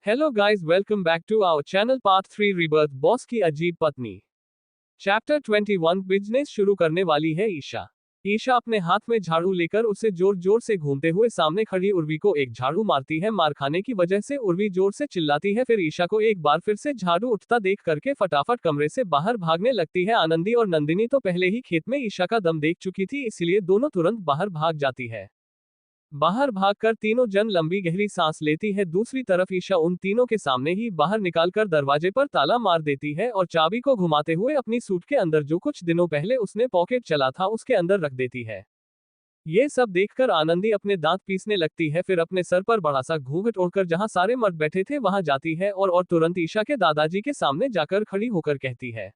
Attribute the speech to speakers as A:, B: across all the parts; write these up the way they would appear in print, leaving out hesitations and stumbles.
A: Hello guys, welcome back to our channel part 3 rebirth boss की अजीब पत्नी। Chapter 21 business शुरू करने वाली है ईशा। ईशा अपने हाथ में झाड़ू लेकर उसे जोर जोर से घूमते हुए सामने खड़ी उर्वी को एक झाड़ू मारती है। मार खाने की वजह से उर्वी जोर से चिल्लाती है। फिर ईशा को एक बार फिर से झाड़ू उठता देख करके फटाफट कमरे से बाहर भागने लगती है। आनंदी और नंदिनी तो पहले ही खेत में ईशा का दम देख चुकी थी, इसलिए दोनों तुरंत बाहर भाग जाती है। बाहर भागकर तीनों जन लंबी गहरी सांस लेती है। दूसरी तरफ ईशा उन तीनों के सामने ही बाहर निकालकर दरवाजे पर ताला मार देती है और चाबी को घुमाते हुए अपनी सूट के अंदर जो कुछ दिनों पहले उसने पॉकेट चला था उसके अंदर रख देती है। ये सब देखकर आनंदी अपने दांत पीसने लगती है। फिर अपने सर पर बड़ा सा घूंघट ओढ़कर जहां सारे मर्द बैठे थे वहां जाती है और तुरंत ईशा के दादाजी के सामने जाकर खड़ी होकर कहती है,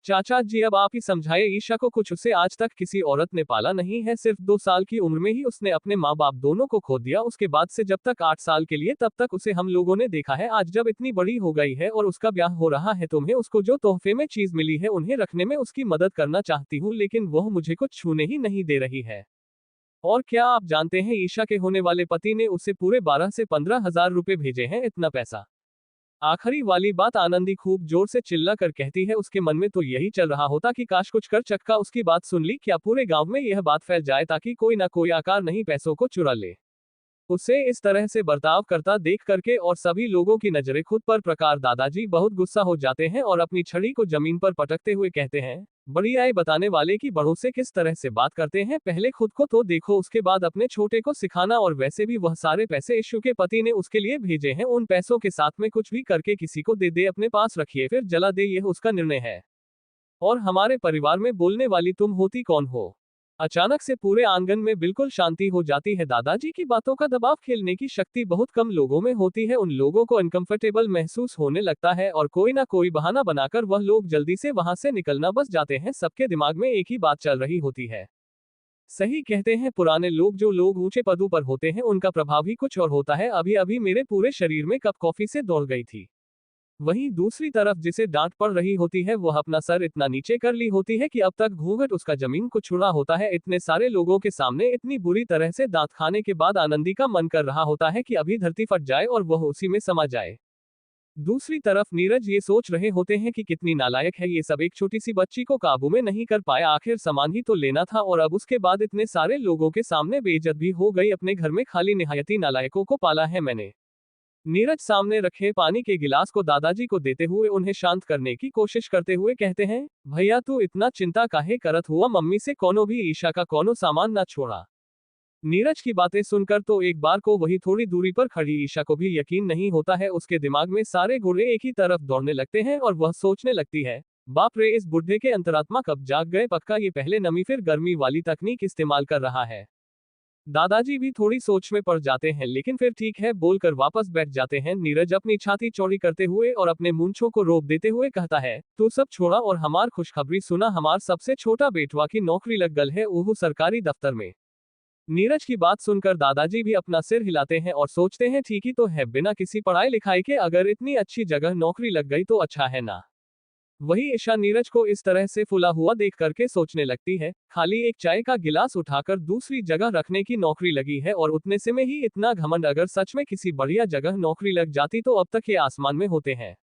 A: चाचा जी अब आप ही समझाइए ईशा को, कुछ उसे आज तक किसी औरत ने पाला नहीं है। सिर्फ 2 साल की उम्र में ही उसने अपने माँ बाप दोनों को खो दिया। उसके बाद से जब तक 8 साल के लिए तब तक उसे हम लोगों ने देखा है। आज जब इतनी बड़ी हो गई है और उसका ब्याह हो रहा है, तुम्हें उसको जो तोहफे में चीज मिली है उन्हें रखने में उसकी मदद करना चाहती हूँ, लेकिन वह मुझे कुछ छूने ही नहीं दे रही है। और क्या आप जानते हैं, ईशा के होने वाले पति ने उसे पूरे 12 से 15 हजार रुपए भेजे हैं। इतना पैसा। आखिरी वाली बात आनंदी खूब जोर से चिल्ला कर कहती है। उसके मन में तो यही चल रहा होता कि काश कुछ कर चक्का उसकी बात सुन ली, क्या पूरे गांव में यह बात फैल जाए ताकि कोई ना कोई आकार नहीं पैसों को चुरा ले। उसे इस तरह से बर्ताव करता देख करके और सभी लोगों की नजरें खुद पर प्रकार दादाजी बहुत गुस्सा हो जाते हैं और अपनी छड़ी को जमीन पर पटकते हुए कहते हैं, बढ़िया है बताने वाले की बड़ों से किस तरह से बात करते हैं, पहले खुद को तो देखो उसके बाद अपने छोटे को सिखाना। और वैसे भी वह सारे पैसे इशू के पति ने उसके लिए भेजे हैं, उन पैसों के साथ में कुछ भी करके किसी को दे दे, अपने पास रखिए फिर जला दे, यह उसका निर्णय है। और हमारे परिवार में बोलने वाली तुम होती कौन हो। अचानक से पूरे आंगन में बिल्कुल शांति हो जाती है। दादाजी की बातों का दबाव खेलने की शक्ति बहुत कम लोगों में होती है। उन लोगों को अनकंफर्टेबल महसूस होने लगता है और कोई ना कोई बहाना बनाकर वह लोग जल्दी से वहां से निकलना बस जाते हैं। सबके दिमाग में एक ही बात चल रही होती है। सही कहते हैं पुराने लोग, जो लोग ऊंचे पदों पर होते हैं उनका प्रभाव ही कुछ और होता है। अभी अभी मेरे पूरे शरीर में कप कॉफी से दौड़ गई थी। वहीं दूसरी तरफ जिसे डांट पड़ रही होती है वह अपना सर इतना नीचे कर ली होती है कि अब तक घूंघट उसका जमीन को छुड़ा होता है। इतने सारे लोगों के सामने इतनी बुरी तरह से दांत खाने के बाद आनंदी का मन कर रहा होता है कि अभी धरती फट जाए और वह उसी में समा जाए। दूसरी तरफ नीरज ये सोच रहे होते हैं कि कितनी नालायक है ये सब, एक छोटी सी बच्ची को काबू में नहीं कर पाया, आखिर सामान ही तो लेना था और अब उसके बाद इतने सारे लोगों के सामने बेइज्जत भी हो गई। अपने घर में खाली निहायती नालायकों को पाला है मैंने। नीरज सामने रखे पानी के गिलास को दादाजी को देते हुए उन्हें शांत करने की कोशिश करते हुए कहते हैं, भैया तू इतना चिंता काहे करत हुआ, मम्मी से कोनो भी ईशा का कोनो सामान ना छोड़ा। नीरज की बातें सुनकर तो एक बार को वही थोड़ी दूरी पर खड़ी ईशा को भी यकीन नहीं होता है। उसके दिमाग में सारे घोड़े एक ही तरफ दौड़ने लगते हैं और वह सोचने लगती है, बाप रे इस बुढ़े के अंतरात्मा कब जाग गए, पक्का ये पहले नमी फिर गर्मी वाली तकनीक इस्तेमाल कर रहा है। दादाजी भी थोड़ी सोच में पड़ जाते हैं, लेकिन फिर ठीक है बोलकर वापस बैठ जाते हैं। नीरज अपनी छाती चौड़ी करते हुए और अपने मूंछों को रोक देते हुए कहता है, तू सब छोड़ा और हमार खुशखबरी सुना, हमार सबसे छोटा बेटवा की नौकरी लग गल है, ओह सरकारी दफ्तर में। नीरज की बात सुनकर दादाजी भी अपना सिर हिलाते हैं और सोचते हैं, ठीक ही तो है, बिना किसी पढ़ाई लिखाई के अगर इतनी अच्छी जगह नौकरी लग गई तो अच्छा है ना। वही ईशा नीरज को इस तरह से फुला हुआ देख करके सोचने लगती है, खाली एक चाय का गिलास उठाकर दूसरी जगह रखने की नौकरी लगी है और उतने से में ही इतना घमंड, अगर सच में किसी बढ़िया जगह नौकरी लग जाती तो अब तक ये आसमान में होते हैं।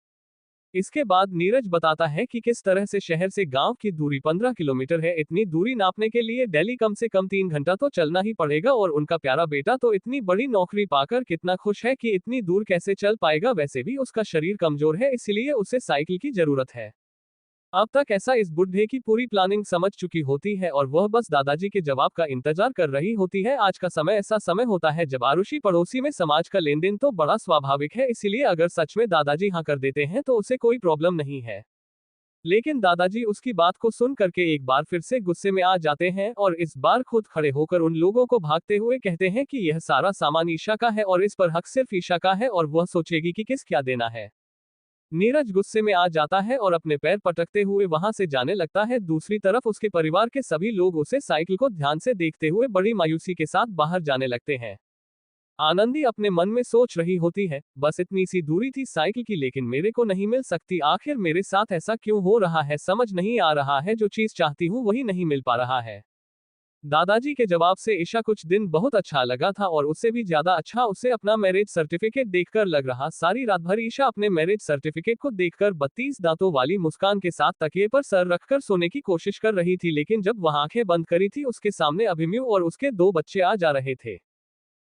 A: इसके बाद नीरज बताता है कि किस तरह से शहर से गांव की दूरी 15 किलोमीटर है। इतनी दूरी नापने के लिए दिल्ली कम से कम 3 घंटा तो चलना ही पड़ेगा और उनका प्यारा बेटा तो इतनी बड़ी नौकरी पाकर कितना खुश है कि इतनी दूर कैसे चल पाएगा। वैसे भी उसका शरीर कमजोर है, इसलिए उसे साइकिल की जरूरत है। अब तक ऐसा इस बुढ़े की पूरी प्लानिंग समझ चुकी होती है और वह बस दादाजी के जवाब का इंतजार कर रही होती है। आज का समय ऐसा समय होता है जब आरुषि पड़ोसी में समाज का लेन देन तो बड़ा स्वाभाविक है, इसीलिए अगर सच में दादाजी हाँ कर देते हैं तो उसे कोई प्रॉब्लम नहीं है। लेकिन दादाजी उसकी बात को सुन करके एक बार फिर से गुस्से में आ जाते हैं और इस बार खुद खड़े होकर उन लोगों को भागते हुए कहते हैं कि यह सारा सामान ईशा का है और इस पर हक सिर्फ ईशा का है और वह सोचेगी कि किस क्या देना है। नीरज गुस्से में आ जाता है और अपने पैर पटकते हुए वहां से जाने लगता है। दूसरी तरफ उसके परिवार के सभी लोग उसे साइकिल को ध्यान से देखते हुए बड़ी मायूसी के साथ बाहर जाने लगते हैं। आनंदी अपने मन में सोच रही होती है, बस इतनी सी दूरी थी साइकिल की, लेकिन मेरे को नहीं मिल सकती, आखिर मेरे साथ ऐसा क्यों हो रहा है, समझ नहीं आ रहा है, जो चीज चाहती हूँ वही नहीं मिल पा रहा है। दादाजी के जवाब से ईशा कुछ दिन बहुत अच्छा लगा था और उससे भी ज्यादा अच्छा उसे अपना मैरिज सर्टिफिकेट देखकर लग रहा। सारी रात भर ईशा अपने मैरिज सर्टिफिकेट को देखकर 32 दांतों वाली मुस्कान के साथ तकिए पर सर रखकर सोने की कोशिश कर रही थी, लेकिन जब वह आंखें बंद करी थी उसके सामने अभिमन्यु और उसके 2 बच्चे आ जा रहे थे।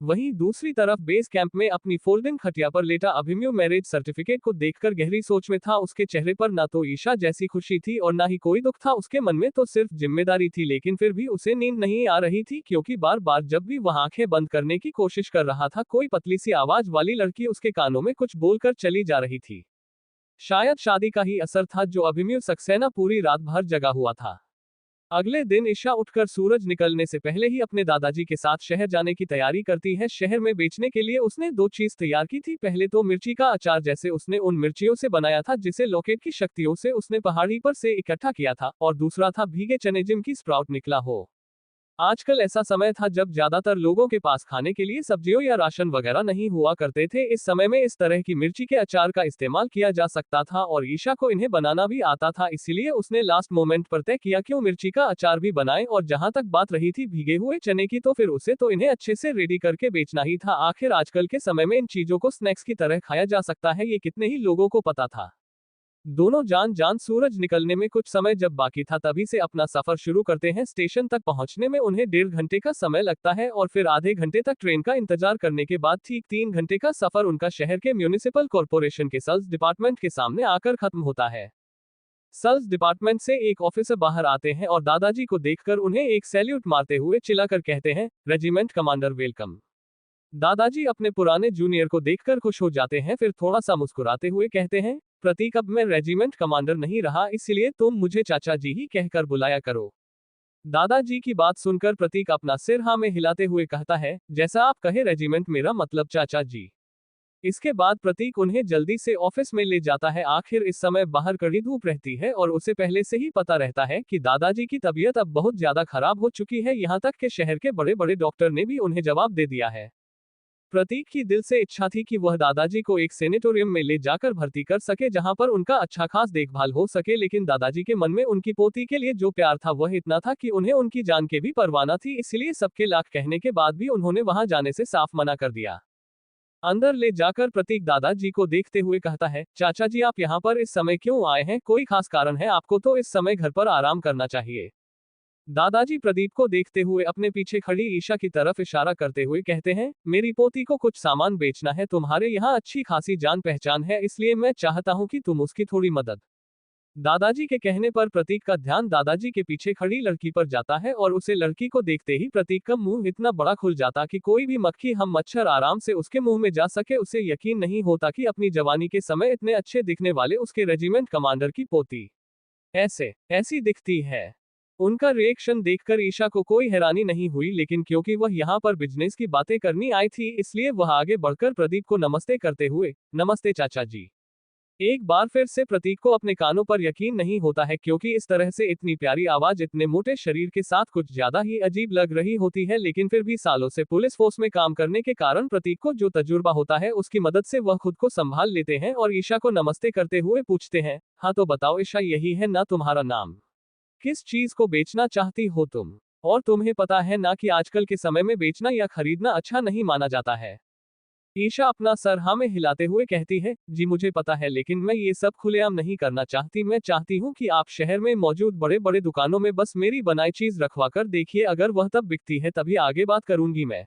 A: वहीं दूसरी तरफ बेस कैंप में अपनी फोल्डिंग खटिया पर लेटा अभिमन्यु मैरिज सर्टिफिकेट को देखकर गहरी सोच में था। उसके चेहरे पर ना तो ईशा जैसी खुशी थी और ना ही कोई दुख था। उसके मन में तो सिर्फ जिम्मेदारी थी, लेकिन फिर भी उसे नींद नहीं आ रही थी, क्योंकि बार बार जब भी वह आंखें बंद करने की कोशिश कर रहा था कोई पतली सी आवाज वाली लड़की उसके कानों में कुछ बोलकर चली जा रही थी। शायद शादी का ही असर था जो अभिमन्यु सक्सेना पूरी रात भर जगा हुआ था। अगले दिन ईशा उठकर सूरज निकलने से पहले ही अपने दादाजी के साथ शहर जाने की तैयारी करती है। शहर में बेचने के लिए उसने 2 चीज तैयार की थी। पहले तो मिर्ची का अचार, जैसे उसने उन मिर्चियों से बनाया था जिसे लॉकेट की शक्तियों से उसने पहाड़ी पर से इकट्ठा किया था, और दूसरा था भीगे चने जिनकी स्प्राउट निकला हो। आजकल ऐसा समय था जब ज्यादातर लोगों के पास खाने के लिए सब्जियों या राशन वगैरह नहीं हुआ करते थे। इस समय में इस तरह की मिर्ची के अचार का इस्तेमाल किया जा सकता था और ईशा को इन्हें बनाना भी आता था, इसीलिए उसने लास्ट मोमेंट पर तय किया क्यों मिर्ची का अचार भी बनाए। और जहां तक बात रही थी भीगे हुए चने की, तो फिर उसे तो इन्हें अच्छे से रेडी करके बेचना ही था। आखिर आजकल के समय में इन चीजों को स्नैक्स की तरह खाया जा सकता है, ये कितने ही लोगों को पता था। दोनों जान सूरज निकलने में कुछ समय जब बाकी था तभी से अपना सफर शुरू करते हैं। स्टेशन तक पहुंचने में उन्हें 1.5 घंटे का समय लगता है और फिर आधे घंटे तक ट्रेन का इंतजार करने के बाद ठीक 3 घंटे का सफर उनका शहर के म्यूनिसिपल कॉरपोरेशन के सेल्स डिपार्टमेंट के सामने आकर खत्म होता है। सेल्स डिपार्टमेंट से एक ऑफिसर बाहर आते हैं और दादाजी को देखकर उन्हें एक सैल्यूट मारते हुए चिल्लाकर कहते हैं, रेजिमेंट कमांडर वेलकम। दादाजी अपने पुराने जूनियर को देखकर खुश हो जाते हैं, फिर थोड़ा सा मुस्कुराते हुए कहते हैं, प्रतीक अब मैं रेजिमेंट कमांडर नहीं रहा, इसलिए तुम मुझे चाचा जी ही कहकर बुलाया करो। दादाजी की बात सुनकर प्रतीक अपना सिर हाँ में हिलाते हुए कहता है, जैसा आप कहे रेजिमेंट, मेरा मतलब चाचा जी। इसके बाद प्रतीक उन्हें जल्दी से ऑफिस में ले जाता है। आखिर इस समय बाहर कड़ी धूप रहती है और उसे पहले से ही पता रहता है कि दादाजी की तबीयत अब बहुत ज्यादा खराब हो चुकी है। यहाँ तक कि शहर के बड़े बड़े डॉक्टर ने भी उन्हें जवाब दे दिया है। प्रतीक की दिल से इच्छा थी कि वह दादाजी को एक सेनेटोरियम में ले जाकर भर्ती कर सके, जहां पर उनका अच्छा खास देखभाल हो सके, लेकिन दादाजी के मन में उनकी पोती के लिए जो प्यार था वह इतना था कि उन्हें उनकी जान के भी परवाह न थी। इसलिए सबके लाख कहने के बाद भी उन्होंने वहां जाने से साफ मना कर दिया। अंदर ले जाकर प्रतीक दादाजी को देखते हुए कहता है, चाचा जी आप यहाँ पर इस समय क्यों आए हैं? कोई खास कारण है? आपको तो इस समय घर पर आराम करना चाहिए। दादाजी प्रदीप को देखते हुए अपने पीछे खड़ी ईशा की तरफ इशारा करते हुए कहते हैं, मेरी पोती को कुछ सामान बेचना है, तुम्हारे यहाँ अच्छी खासी जान पहचान है, इसलिए मैं चाहता हूँ कि तुम उसकी थोड़ी मदद। दादाजी के कहने पर प्रतीक का ध्यान दादाजी के पीछे खड़ी लड़की पर जाता है और उसे लड़की को देखते ही प्रतीक का मुंह इतना बड़ा खुल जाता कि कोई भी मक्खी हम मच्छर आराम से उसके मुंह में जा सके। उसे यकीन नहीं होता कि अपनी जवानी के समय इतने अच्छे दिखने वाले उसके रेजिमेंट कमांडर की पोती ऐसी दिखती है। उनका रिएक्शन देखकर ईशा को कोई हैरानी नहीं हुई, लेकिन क्योंकि वह यहाँ पर बिजनेस की बातें करनी आई थी इसलिए वह आगे बढ़कर प्रदीप को नमस्ते करते हुए, नमस्ते चाचा जी। एक बार फिर से प्रतीक को अपने कानों पर यकीन नहीं होता है, क्योंकि इस तरह से इतनी प्यारी आवाज इतने मोटे शरीर के साथ कुछ ज्यादा ही अजीब लग रही होती है। लेकिन फिर भी सालों से पुलिस फोर्स में काम करने के कारण प्रतीक को जो तजुर्बा होता है उसकी मदद से वह खुद को संभाल लेते हैं और ईशा को नमस्ते करते हुए पूछते हैं, हाँ तो बताओ ईशा, यही है ना तुम्हारा नाम? किस चीज को बेचना चाहती हो तुम? और तुम्हें पता है ना कि आजकल के समय में बेचना या खरीदना अच्छा नहीं माना जाता है। ईशा अपना सर हाँ में हिलाते हुए कहती है, जी मुझे पता है, लेकिन मैं ये सब खुलेआम नहीं करना चाहती। मैं चाहती हूँ कि आप शहर में मौजूद बड़े बड़े दुकानों में बस मेरी बनाई चीज रखवा कर देखिए, अगर वह तब बिकती है तभी आगे बात करूंगी मैं।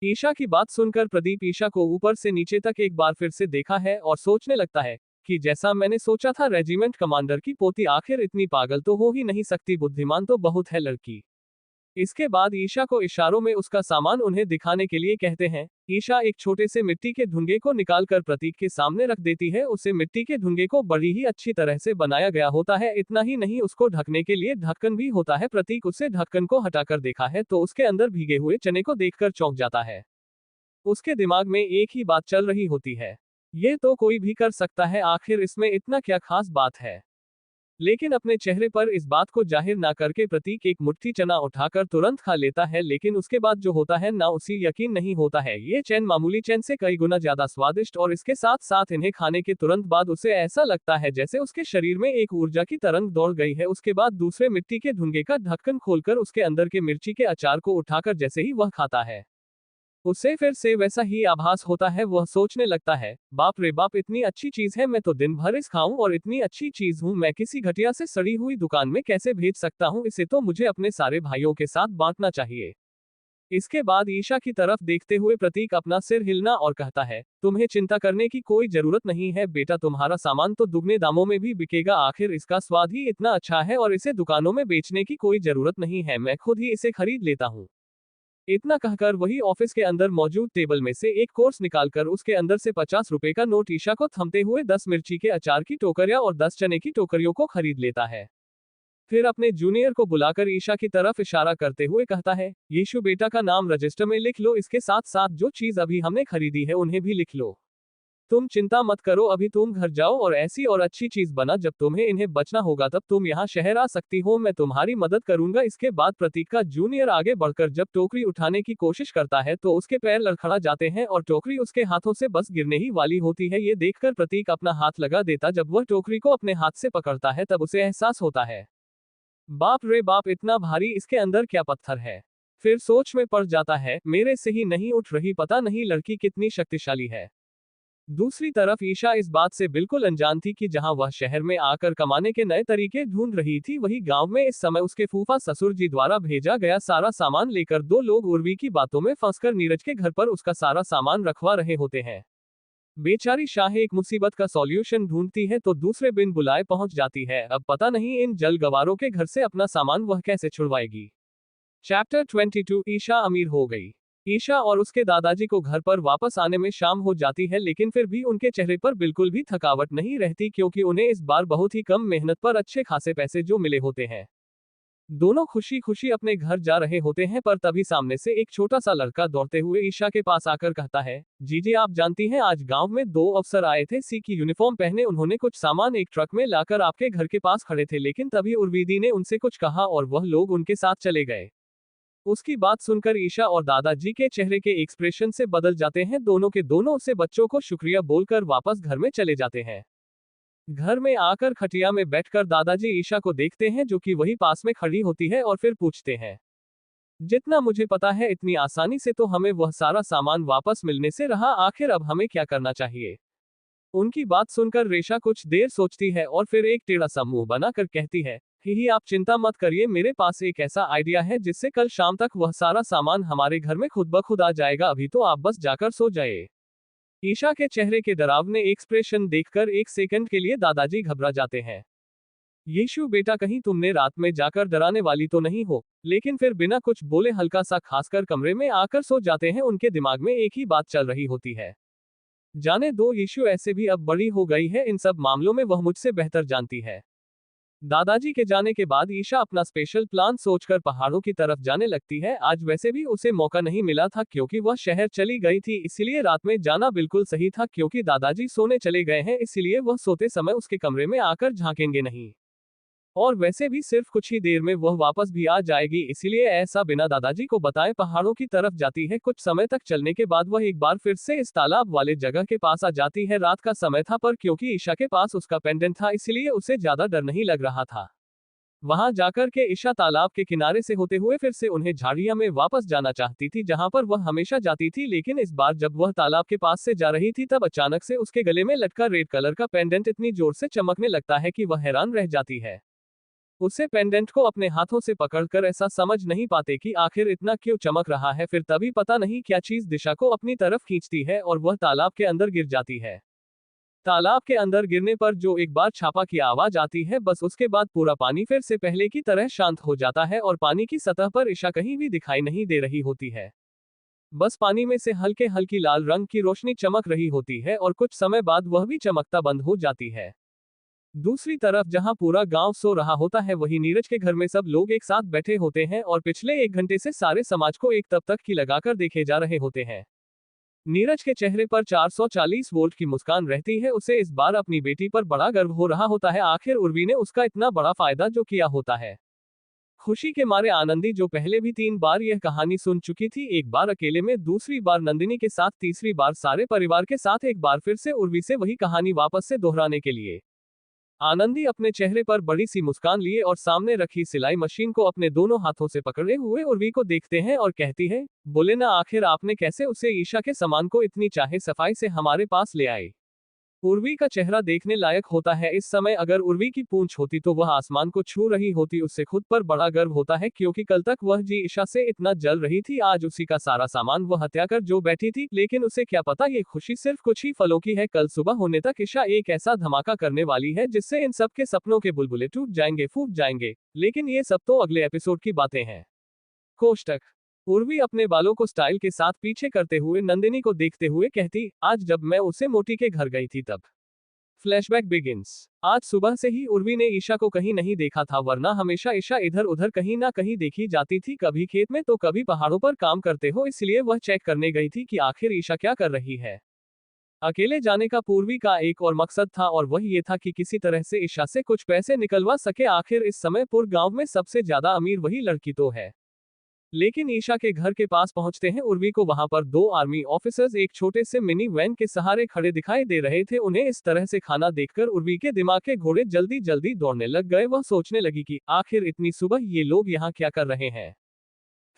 A: ईशा की बात सुनकर प्रदीप ईशा को ऊपर से नीचे तक एक बार फिर से देखा है और सोचने लगता है कि जैसा मैंने सोचा था, रेजिमेंट कमांडर की पोती आखिर इतनी पागल तो हो ही नहीं सकती, बुद्धिमान तो बहुत है लड़की। इसके बाद ईशा को इशारों में उसका सामान उन्हें दिखाने के लिए कहते हैं। ईशा एक छोटे से मिट्टी के धुंगे को निकालकर प्रतीक के सामने रख देती है। उसे मिट्टी के धुंगे को बड़ी ही अच्छी तरह से बनाया गया होता है। इतना ही नहीं, उसको ढकने के लिए ढक्कन भी होता है। प्रतीक उसे ढक्कन को हटाकर देखा है तो उसके अंदर भीगे हुए चने को देखकर चौंक जाता है। उसके दिमाग में एक ही बात चल रही होती है, ये तो कोई भी कर सकता है, आखिर इसमें इतना क्या खास बात है। लेकिन अपने चेहरे पर इस बात को जाहिर ना करके प्रतीक एक मुट्ठी चना उठाकर तुरंत खा लेता है, लेकिन उसके बाद जो होता है ना उसी यकीन नहीं होता है। ये चैन मामूली चैन से कई गुना ज्यादा स्वादिष्ट, और इसके साथ साथ इन्हें खाने के तुरंत बाद उसे ऐसा लगता है जैसे उसके शरीर में एक ऊर्जा की तरंग दौड़ गई है। उसके बाद दूसरे मिट्टी के ढुंगे का ढक्कन खोलकर उसके अंदर के मिर्ची के अचार को उठाकर जैसे ही वह खाता है, उसे फिर से वैसा ही आभास होता है। वह सोचने लगता है, बाप रे बाप, इतनी अच्छी चीज है, मैं तो दिन भर इस खाऊं, और इतनी अच्छी चीज हूं, मैं किसी घटिया से सड़ी हुई दुकान में कैसे भेज सकता हूं, इसे तो मुझे अपने सारे भाइयों के साथ बांटना चाहिए। इसके बाद ईशा की तरफ देखते हुए प्रतीक अपना सिर हिलना और कहता है, तुम्हें चिंता करने की कोई जरूरत नहीं है बेटा, तुम्हारा सामान तो दुगने दामों में भी बिकेगा, आखिर इसका स्वाद ही इतना अच्छा है और इसे दुकानों में बेचने की कोई जरूरत नहीं है, मैं खुद ही इसे खरीद लेता हूँ। इतना कहकर वही ऑफिस के अंदर मौजूद टेबल में से एक कोर्स निकालकर उसके अंदर से 50 रुपए का नोट ईशा को थमते हुए 10 मिर्ची के अचार की टोकरियां और 10 चने की टोकरियों को खरीद लेता है। फिर अपने जूनियर को बुलाकर ईशा की तरफ इशारा करते हुए कहता है, यीशु बेटा का नाम रजिस्टर में लिख लो, इसके साथ साथ जो चीज अभी हमने खरीदी है उन्हें भी लिख लो। तुम चिंता मत करो, अभी तुम घर जाओ और ऐसी और अच्छी चीज बना, जब तुम्हें इन्हें बचना होगा तब तुम यहाँ शहर आ सकती हो, मैं तुम्हारी मदद करूंगा। इसके बाद प्रतीक का जूनियर आगे बढ़कर जब टोकरी उठाने की कोशिश करता है तो उसके पैर लड़खड़ा जाते हैं और टोकरी उसके हाथों से बस गिरने ही वाली होती है। ये देखकर प्रतीक अपना हाथ लगा देता, जब वह टोकरी को अपने हाथ से पकड़ता है तब उसे एहसास होता है, बाप रे बाप, इतना भारी, इसके अंदर क्या पत्थर है। फिर सोच में पड़ जाता है, मेरे से ही नहीं उठ रही, पता नहीं लड़की कितनी शक्तिशाली है। दूसरी तरफ ईशा इस बात से बिल्कुल अनजान थी कि जहां वह शहर में आकर कमाने के नए तरीके ढूंढ रही थी, वही गांव में इस समय उसके फूफा ससुर जी द्वारा भेजा गया सारा सामान लेकर दो लोग उर्वी की बातों में फंसकर नीरज के घर पर उसका सारा सामान रखवा रहे होते हैं। बेचारी शाह एक मुसीबत का सॉल्यूशन ढूंढती है तो दूसरे बिन बुलाए पहुंच जाती है। अब पता नहीं इन जल गवारों के घर से अपना सामान वह कैसे छुड़वाएगी। चैप्टर 22 ईशा अमीर हो गई। ईशा और उसके दादाजी को घर पर वापस आने में शाम हो जाती है, लेकिन फिर भी उनके चेहरे पर बिल्कुल भी थकावट नहीं रहती, क्योंकि उन्हें इस बार बहुत ही कम मेहनत पर अच्छे खासे पैसे जो मिले होते हैं। दोनों खुशी खुशी अपने घर जा रहे होते हैं, पर तभी सामने से एक छोटा सा लड़का दौड़ते हुए ईशा के पास आकर कहता है, जीजी आप जानती हैं आज गांव में दो अफसर आए थे, सी की यूनिफॉर्म पहने, उन्होंने कुछ सामान एक ट्रक में लाकर आपके घर के पास खड़े थे, लेकिन तभी उर्वीदी ने उनसे कुछ कहा और वह लोग उनके साथ चले गए। उसकी बात सुनकर ईशा और दादाजी के चेहरे के एक्सप्रेशन से बदल जाते हैं, दोनों के दोनों उसे बच्चों को शुक्रिया बोलकर वापस घर में चले जाते हैं। घर में आकर खटिया में बैठकर दादाजी ईशा को देखते हैं जो कि वही पास में खड़ी होती है और फिर पूछते हैं, जितना मुझे पता है इतनी आसानी से तो हमें वह सारा सामान वापस मिलने से रहा, आखिर अब हमें क्या करना चाहिए। उनकी बात सुनकर रेशा कुछ देर सोचती है और फिर एक टेढ़ा सा मुंह बनाकर कहती है, ही आप चिंता मत करिए, मेरे पास एक ऐसा आइडिया है जिससे कल शाम तक वह सारा सामान हमारे घर में खुद ब खुद आ जाएगा, अभी तो आप बस जाकर सो जाए। ईशा के चेहरे के डरावने एक्सप्रेशन देखकर एक सेकंड के लिए दादाजी घबरा जाते हैं। यीशु बेटा, कहीं तुमने रात में जाकर डराने वाली तो नहीं हो। लेकिन फिर बिना कुछ बोले हल्का सा खासकर कमरे में आकर सो जाते हैं। उनके दिमाग में एक ही बात चल रही होती है, जाने दो, यीशु ऐसे भी अब बड़ी हो गई है, इन सब मामलों में वह मुझसे बेहतर जानती है। दादाजी के जाने के बाद ईशा अपना स्पेशल प्लान सोचकर पहाड़ों की तरफ जाने लगती है। आज वैसे भी उसे मौका नहीं मिला था क्योंकि वह शहर चली गई थी, इसलिए रात में जाना बिल्कुल सही था, क्योंकि दादाजी सोने चले गए हैं, इसलिए वह सोते समय उसके कमरे में आकर झांकेंगे नहीं। और वैसे भी सिर्फ कुछ ही देर में वह वापस भी आ जाएगी, इसलिए ऐसा बिना दादाजी को बताए पहाड़ों की तरफ जाती है। कुछ समय तक चलने के बाद वह एक बार फिर से इस तालाब वाले जगह के पास आ जाती है। रात का समय था, पर क्योंकि ईशा के पास उसका पेंडेंट था इसलिए उसे ज्यादा डर नहीं लग रहा था। वहां जाकर के ईशा तालाब के किनारे से होते हुए फिर से उन्हें झाड़ियां में वापस जाना चाहती थी, जहां पर वह हमेशा जाती थी। लेकिन इस बार जब वह तालाब के पास से जा रही थी तब अचानक से उसके गले में लटका रेड कलर का पेंडेंट इतनी जोर से चमकने लगता है कि वह हैरान रह जाती है। उसे पेंडेंट को अपने हाथों से पकड़कर ऐसा समझ नहीं पाते कि आखिर इतना क्यों चमक रहा है। फिर तभी पता नहीं क्या चीज दिशा को अपनी तरफ खींचती है और वह तालाब के अंदर गिर जाती है। तालाब के अंदर गिरने पर जो एक बार छापा की आवाज आती है, बस उसके बाद पूरा पानी फिर से पहले की तरह शांत हो जाता है और पानी की सतह पर ईशा कहीं भी दिखाई नहीं दे रही होती है। बस पानी में से हल्के हल्की लाल रंग की रोशनी चमक रही होती है और कुछ समय बाद वह भी चमकता बंद हो जाती है। दूसरी तरफ जहां पूरा गांव सो रहा होता है, वही नीरज के घर में सब लोग एक साथ बैठे होते हैं और पिछले 1 घंटे से सारे समाज को एक तब तक की लगाकर देखे जा रहे होते हैं। नीरज के चेहरे पर 440 वोल्ट की मुस्कान रहती है। उसे इस बार अपनी बेटी पर बड़ा गर्व हो रहा होता है। आखिर उर्वी ने उसका इतना बड़ा फायदा जो किया होता है। खुशी के मारे आनंदी, जो पहले भी 3 बार यह कहानी सुन चुकी थी, एक बार अकेले में, दूसरी बार नंदिनी के साथ, तीसरी बार सारे परिवार के साथ, एक बार फिर से उर्वी से वही कहानी वापस से दोहराने के लिए, आनंदी अपने चेहरे पर बड़ी सी मुस्कान लिए और सामने रखी सिलाई मशीन को अपने दोनों हाथों से पकड़े हुए उर्वी को देखते हैं और कहती है, बोले ना, आखिर आपने कैसे उसे ईशा के सामान को इतनी चाहे सफाई से हमारे पास ले आए। उर्वी का चेहरा देखने लायक होता है इस समय। अगर उर्वी की पूंछ होती तो वह आसमान को छू रही होती। उससे खुद पर बड़ा गर्व होता है, क्योंकि कल तक वह जी ईशा से इतना जल रही थी, आज उसी का सारा सामान वह हत्या कर जो बैठी थी। लेकिन उसे क्या पता ये खुशी सिर्फ कुछ ही पलों की है। कल सुबह होने तक ईशा एक ऐसा धमाका करने वाली है जिससे इन सब के सपनों के बुलबुले टूट जाएंगे, फूट जाएंगे। लेकिन ये सब तो अगले एपिसोड की बातें हैं। कोष्टक। उर्वी अपने बालों को स्टाइल के साथ पीछे करते हुए नंदिनी को देखते हुए कहती, आज जब मैं उसे मोटी के घर गई थी तब। Flashback begins. आज सुबह से ही उर्वी ने ईशा को कहीं नहीं देखा था, वरना हमेशा ईशा इधर उधर कहीं ना कहीं देखी जाती थी, कभी खेत में तो कभी पहाड़ों पर काम करते हो। इसलिए वह चेक करने गई थी कि आखिर ईशा क्या कर रही है। अकेले जाने का पूर्वी का एक और मकसद था, और वह ये था कि किसी तरह से ईशा से कुछ पैसे निकलवा सके। आखिर इस समय पूरे गांव में सबसे ज्यादा अमीर वही लड़की तो है। लेकिन ईशा के घर के पास पहुंचते हैं उर्वी को वहां पर 2 आर्मी ऑफिसर्स एक छोटे से मिनी वैन के सहारे खड़े दिखाई दे रहे थे। उन्हें इस तरह से खाना देखकर उर्वी के दिमाग के घोड़े जल्दी जल्दी दौड़ने लग गए। वह सोचने लगी कि आखिर इतनी सुबह ये लोग यहाँ क्या कर रहे हैं।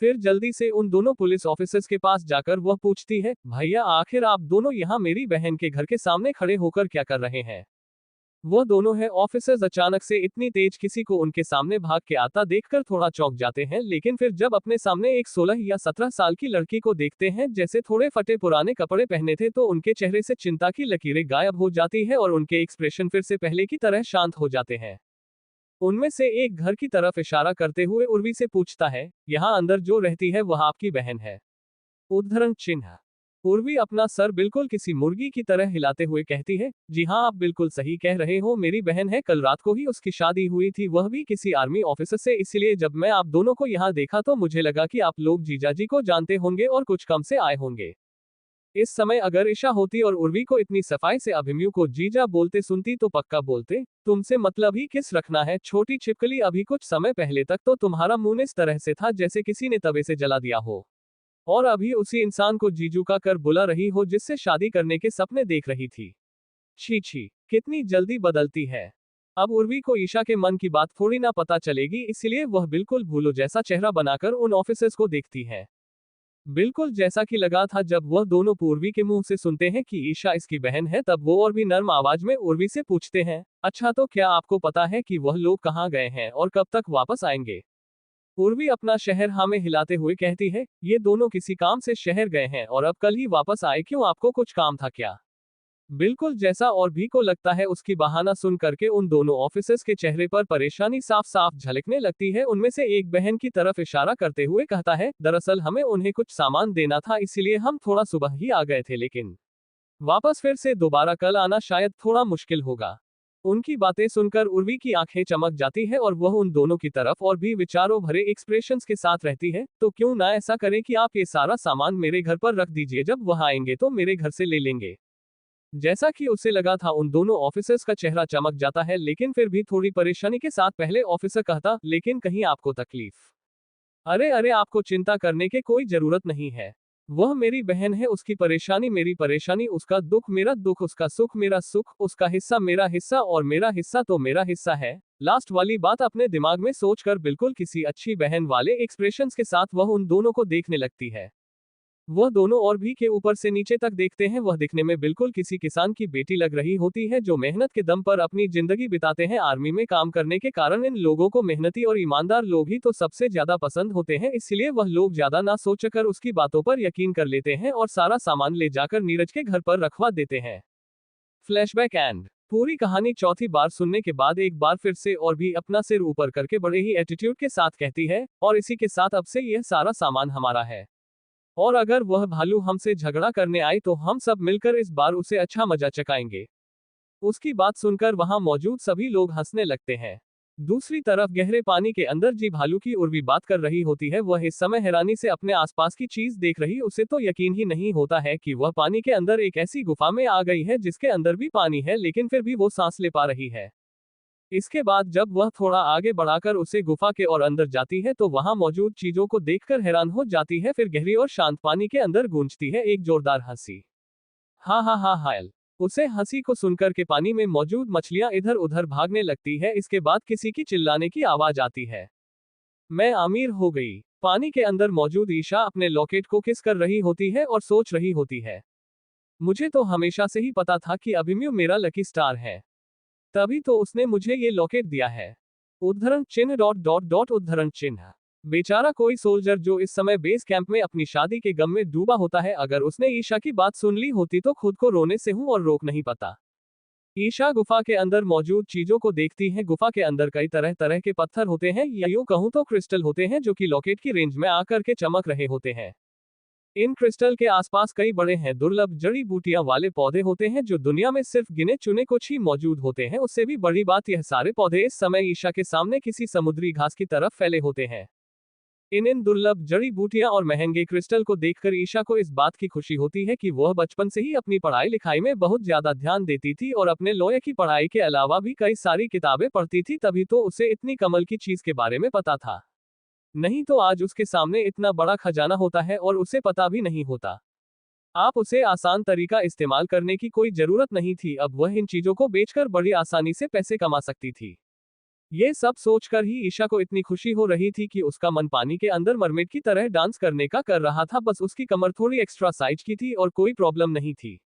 A: फिर जल्दी से उन दोनों पुलिस ऑफिसर्स के पास जाकर वह पूछती है, भैया, आखिर आप दोनों यहाँ मेरी बहन के घर के सामने खड़े होकर क्या कर रहे हैं। वह दोनों है ऑफिसर्स अचानक से इतनी तेज किसी को उनके सामने भाग के आता देखकर थोड़ा चौंक जाते हैं। लेकिन फिर जब अपने सामने एक 16 या 17 साल की लड़की को देखते हैं जैसे थोड़े फटे पुराने कपड़े पहने थे, तो उनके चेहरे से चिंता की लकीरें गायब हो जाती है और उनके एक्सप्रेशन फिर से पहले की तरह शांत हो जाते हैं। उनमें से एक घर की तरफ इशारा करते हुए उर्वी से पूछता है, यहाँ अंदर जो रहती है वह आपकी बहन है। उद्धरण चिन्ह। उर्वी अपना सर बिल्कुल किसी मुर्गी की तरह हिलाते हुए कहती है, जी हाँ, आप बिल्कुल सही कह रहे हो, मेरी बहन है। कल रात को ही उसकी शादी हुई थी, वह भी किसी आर्मी ऑफिसर से। इसलिए जब मैं आप दोनों को यहाँ देखा तो मुझे लगा कि आप लोग जीजाजी को जानते होंगे और कुछ कम से आए होंगे। इस समय अगर ईशा होती और उर्वी को इतनी सफाई से अभिमन्यु को जीजा बोलते सुनती तो पक्का बोलते, तुमसे मतलब ही किस रखना है छोटी छिपकली। अभी कुछ समय पहले तक तो तुम्हारा मुंह इस तरह से था जैसे किसी ने तवे से जला दिया हो, और अभी उसी इंसान को जीजू का कर बुला रही हो जिससे शादी करने के सपने देख रही थी। छी छी, कितनी जल्दी बदलती है। अब उर्वी को ईशा के मन की बात थोड़ी ना पता चलेगी, इसलिए वह बिल्कुल भूलो जैसा चेहरा बनाकर उन ऑफिसर्स को देखती है। बिल्कुल जैसा कि लगा था जब वह दोनों पूर्वी के मुंह से सुनते हैं कि ईशा इसकी बहन है, तब वो और भी नर्म आवाज में उर्वी से पूछते हैं, अच्छा तो क्या आपको पता है कि वह लोग कहाँ गए हैं और कब तक वापस आएंगे। उर्वी अपना शहर हाँ में हिलाते हुए कहती है, ये दोनों किसी काम से शहर गए हैं और अब कल ही वापस आए। क्यों, आपको कुछ काम था क्या। बिल्कुल जैसा और भी को लगता है उसकी बहाना सुन करके उन दोनों ऑफिसर्स के चेहरे पर परेशानी साफ साफ झलकने लगती है। उनमें से एक बहन की तरफ इशारा करते हुए कहता है, दरअसल हमें उन्हें कुछ सामान देना था, इसीलिए हम थोड़ा सुबह ही आ गए थे, लेकिन वापस फिर से दोबारा कल आना शायद थोड़ा मुश्किल होगा। उनकी बातें सुनकर उर्वी की आंखें चमक जाती है और वह उन दोनों की तरफ और भी विचारों भरे एक्सप्रेशंस के साथ रहती है, तो क्यों ना ऐसा करें कि आप ये सारा सामान मेरे घर पर रख दीजिए, जब वह आएंगे तो मेरे घर से ले लेंगे। जैसा कि उसे लगा था उन दोनों ऑफिसर्स का चेहरा चमक जाता है, लेकिन फिर भी थोड़ी परेशानी के साथ पहले ऑफिसर कहता, लेकिन कहीं आपको तकलीफ। अरे अरे, आपको चिंता करने की कोई जरूरत नहीं है। वह मेरी बहन है, उसकी परेशानी मेरी परेशानी, उसका दुख मेरा दुख, उसका सुख मेरा सुख, उसका हिस्सा मेरा हिस्सा और मेरा हिस्सा तो मेरा हिस्सा है। लास्ट वाली बात अपने दिमाग में सोचकर बिल्कुल किसी अच्छी बहन वाले एक्सप्रेशंस के साथ वह उन दोनों को देखने लगती है। वह दोनों और भी के ऊपर से नीचे तक देखते हैं। वह दिखने में बिल्कुल किसी किसान की बेटी लग रही होती है जो मेहनत के दम पर अपनी जिंदगी बिताते हैं। आर्मी में काम करने के कारण इन लोगों को मेहनती और ईमानदार लोग ही तो सबसे ज्यादा पसंद होते हैं, इसलिए वह लोग ज्यादा ना सोचकर उसकी बातों पर यकीन कर लेते हैं और सारा सामान ले जाकर नीरज के घर पर रखवा देते हैं। Flashback and. पूरी कहानी चौथी बार सुनने के बाद एक बार फिर से और भी अपना सिर ऊपर करके बड़े ही एटीट्यूड के साथ कहती है, और इसी के साथ अब से यह सारा सामान हमारा है, और अगर वह भालू हमसे झगड़ा करने आए तो हम सब मिलकर इस बार उसे अच्छा मजा चकाएंगे। उसकी बात सुनकर वहां मौजूद सभी लोग हंसने लगते हैं। दूसरी तरफ गहरे पानी के अंदर जी भालू की उर्वी बात कर रही होती है। वह इस समय हैरानी से अपने आसपास की चीज देख रही, उसे तो यकीन ही नहीं होता है कि वह पानी के अंदर एक ऐसी गुफा में आ गई है जिसके अंदर भी पानी है, लेकिन फिर भी वो सांस ले पा रही है। इसके बाद जब वह थोड़ा आगे बढ़ाकर उसे गुफा के और अंदर जाती है तो वहां मौजूद चीजों को देखकर हैरान हो जाती है। फिर गहरी और शांत पानी के अंदर गूंजती है एक जोरदार हंसी। हा हा हा हायल। उसे हंसी को सुनकर के पानी में मौजूद मछलियां इधर उधर भागने लगती है। इसके बाद किसी की चिल्लाने की आवाज आती है। मैं अमीर हो गई। पानी के अंदर मौजूद ईशा अपने लॉकेट को किस कर रही होती है और सोच रही होती है, मुझे तो हमेशा से ही पता था कि अभिमन्यु मेरा लकी स्टार है, तभी तो उसने मुझे ये लॉकेट दिया है। उद्धरण चिन्ह डॉट डॉट डॉट उद्धरण चिन्ह। बेचारा कोई सोल्जर जो इस समय बेस कैंप में अपनी शादी के गम में डूबा होता है, अगर उसने ईशा की बात सुन ली होती तो खुद को रोने से हूं और रोक नहीं पाता। ईशा गुफा के अंदर मौजूद चीजों को देखती है। गुफा के अंदर कई तरह तरह के पत्थर होते हैं, या यूं कहूं तो क्रिस्टल होते हैं, जो कि लॉकेट की रेंज में आकर के चमक रहे होते हैं। इन क्रिस्टल के आसपास कई बड़े हैं दुर्लभ जड़ी बूटियां वाले पौधे होते हैं, जो दुनिया में सिर्फ गिने चुने कुछ ही मौजूद होते हैं। उससे भी बड़ी बात, यह सारे पौधे इस समय ईशा के सामने किसी समुद्री घास की तरफ फैले होते हैं। इन दुर्लभ जड़ी बूटियां और महंगे क्रिस्टल को देखकर ईशा को इस बात की खुशी होती है कि वह बचपन से ही अपनी पढ़ाई लिखाई में बहुत ज्यादा ध्यान देती थी और अपने लॉयर की पढ़ाई के अलावा भी कई सारी किताबें पढ़ती थी, तभी तो उसे इतनी कमल की चीज के बारे में पता था। नहीं तो आज उसके सामने इतना बड़ा खजाना होता है और उसे पता भी नहीं होता। आप उसे आसान तरीका इस्तेमाल करने की कोई जरूरत नहीं थी, अब वह इन चीजों को बेचकर बड़ी आसानी से पैसे कमा सकती थी। ये सब सोचकर ही ईशा को इतनी खुशी हो रही थी कि उसका मन पानी के अंदर मरमेड की तरह डांस करने का कर रहा था। बस उसकी कमर थोड़ी एक्स्ट्रा साइज की थी और कोई प्रॉब्लम नहीं थी।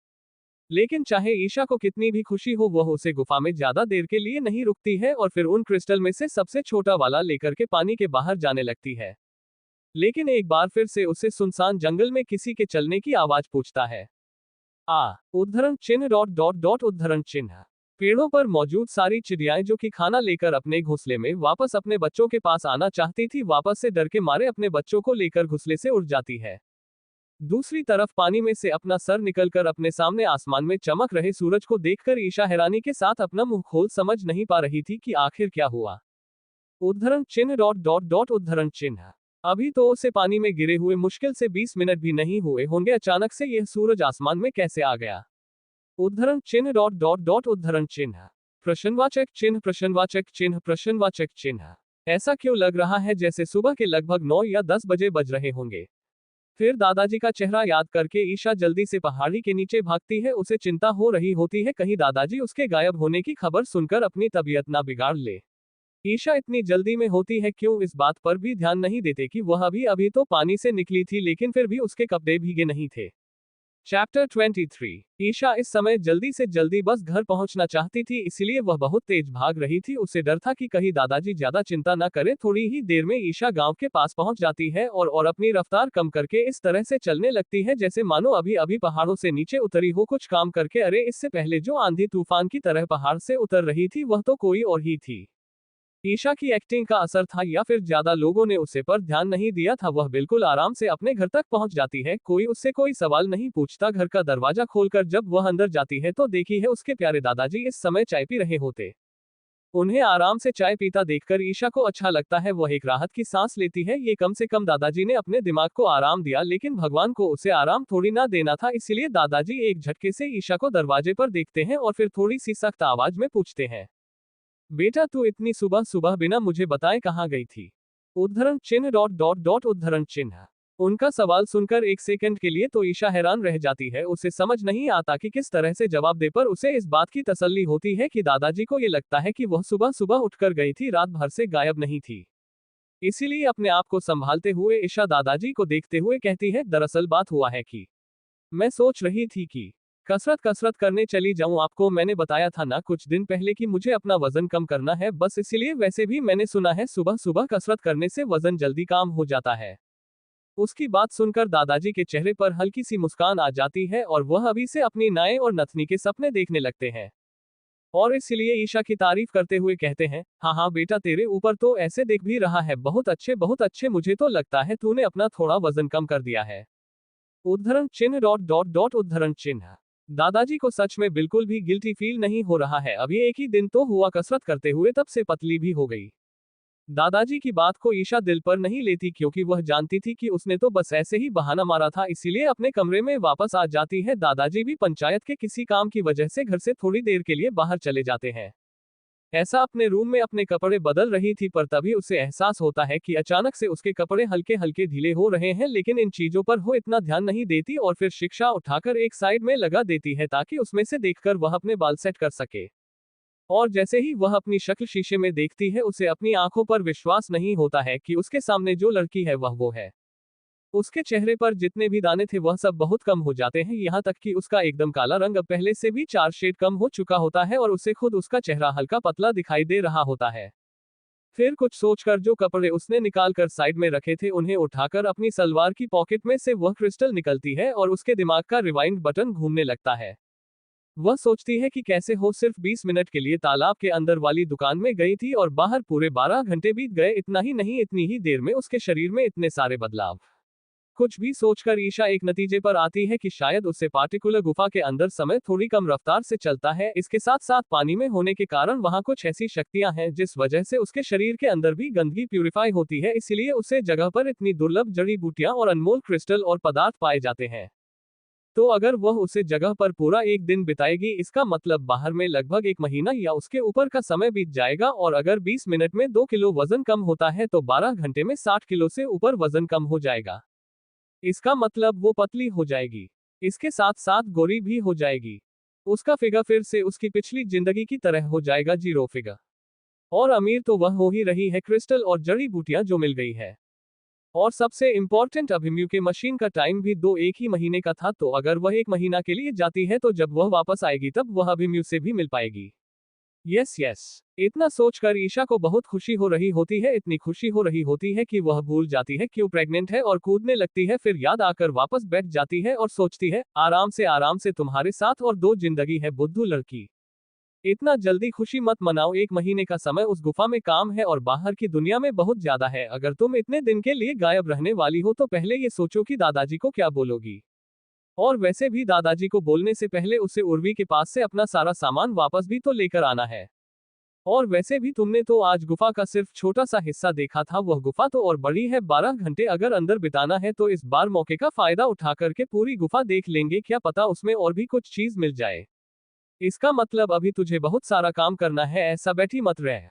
A: लेकिन चाहे ईशा को कितनी भी खुशी हो, वह उसे गुफा में ज्यादा देर के लिए नहीं रुकती है और फिर उन क्रिस्टल में से सबसे छोटा वाला लेकर के पानी के बाहर जाने लगती है। लेकिन एक बार फिर से उसे सुनसान जंगल में किसी के चलने की आवाज पूछता है। उद्धरण चिन्ह डॉट डॉट डॉट उद्धरण चिन्ह। पेड़ों पर मौजूद सारी चिड़ियाएं जो कि खाना लेकर अपने घोंसले में वापस अपने बच्चों के पास आना चाहती थी, वापस से डर के मारे अपने बच्चों को लेकर घोंसले से उड़ जाती है। दूसरी तरफ पानी में से अपना सर निकलकर अपने सामने आसमान में चमक रहे सूरज को देखकर ईशा हैरानी के साथ अपना मुंह खोल समझ नहीं पा रही थी कि आखिर क्या हुआ। उद्धरण चिन्ह डॉट डॉट डॉट उद्धरण चिन्ह। अभी तो उसे पानी में गिरे हुए मुश्किल से 20 मिनट भी नहीं हुए होंगे, अचानक से यह सूरज आसमान में कैसे आ गया। उद्धरण चिन्ह डॉट डॉट डॉट उद्धरण चिन्ह। प्रश्नवाचक चिन्ह प्रश्नवाचक चिन्ह प्रश्नवाचक चिन्ह। ऐसा क्यों लग रहा है जैसे सुबह के लगभग 9 या 10 बजे बज रहे होंगे। फिर दादाजी का चेहरा याद करके ईशा जल्दी से पहाड़ी के नीचे भागती है। उसे चिंता हो रही होती है कहीं दादाजी उसके गायब होने की खबर सुनकर अपनी तबीयत ना बिगाड़ ले। ईशा इतनी जल्दी में होती है क्यों, इस बात पर भी ध्यान नहीं देते कि वह अभी तो पानी से निकली थी, लेकिन फिर भी उसके कपड़े भीगे नहीं थे। चैप्टर 23। ईशा इस समय जल्दी से जल्दी बस घर पहुंचना चाहती थी, इसलिए वह बहुत तेज भाग रही थी। उसे डर था कि कहीं दादाजी ज्यादा चिंता न करें। थोड़ी ही देर में ईशा गांव के पास पहुंच जाती है और अपनी रफ्तार कम करके इस तरह से चलने लगती है जैसे मानो अभी अभी पहाड़ों से नीचे उतरी हो कुछ काम करके। अरे इससे पहले जो आंधी तूफान की तरह पहाड़ से उतर रही थी वह तो कोई और ही थी। ईशा की एक्टिंग का असर था या फिर ज्यादा लोगों ने उसे पर ध्यान नहीं दिया था। वह बिल्कुल आराम से अपने घर तक पहुंच जाती है, कोई उससे कोई सवाल नहीं पूछता। घर का दरवाजा खोलकर जब वह अंदर जाती है तो देखी है उसके प्यारे दादाजी इस समय चाय पी रहे होते। उन्हें आराम से चाय पीता देखकर ईशा को अच्छा लगता है। वह एक राहत की सांस लेती है, ये कम से कम दादाजी ने अपने दिमाग को आराम दिया। लेकिन भगवान को उसे आराम थोड़ी ना देना था, इसलिए दादाजी एक झटके से ईशा को दरवाजे पर देखते हैं और फिर थोड़ी सी सख्त आवाज में पूछते हैं, बेटा तू इतनी सुबह सुबह बिना मुझे बताए कहाँ गई थी। उद्धरण चिन्ह डॉट डॉट डॉट उद्धरण चिन्ह। उनका सवाल सुनकर एक सेकंड के लिए तो ईशा हैरान रह जाती है। उसे समझ नहीं आता कि किस तरह से जवाब दे, पर उसे इस बात की तसल्ली होती है कि दादाजी को ये लगता है कि वह सुबह सुबह उठकर गई थी, रात भर से गायब नहीं थी। इसीलिए अपने आप को संभालते हुए ईशा दादाजी को देखते हुए कहती है, दरअसल बात हुआ है कि मैं सोच रही थी कि कसरत करने चली जाऊं। आपको मैंने बताया था ना कुछ दिन पहले कि मुझे अपना वजन कम करना है, बस इसीलिए। वैसे भी मैंने सुना है सुबह सुबह कसरत करने से वजन जल्दी कम हो जाता है। उसकी बात सुनकर दादाजी के चेहरे पर हल्की सी मुस्कान आ जाती है और वह अभी से अपनी नाए और नथनी के सपने देखने लगते हैं। और इसलिए ईशा की तारीफ करते हुए कहते हैं, हाँ हाँ बेटा तेरे ऊपर तो ऐसे दिख भी रहा है, बहुत अच्छे। मुझे तो लगता है तूने अपना थोड़ा वजन कम कर दिया है। उद्धरण चिन्ह डॉट डॉट डॉट उद्धरण चिन्ह। दादाजी को सच में बिल्कुल भी गिल्टी फील नहीं हो रहा है, अभी एक ही दिन तो हुआ कसरत करते हुए तब से पतली भी हो गई। दादाजी की बात को ईशा दिल पर नहीं लेती क्योंकि वह जानती थी कि उसने तो बस ऐसे ही बहाना मारा था, इसीलिए अपने कमरे में वापस आ जाती है। दादाजी भी पंचायत के किसी काम की वजह से घर से थोड़ी देर के लिए बाहर चले जाते हैं। ऐसा अपने रूम में अपने कपड़े बदल रही थी पर तभी उसे एहसास होता है कि अचानक से उसके कपड़े हल्के हल्के ढीले हो रहे हैं, लेकिन इन चीजों पर वो इतना ध्यान नहीं देती और फिर शिक्षा उठाकर एक साइड में लगा देती है ताकि उसमें से देखकर वह अपने बाल सेट कर सके। और जैसे ही वह अपनी शक्ल शीशे में देखती है, उसे अपनी आंखों पर विश्वास नहीं होता है कि उसके सामने जो लड़की है वह वो है। उसके चेहरे पर जितने भी दाने थे वह सब बहुत कम हो जाते हैं, यहाँ तक कि उसका एकदम काला रंग अब पहले से भी 4 शेड कम हो चुका होता है और उसे खुद उसका चेहरा हल्का पतला दिखाई दे रहा होता है। फिर कुछ सोचकर जो कपड़े उसने निकाल कर साइड में रखे थे उन्हें उठाकर अपनी सलवार की पॉकेट में से वह क्रिस्टल निकलती है और उसके दिमाग का रिवाइंड बटन घूमने लगता है। वह सोचती है कि कैसे हो सिर्फ 20 मिनट के लिए तालाब के अंदर वाली दुकान में गई थी और बाहर पूरे 12 घंटे बीत गए। इतना ही नहीं, इतनी ही देर में उसके शरीर में इतने सारे बदलाव। कुछ भी सोचकर ईशा एक नतीजे पर आती है कि शायद उससे पार्टिकुलर गुफा के अंदर समय थोड़ी कम रफ्तार से चलता है। इसके साथ साथ पानी में होने के कारण वहां कुछ ऐसी शक्तियां हैं जिस वजह से उसके शरीर के अंदर भी गंदगी प्यूरिफाई होती है, इसीलिए उसे जगह पर इतनी दुर्लभ जड़ी बूटियां और अनमोल क्रिस्टल और पदार्थ पाए जाते हैं। तो अगर वह उसे जगह पर पूरा एक दिन बिताएगी, इसका मतलब बाहर में लगभग 1 महीना या उसके ऊपर का समय बीत जाएगा। और अगर 20 मिनट में 2 किलो वजन कम होता है तो 12 घंटे में 60 किलो से ऊपर वजन कम हो जाएगा। इसका मतलब वो पतली हो जाएगी, इसके साथ साथ गोरी भी हो जाएगी। उसका फिगर फिर से उसकी पिछली जिंदगी की तरह हो जाएगा, 0 फिगर। और अमीर तो वह हो ही रही है, क्रिस्टल और जड़ी बूटियां जो मिल गई है। और सबसे इंपॉर्टेंट, अभिमन्यु के मशीन का टाइम भी 2 एक ही महीने का था, तो अगर वह 1 महीना के लिए जाती है तो जब वह वापस आएगी तब वह अभिमन्यु से भी मिल पाएगी। यस यस, इतना सोचकर ईशा को बहुत खुशी हो रही होती है, इतनी खुशी हो रही होती है कि वह भूल जाती है क्यों प्रेग्नेंट है और कूदने लगती है। फिर याद आकर वापस बैठ जाती है और सोचती है, आराम से तुम्हारे साथ और 2 जिंदगी है बुद्धू लड़की। इतना जल्दी खुशी मत मनाओ, 1 महीने का समय उस गुफा में काम है और बाहर की दुनिया में बहुत ज्यादा है। अगर तुम इतने दिन के लिए गायब रहने वाली हो तो पहले ये सोचो कि दादाजी को क्या बोलोगी। और वैसे भी दादाजी को बोलने से पहले उसे उर्वी के पास से अपना सारा सामान वापस भी तो लेकर आना है। और वैसे भी तुमने तो आज गुफा का सिर्फ छोटा सा हिस्सा देखा था, वह गुफा तो और बड़ी है। 12 घंटे अगर अंदर बिताना है तो इस बार मौके का फायदा उठा करके पूरी गुफा देख लेंगे, क्या पता उसमें और भी कुछ चीज मिल जाए। इसका मतलब अभी तुझे बहुत सारा काम करना है, ऐसा बैठी मत रह।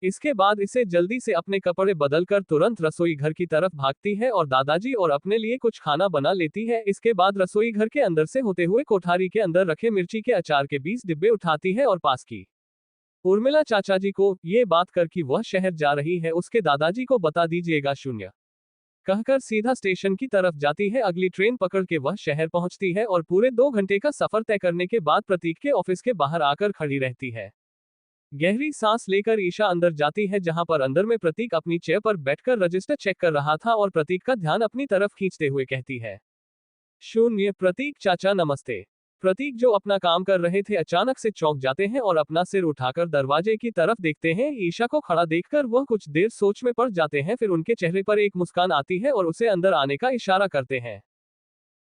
A: इसके बाद इसे जल्दी से अपने कपड़े बदलकर तुरंत रसोई घर की तरफ भागती है और दादाजी और अपने लिए कुछ खाना बना लेती है। इसके बाद रसोई घर के अंदर से होते हुए कोठारी के अंदर रखे मिर्ची के अचार के 20 डिब्बे उठाती है और पास की उर्मिला चाचा जी को ये बात कर कि वह शहर जा रही है उसके दादाजी को बता दीजिएगा, शून्य कहकर सीधा स्टेशन की तरफ जाती है। अगली ट्रेन पकड़ के वह शहर पहुंचती है और पूरे 2 घंटे का सफर तय करने के बाद प्रतीक के ऑफिस के बाहर आकर खड़ी रहती है। गहरी सांस लेकर ईशा अंदर जाती है, जहां पर अंदर में प्रतीक अपनी चेयर पर बैठकर रजिस्टर चेक कर रहा था और प्रतीक का ध्यान अपनी तरफ खींचते हुए कहती है, शून्य। प्रतीक चाचा नमस्ते। प्रतीक जो अपना काम कर रहे थे अचानक से चौंक जाते हैं और अपना सिर उठाकर दरवाजे की तरफ देखते हैं। ईशा को खड़ा देखकर वह कुछ देर सोच में पड़ जाते हैं, फिर उनके चेहरे पर एक मुस्कान आती है और उसे अंदर आने का इशारा करते हैं।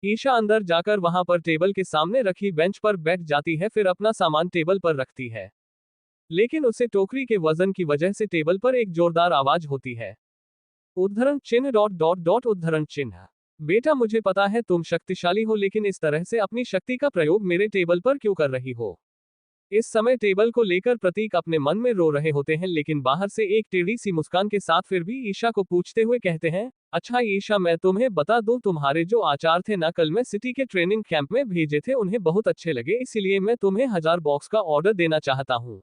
A: ईशा अंदर जाकर वहां पर टेबल के सामने रखी बेंच पर बैठ जाती है, फिर अपना सामान टेबल पर रखती है। लेकिन उसे टोकरी के वजन की वजह से टेबल पर एक जोरदार आवाज होती है, उद्धरण चिन्ह डॉट डॉट डॉट उद्धरण चिन्ह। बेटा मुझे पता है तुम शक्तिशाली हो, लेकिन इस तरह से अपनी शक्ति का प्रयोग मेरे टेबल पर क्यों कर रही हो। इस समय टेबल को लेकर प्रतीक अपने मन में रो रहे होते हैं, लेकिन बाहर से एक टेढ़ी सी मुस्कान के साथ फिर भी ईशा को पूछते हुए कहते हैं, अच्छा ईशा मैं तुम्हें बता दूं, तुम्हारे जो आचार थे ना कल मैं सिटी के ट्रेनिंग कैंप में भेजे थे, उन्हें बहुत अच्छे लगे, इसीलिए मैं तुम्हें 1000 बॉक्स का ऑर्डर देना चाहता हूँ।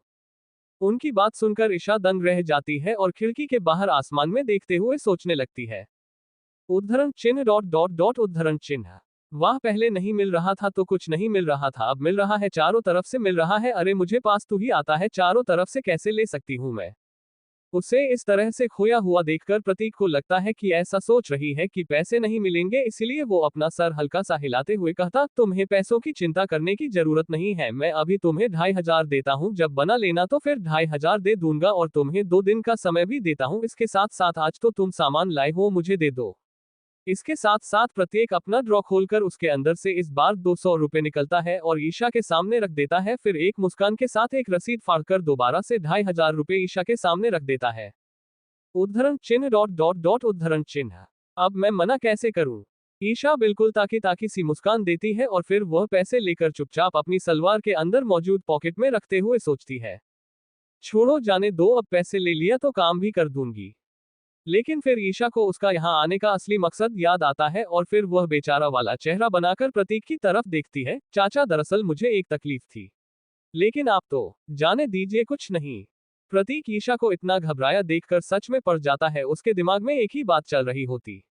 A: उनकी बात सुनकर ईशा दंग रह जाती है और खिड़की के बाहर आसमान में देखते हुए सोचने लगती है, उद्धरण चिन्ह डॉट डॉट डॉट उद्धरण चिन्ह। वाह, पहले नहीं मिल रहा था तो कुछ नहीं मिल रहा था, अब मिल रहा है, चारों तरफ से मिल रहा है। अरे मुझे पास तू ही आता है, चारों तरफ से कैसे ले सकती हूँ मैं। उसे इस तरह से खोया हुआ देखकर प्रतीक को लगता है कि ऐसा सोच रही है कि पैसे नहीं मिलेंगे, इसीलिए वो अपना सर हल्का सा हिलाते हुए कहता, तुम्हें पैसों की चिंता करने की जरूरत नहीं है, मैं अभी तुम्हें 2500 देता हूँ, जब बना लेना तो फिर 2500 दे दूंगा और तुम्हें 2 दिन का समय भी देता हूँ। इसके साथ साथ आज तो तुम सामान लाए हो, मुझे दे दो। इसके साथ साथ प्रत्येक अपना ड्रॉ खोलकर उसके अंदर से इस बार 200 रुपए निकलता है और ईशा के सामने रख देता है। फिर एक मुस्कान के साथ एक रसीद फाड़कर दोबारा से 2500 रुपए ईशा के सामने रख देता है। उद्धरण चिन्ह डॉट डॉट डॉट उद्धरण चिन्ह। अब मैं मना कैसे करूं? ईशा बिल्कुल ताकी ताकी सी मुस्कान देती है और फिर वह पैसे लेकर चुपचाप अपनी सलवार के अंदर मौजूद पॉकेट में रखते हुए सोचती है, छोड़ो जाने दो, अब पैसे ले लिया तो काम भी कर दूंगी। लेकिन फिर ईशा को उसका यहाँ आने का असली मकसद याद आता है और फिर वह बेचारा वाला चेहरा बनाकर प्रतीक की तरफ देखती है। चाचा, दरअसल मुझे एक तकलीफ थी, लेकिन आप तो जाने दीजिए, कुछ नहीं। प्रतीक ईशा को इतना घबराया देखकर सच में पड़ जाता है। उसके दिमाग में एक ही बात चल रही होती,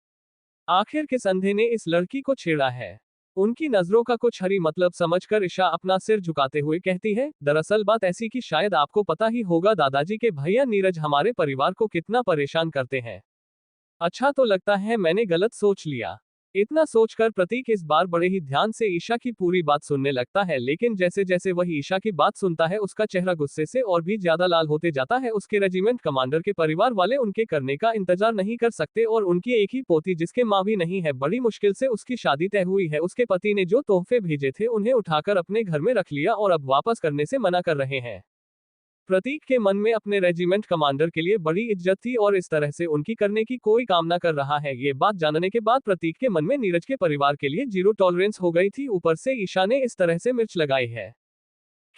A: आखिर किस अंधे ने इस लड़की को छेड़ा है। उनकी नजरों का कुछ हरी मतलब समझकर ईशा अपना सिर झुकाते हुए कहती है, दरअसल बात ऐसी कि शायद आपको पता ही होगा दादाजी के भैया नीरज हमारे परिवार को कितना परेशान करते हैं। अच्छा, तो लगता है मैंने गलत सोच लिया। इतना सोचकर प्रतीक इस बार बड़े ही ध्यान से ईशा की पूरी बात सुनने लगता है, लेकिन जैसे जैसे वह ईशा की बात सुनता है उसका चेहरा गुस्से से और भी ज्यादा लाल होते जाता है। उसके रेजिमेंट कमांडर के परिवार वाले उनके करने का इंतजार नहीं कर सकते और उनकी एक ही पोती जिसके माँ भी नहीं है, बड़ी मुश्किल से उसकी शादी तय हुई है, उसके पति ने जो तोहफे भेजे थे उन्हें उठाकर अपने घर में रख लिया और अब वापस करने से मना कर रहे हैं। प्रतीक के मन में अपने रेजिमेंट कमांडर के लिए बड़ी इज्जत थी और इस तरह से उनकी करने की कोई कामना कर रहा है। ये बात जानने के बाद प्रतीक के मन में नीरज के परिवार के लिए जीरो टॉलरेंस हो गई थी। ऊपर से ईशा ने इस तरह से मिर्च लगाई है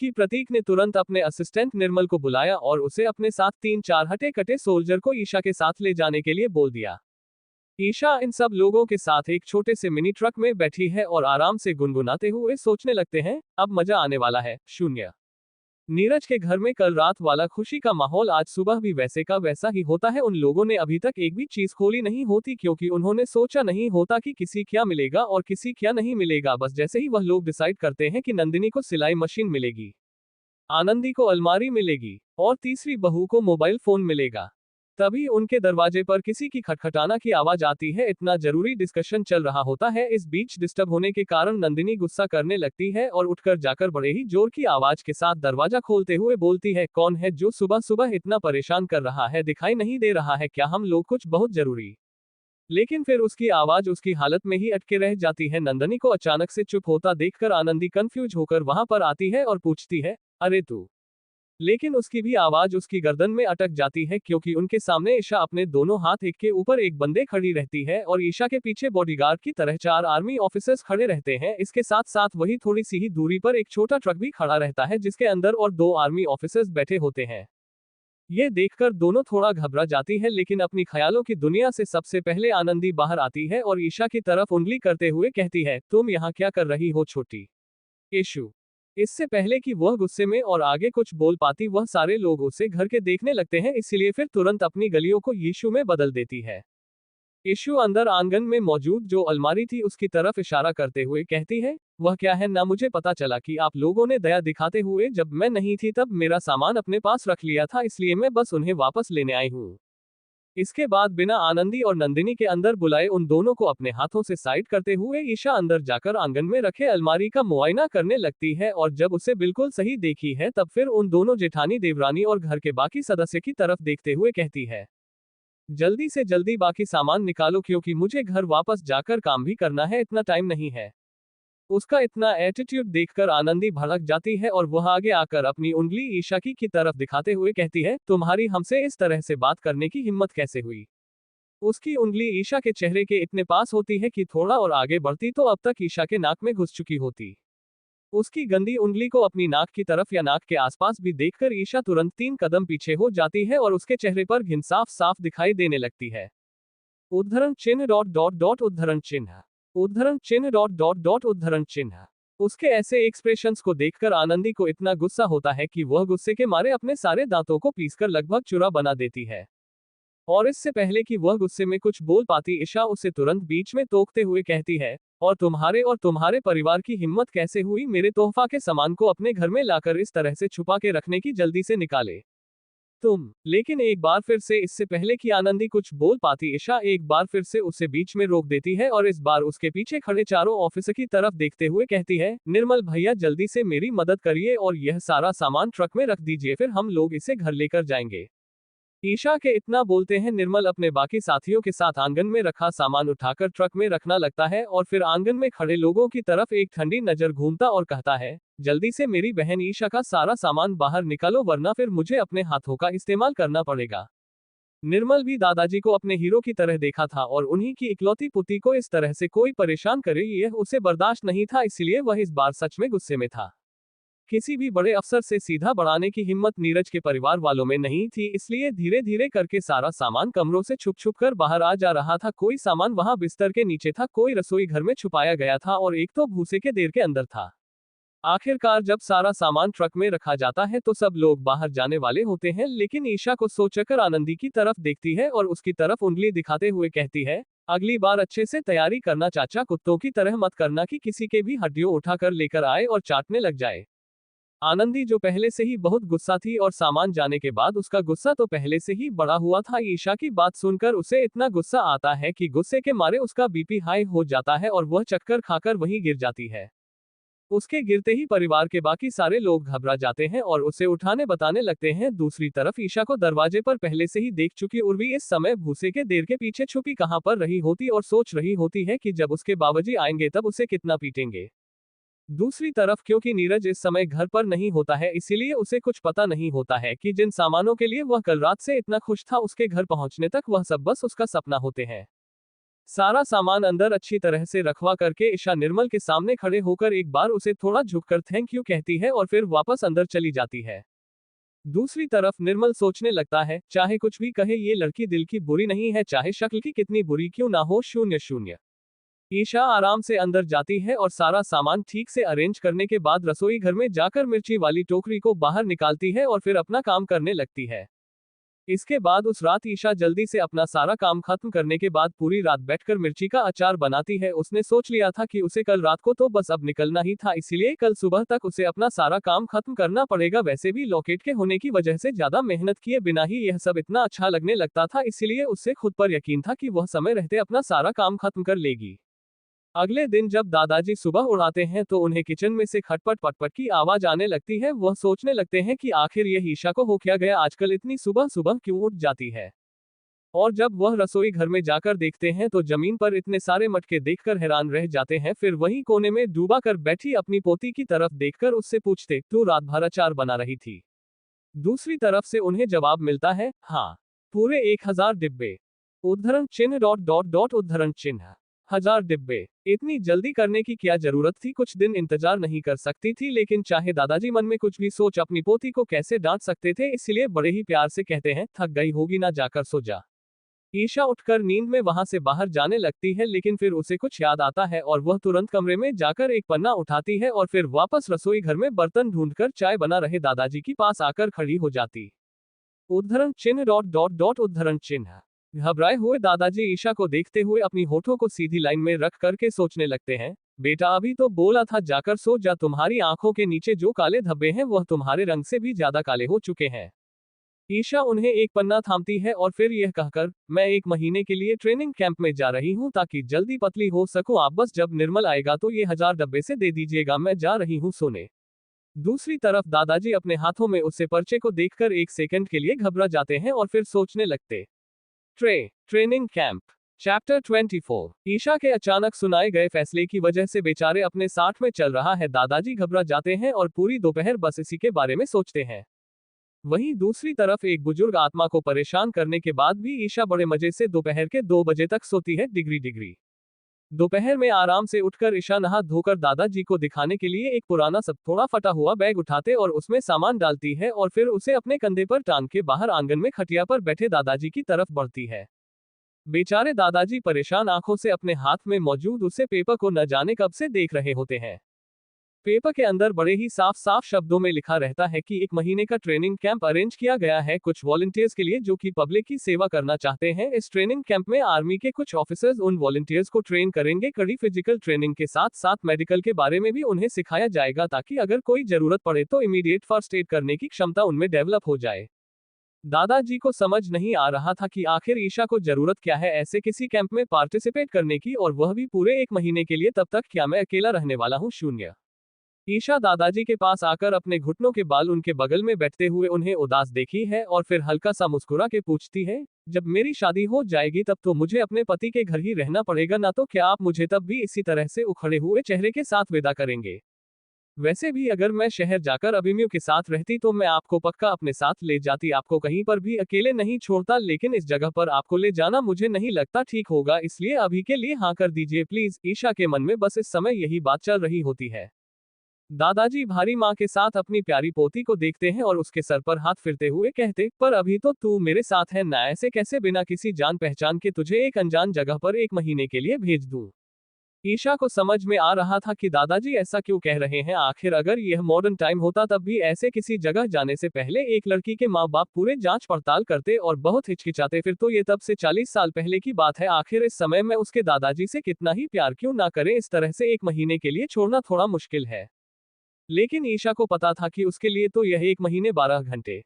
A: कि प्रतीक ने तुरंत अपने असिस्टेंट निर्मल को बुलाया और उसे अपने साथ 3-4 हटे कटे सोल्जर को ईशा के साथ ले जाने के लिए बोल दिया। ईशा इन सब लोगों के साथ एक छोटे से मिनी ट्रक में बैठी है और आराम से गुनगुनाते हुए सोचने लगते हैं, अब मजा आने वाला है। शून्य। नीरज के घर में कल रात वाला खुशी का माहौल आज सुबह भी वैसे का वैसा ही होता है। उन लोगों ने अभी तक एक भी चीज खोली नहीं होती, क्योंकि उन्होंने सोचा नहीं होता कि किसी क्या मिलेगा और किसी क्या नहीं मिलेगा। बस जैसे ही वह लोग डिसाइड करते हैं कि नंदिनी को सिलाई मशीन मिलेगी, आनंदी को अलमारी मिलेगी और तीसरी बहू को मोबाइल फोन मिलेगा, तभी उनके दरवाजे पर किसी की खटखटाना की आवाज आती है। इतना जरूरी डिस्कशन चल रहा होता है। इस बीच डिस्टर्ब होने के कारण नंदिनी गुस्सा करने लगती है और उठकर जाकर बड़े ही जोर की आवाज के साथ दरवाजा खोलते हुए बोलती है, कौन है जो सुबह सुबह इतना परेशान कर रहा है? दिखाई नहीं दे रहा है क्या हम लोग कुछ बहुत जरूरी? लेकिन फिर उसकी आवाज उसकी हालत में ही अटके रह जाती है। नंदिनी को अचानक से चुप होता देखकर आनंदी कंफ्यूज होकर वहां पर आती है और पूछती है, अरे तू? लेकिन उसकी भी आवाज उसकी गर्दन में अटक जाती है, क्योंकि उनके सामने ईशा अपने दोनों हाथ एक के ऊपर एक बंदे खड़ी रहती है और ईशा के पीछे बॉडीगार्ड की तरह 4 आर्मी ऑफिसर्स खड़े रहते हैं। इसके साथ साथ वही थोड़ी सी ही दूरी पर एक छोटा ट्रक भी खड़ा रहता है, जिसके अंदर और 2 आर्मी ऑफिसर्स बैठे होते हैं। ये देखकर दोनों थोड़ा घबरा जाती है, लेकिन अपनी ख्यालों की दुनिया से सबसे पहले आनंदी बाहर आती है और ईशा की तरफ उंगली करते हुए कहती है, तुम यहाँ क्या कर रही हो छोटी? ईशु। इससे पहले कि वह गुस्से में और आगे कुछ बोल पाती, वह सारे लोग उसे घर के देखने लगते हैं, इसलिए फिर तुरंत अपनी गलियों को यीशु में बदल देती है। यीशु अंदर आंगन में मौजूद जो अलमारी थी उसकी तरफ इशारा करते हुए कहती है, वह क्या है ना? मुझे पता चला कि आप लोगों ने दया दिखाते हुए जब मैं नहीं थी तब मेरा सामान अपने पास रख लिया था, इसलिए मैं बस उन्हें वापस लेने आई हूँ। इसके बाद बिना आनंदी और नंदिनी के अंदर बुलाए उन दोनों को अपने हाथों से साइड करते हुए ईशा अंदर जाकर आंगन में रखे अलमारी का मुआयना करने लगती है और जब उसे बिल्कुल सही देखी है तब फिर उन दोनों जेठानी देवरानी और घर के बाकी सदस्य की तरफ देखते हुए कहती है, जल्दी से जल्दी बाकी सामान निकालो क्योंकि मुझे घर वापस जाकर काम भी करना है, इतना टाइम नहीं है। उसका इतना एटीट्यूड देखकर आनंदी भड़क जाती है और वह आगे आकर अपनी उंगली ईशा की तरफ दिखाते हुए कहती है, तुम्हारी हमसे इस तरह से बात करने की हिम्मत कैसे हुई? उसकी उंगली ईशा के चेहरे के इतने पास होती है कि थोड़ा और आगे बढ़ती तो अब तक ईशा के नाक में घुस चुकी होती। उसकी गंदी उंगली को अपनी नाक की तरफ या नाक के आसपास भी देखकर ईशा तुरंत 3 कदम पीछे हो जाती है और उसके चेहरे पर घिन साफ साफ दिखाई देने लगती है। उद्धरण चिन्ह डॉट डॉट डॉट उद्धरण चिन्ह। उद्धरण चिन्ह डॉट डॉट डॉट उद्धरण चिन्ह। उसके ऐसे एक्सप्रेशंस को देखकर आनंदी को इतना गुस्सा होता है कि वह गुस्से के मारे अपने सारे दांतों को पीसकर लगभग चूरा बना देती है। और इससे पहले कि वह गुस्से में कुछ बोल पाती, ईशा उसे तुरंत बीच में टोकते हुए कहती है, और तुम्हारे परिवार की हिम्मत कैसे हुई मेरे तोहफा के सामान को अपने घर में लाकर इस तरह से छुपा के रखने की? जल्दी से निकाले तुम। लेकिन एक बार फिर से इससे पहले कि आनंदी कुछ बोल पाती, ईशा एक बार फिर से उसे बीच में रोक देती है और इस बार उसके पीछे खड़े चारों ऑफिसर की तरफ देखते हुए कहती है, निर्मल भैया जल्दी से मेरी मदद करिए और यह सारा सामान ट्रक में रख दीजिए, फिर हम लोग इसे घर लेकर जाएंगे। ईशा के इतना बोलते हैं निर्मल अपने बाकी साथियों के साथ आंगन में रखा सामान उठाकर ट्रक में रखना लगता है और फिर आंगन में खड़े लोगों की तरफ एक ठंडी नजर घूमता और कहता है, जल्दी से मेरी बहन ईशा का सारा सामान बाहर निकालो वरना फिर मुझे अपने हाथों का इस्तेमाल करना पड़ेगा। निर्मल भी दादाजी को अपने हीरो की तरह देखा था और उन्हीं की इकलौती पुती को इस तरह से कोई परेशान करे यह उसे बर्दाश्त नहीं था, इसलिए वह इस बार सच में गुस्से में था। किसी भी बड़े अफसर से सीधा बढ़ाने की हिम्मत नीरज के परिवार वालों में नहीं थी, इसलिए धीरे धीरे करके सारा सामान कमरों से छुप छुप कर बाहर आ जा रहा था। कोई सामान वहां बिस्तर के नीचे था, कोई रसोई घर में छुपाया गया था और एक तो भूसे के देर के अंदर था। आखिरकार जब सारा सामान ट्रक में रखा जाता है तो सब लोग बाहर जाने वाले होते हैं, लेकिन ईशा को सोचकर आनंदी की तरफ देखती है और उसकी तरफ उंगली दिखाते हुए कहती है, अगली बार अच्छे से तैयारी करना चाचा, कुत्तों की तरह मत करना कि किसी के भी हड्डियों उठाकर लेकर आए और चाटने लग जाए। आनंदी जो पहले से ही बहुत गुस्सा थी और सामान जाने के बाद उसका गुस्सा तो पहले से ही बढ़ा हुआ था, ईशा की बात सुनकर उसे इतना गुस्सा आता है कि गुस्से के मारे उसका बीपी हाई हो जाता है और वह चक्कर खाकर वहीं गिर जाती है। उसके गिरते ही परिवार के बाकी सारे लोग घबरा जाते हैं और उसे उठाने बताने लगते हैं। दूसरी तरफ ईशा को दरवाजे पर पहले से ही देख चुकी उर्वी इस समय भूसे के देर के पीछे छुपी कहां पर रही होती और सोच रही होती है कि जब उसके बाबाजी आएंगे तब उसे कितना पीटेंगे। दूसरी तरफ क्योंकि नीरज इस समय घर पर नहीं होता है, इसीलिए उसे कुछ पता नहीं होता है कि जिन सामानों के लिए वह कल रात से इतना खुश था उसके घर पहुंचने तक वह सब बस उसका सपना होते हैं। सारा सामान अंदर अच्छी तरह से रखवा करके ईशा निर्मल के सामने खड़े होकर एक बार उसे थोड़ा झुककर थैंक यू कहती है और फिर वापस अंदर चली जाती है। दूसरी तरफ निर्मल सोचने लगता है, चाहे कुछ भी कहे ये लड़की दिल की बुरी नहीं है, चाहे शक्ल की कितनी बुरी क्यों ना हो, शून्य शून्य। ईशा आराम से अंदर जाती है और सारा सामान ठीक से अरेंज करने के बाद रसोई घर में जाकर मिर्ची वाली टोकरी को बाहर निकालती है और फिर अपना काम करने लगती है। इसके बाद उस रात ईशा जल्दी से अपना सारा काम खत्म करने के बाद पूरी रात बैठकर मिर्ची का अचार बनाती है। उसने सोच लिया था कि उसे कल रात को तो बस अब निकलना ही था, इसीलिए कल सुबह तक उसे अपना सारा काम खत्म करना पड़ेगा। वैसे भी लॉकेट के होने की वजह से ज्यादा मेहनत किए बिना ही यह सब इतना अच्छा लगने लगता था, इसीलिए उससे खुद पर यकीन था कि वह समय रहते अपना सारा काम खत्म कर लेगी। अगले दिन जब दादाजी सुबह उड़ाते हैं तो उन्हें किचन में से खटपट पटपट की आवाज आने लगती है। वह सोचने लगते हैं कि आखिर यह ईशा को हो क्या गया, आजकल इतनी सुबह सुबह क्यों उठ जाती है। और जब वह रसोई घर में जाकर देखते हैं तो जमीन पर इतने सारे मटके देखकर हैरान रह जाते हैं। फिर वहीं कोने में डूबा कर बैठी अपनी पोती की तरफ देखकर उससे पूछते, तू रात भर अचार बना रही थी? दूसरी तरफ से उन्हें जवाब मिलता है, हाँ, पूरे 1000 डिब्बे। उद्धरण चिन्ह डॉट डॉट डॉट उद्धरण चिन्ह 1000 डिब्बे। इतनी जल्दी करने की क्या जरूरत थी, कुछ दिन इंतजार नहीं कर सकती थी? लेकिन चाहे दादाजी मन में कुछ भी सोच अपनी पोती को कैसे डांट सकते थे, इसलिए बड़े ही प्यार से कहते हैं, थक गई होगी ना, जाकर सो जा। ईशा उठकर नींद में वहां से बाहर जाने लगती है, लेकिन फिर उसे कुछ याद आता है और वह तुरंत कमरे में जाकर एक पन्ना उठाती है और फिर वापस रसोई घर में बर्तन ढूंढकर चाय बना रहे दादाजी के पास आकर खड़ी हो जाती। उद्धरण चिन्ह डॉट डॉट डॉट उद्धरण चिन्ह। घबराए हुए दादाजी ईशा को देखते हुए अपनी होठों को सीधी लाइन में रख करके सोचने लगते हैं, बेटा अभी तो बोला था जाकर सो जा, तुम्हारी आंखों के नीचे जो काले धब्बे हैं वह तुम्हारे रंग से भी ज्यादा काले हो चुके हैं। ईशा उन्हें एक पन्ना थामती है और फिर यह कहकर, मैं 1 महीने के लिए ट्रेनिंग कैंप में जा रही हूँ ताकि जल्दी पतली हो सकूं, आप बस जब निर्मल आएगा तो ये 1000 डब्बे से दे दीजिएगा, मैं जा रही हूँ सोने। दूसरी तरफ दादाजी अपने हाथों में उसे पर्चे को देखकर 1 सेकंड के लिए घबरा जाते हैं और फिर सोचने लगते। Training camp. चैप्टर 24। ईशा के अचानक सुनाए गए फैसले की वजह से बेचारे अपने 60 में चल रहा है दादाजी घबरा जाते हैं और पूरी दोपहर बस इसी के बारे में सोचते हैं। वहीं दूसरी तरफ एक बुजुर्ग आत्मा को परेशान करने के बाद भी ईशा बड़े मजे से दोपहर के 2 बजे तक सोती है। डिग्री दोपहर में आराम से उठकर ईशा नहा धोकर दादाजी को दिखाने के लिए एक पुराना सब थोड़ा फटा हुआ बैग उठाते और उसमें सामान डालती है और फिर उसे अपने कंधे पर टांग के बाहर आंगन में खटिया पर बैठे दादाजी की तरफ बढ़ती है। बेचारे दादाजी परेशान आंखों से अपने हाथ में मौजूद उसे पेपर को न जाने कब से देख रहे होते हैं। पेपर के अंदर बड़े ही साफ साफ शब्दों में लिखा रहता है कि 1 महीने का ट्रेनिंग कैंप अरेंज किया गया है कुछ वॉलंटियर्स के लिए जो कि पब्लिक की सेवा करना चाहते हैं। इस ट्रेनिंग कैंप में आर्मी के कुछ ऑफिसर्स उन वॉलंटियर्स को ट्रेन करेंगे। कड़ी फिजिकल ट्रेनिंग के साथ साथ मेडिकल के बारे में भी उन्हें सिखाया जाएगा ताकि अगर कोई जरूरत पड़े तो इमीडिएट फर्स्ट एड करने की क्षमता उनमें डेवलप हो जाए। दादाजी को समझ नहीं आ रहा था कि आखिर ईशा को जरूरत क्या है ऐसे किसी कैंप में पार्टिसिपेट करने की, और वह भी पूरे 1 महीने के लिए। तब तक क्या मैं अकेला रहने वाला हूँ? शून्य। ईशा दादाजी के पास आकर अपने घुटनों के बाल उनके बगल में बैठते हुए उन्हें उदास देखी है और फिर हल्का सा मुस्कुरा के पूछती है, जब मेरी शादी हो जाएगी तब तो मुझे अपने पति के घर ही रहना पड़ेगा ना, तो क्या आप मुझे तब भी इसी तरह से उखड़े हुए चेहरे के साथ विदा करेंगे? वैसे भी अगर मैं शहर जाकर अभिमन्यु के साथ रहती तो मैं आपको पक्का अपने साथ ले जाती, आपको कहीं पर भी अकेले नहीं छोड़ता, लेकिन इस जगह पर आपको ले जाना मुझे नहीं लगता ठीक होगा, इसलिए अभी के लिए हाँ कर दीजिए प्लीज। ईशा के मन में बस इस समय यही बात चल रही होती है। दादाजी भारी माँ के साथ अपनी प्यारी पोती को देखते हैं और उसके सर पर हाथ फिरते हुए कहते, पर अभी तो तू मेरे साथ है ना, ऐसे कैसे बिना किसी जान पहचान के तुझे एक अनजान जगह पर 1 महीने के लिए भेज दूं। ईशा को समझ में आ रहा था कि दादाजी ऐसा क्यों कह रहे हैं, आखिर अगर यह मॉडर्न टाइम होता तब भी ऐसे किसी जगह जाने से पहले एक लड़की के माँ बाप पूरे जांच पड़ताल करते और बहुत हिचकिचाते, फिर तो ये तब से 40 साल पहले की बात है। आखिर इस समय में उसके दादाजी से कितना ही प्यार क्यों ना करे, इस तरह से 1 महीने के लिए छोड़ना थोड़ा मुश्किल है। लेकिन ईशा को पता था कि उसके लिए तो यह 1 महीने 12 घंटे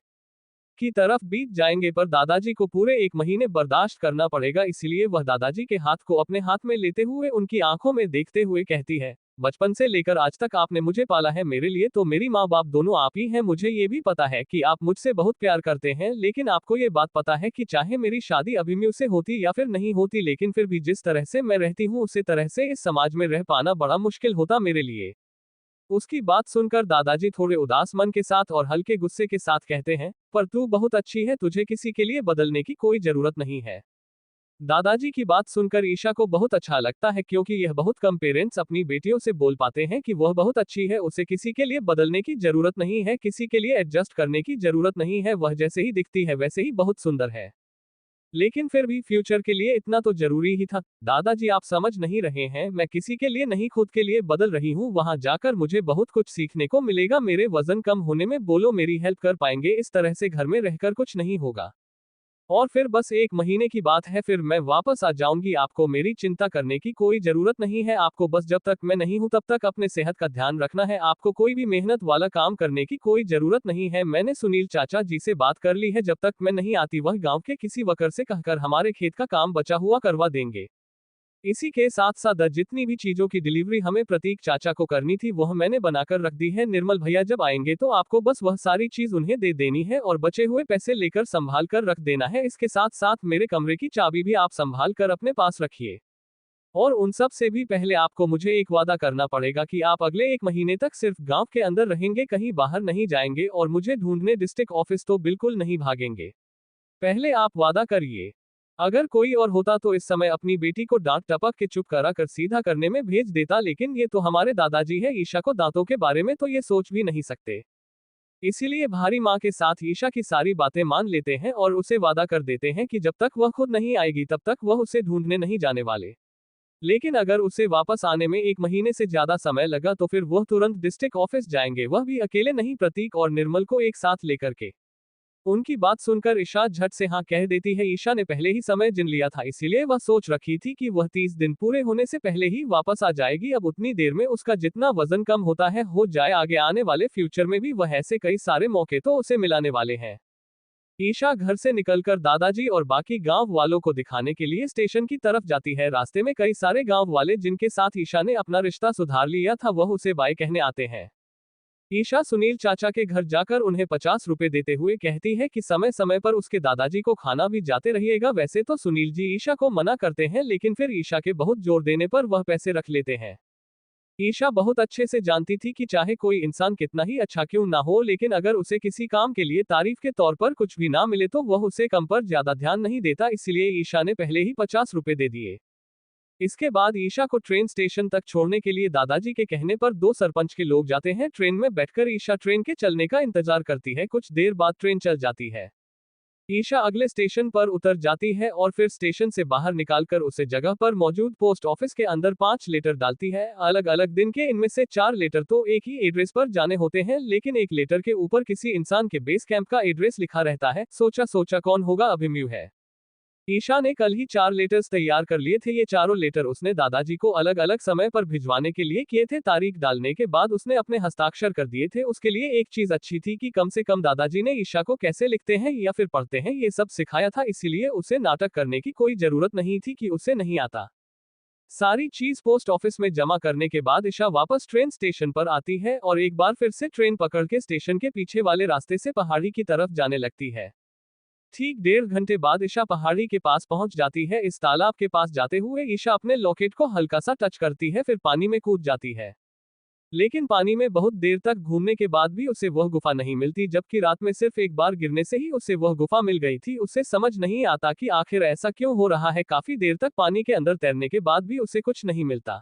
A: की तरफ बीत जाएंगे, पर दादाजी को पूरे 1 महीने बर्दाश्त करना पड़ेगा, इसलिए वह दादाजी के हाथ को अपने हाथ में लेते हुए उनकी आंखों में देखते हुए कहती है, बचपन से लेकर आज तक आपने मुझे पाला है, मेरे लिए तो मेरी माँ बाप दोनों आप ही हैं। मुझे ये भी पता है कि आप मुझसे बहुत प्यार करते हैं, लेकिन आपको ये बात पता है कि चाहे मेरी शादी अभिमन्यु से होती या फिर नहीं होती, लेकिन फिर भी जिस तरह से मैं रहती हूँ उसी तरह से इस समाज में रह पाना बड़ा मुश्किल होता मेरे लिए। उसकी बात सुनकर दादाजी थोड़े उदास मन के साथ और हल्के गुस्से के साथ कहते हैं, पर तू बहुत अच्छी है, तुझे किसी के लिए बदलने की कोई जरूरत नहीं है। दादाजी की बात सुनकर ईशा को बहुत अच्छा लगता है, क्योंकि यह बहुत कम पेरेंट्स अपनी बेटियों से बोल पाते हैं कि वह बहुत अच्छी है, उसे किसी के लिए बदलने की जरूरत नहीं है, किसी के लिए एडजस्ट करने की जरूरत नहीं है, वह जैसे ही दिखती है वैसे ही बहुत सुंदर है। लेकिन फिर भी फ्यूचर के लिए इतना तो जरूरी ही था। दादाजी आप समझ नहीं रहे हैं, मैं किसी के लिए नहीं खुद के लिए बदल रही हूँ, वहां जाकर मुझे बहुत कुछ सीखने को मिलेगा, मेरे वजन कम होने में बोलो मेरी हेल्प कर पाएंगे, इस तरह से घर में रहकर कुछ नहीं होगा। और फिर बस 1 महीने की बात है, फिर मैं वापस आ जाऊंगी, आपको मेरी चिंता करने की कोई जरूरत नहीं है, आपको बस जब तक मैं नहीं हूं तब तक अपने सेहत का ध्यान रखना है, आपको कोई भी मेहनत वाला काम करने की कोई जरूरत नहीं है। मैंने सुनील चाचा जी से बात कर ली है, जब तक मैं नहीं आती वह गांव के किसी वर्कर से कहकर हमारे खेत का काम बचा हुआ करवा देंगे। इसी के साथ साथ जितनी भी चीजों की डिलीवरी हमें प्रतीक चाचा को करनी थी वह मैंने बनाकर रख दी है, निर्मल भैया जब आएंगे तो आपको बस वह सारी चीज उन्हें दे देनी है और बचे हुए पैसे लेकर संभाल कर रख देना है। इसके साथ साथ मेरे कमरे की चाबी भी आप संभाल कर अपने पास रखिए। और उन सब से भी पहले आपको मुझे एक वादा करना पड़ेगा कि आप अगले 1 महीने तक सिर्फ गांव के अंदर रहेंगे, कहीं बाहर नहीं जाएंगे और मुझे ढूंढने डिस्ट्रिक्ट ऑफिस तो बिल्कुल नहीं भागेंगे। पहले आप वादा करिए। अगर कोई और होता तो इस समय अपनी बेटी को डांट टपक के चुप करा कर सीधा करने में भेज देता, लेकिन ये तो हमारे दादाजी है, ईशा को दांतों के बारे में तो ये सोच भी नहीं सकते। इसीलिए भारी माँ के साथ ईशा की सारी बातें मान लेते हैं और उसे वादा कर देते हैं कि जब तक वह खुद नहीं आएगी तब तक वह उसे ढूंढने नहीं जाने वाले। लेकिन अगर उसे वापस आने में 1 महीने से ज्यादा समय लगा तो फिर वह तुरंत डिस्ट्रिक्ट ऑफिस जाएंगे, वह भी अकेले नहीं, प्रतीक और निर्मल को एक साथ लेकर के। उनकी बात सुनकर ईशा झट से हाँ कह देती है। ईशा ने पहले ही समय जिन लिया था, इसीलिए वह सोच रखी थी कि वह 30 दिन पूरे होने से पहले ही वापस आ जाएगी। अब उतनी देर में उसका जितना वजन कम होता है हो जाए, आगे आने वाले फ्यूचर में भी वह ऐसे कई सारे मौके तो उसे मिलाने वाले हैं। ईशा घर से निकलकर दादाजी और बाकी गांव वालों को दिखाने के लिए स्टेशन की तरफ जाती है। रास्ते में कई सारे गांव वाले जिनके साथ ईशा ने अपना रिश्ता सुधार लिया था वह उसे बाय कहने आते हैं। ईशा सुनील चाचा के घर जाकर उन्हें 50 रुपए देते हुए कहती है कि समय समय पर उसके दादाजी को खाना भी जाते रहिएगा। वैसे तो सुनील जी ईशा को मना करते हैं, लेकिन फिर ईशा के बहुत जोर देने पर वह पैसे रख लेते हैं। ईशा बहुत अच्छे से जानती थी कि चाहे कोई इंसान कितना ही अच्छा क्यों ना हो, लेकिन अगर उसे किसी काम के लिए तारीफ के तौर पर कुछ भी ना मिले तो वह उसे कम पर ज्यादा ध्यान नहीं देता, इसलिए ईशा ने पहले ही 50 रुपए दे दिए। इसके बाद ईशा को ट्रेन स्टेशन तक छोड़ने के लिए दादाजी के कहने पर 2 सरपंच के लोग जाते हैं। ट्रेन में बैठकर ईशा ट्रेन के चलने का इंतजार करती है। कुछ देर बाद ट्रेन चल जाती है। ईशा अगले स्टेशन पर उतर जाती है और फिर स्टेशन से बाहर निकालकर उसे जगह पर मौजूद पोस्ट ऑफिस के अंदर 5 लेटर डालती है। अलग अलग दिन के, इनमें से 4 लेटर तो एक ही एड्रेस पर जाने होते हैं, लेकिन एक लेटर के ऊपर किसी इंसान के बेस कैंप का एड्रेस लिखा रहता है। सोचा सोचा कौन होगा, अभिमन्यु है। ईशा ने कल ही 4 लेटर्स तैयार कर लिए थे। ये चारों लेटर उसने दादाजी को अलग अलग समय पर भिजवाने के लिए किए थे। तारीख डालने के बाद उसने अपने हस्ताक्षर कर दिए थे। उसके लिए एक चीज अच्छी थी कि कम से कम दादाजी ने ईशा को कैसे लिखते हैं या फिर पढ़ते हैं ये सब सिखाया था, इसीलिए उसे नाटक करने की कोई जरूरत नहीं थी कि उसे नहीं आता। सारी चीज पोस्ट ऑफिस में जमा करने के बाद ईशा वापस ट्रेन स्टेशन पर आती है और एक बार फिर से ट्रेन पकड़ के स्टेशन के पीछे वाले रास्ते से पहाड़ी की तरफ जाने लगती है। ठीक 1.5 घंटे बाद ईशा पहाड़ी के पास पहुंच जाती है। इस तालाब के पास जाते हुए ईशा अपने लॉकेट को हल्का सा टच करती है, फिर पानी में कूद जाती है। लेकिन पानी में बहुत देर तक घूमने के बाद भी उसे वह गुफा नहीं मिलती, जबकि रात में सिर्फ एक बार गिरने से ही उसे वह गुफा मिल गई थी। उसे समझ नहीं आता कि आखिर ऐसा क्यों हो रहा है। काफी देर तक पानी के अंदर तैरने के बाद भी उसे कुछ नहीं मिलता।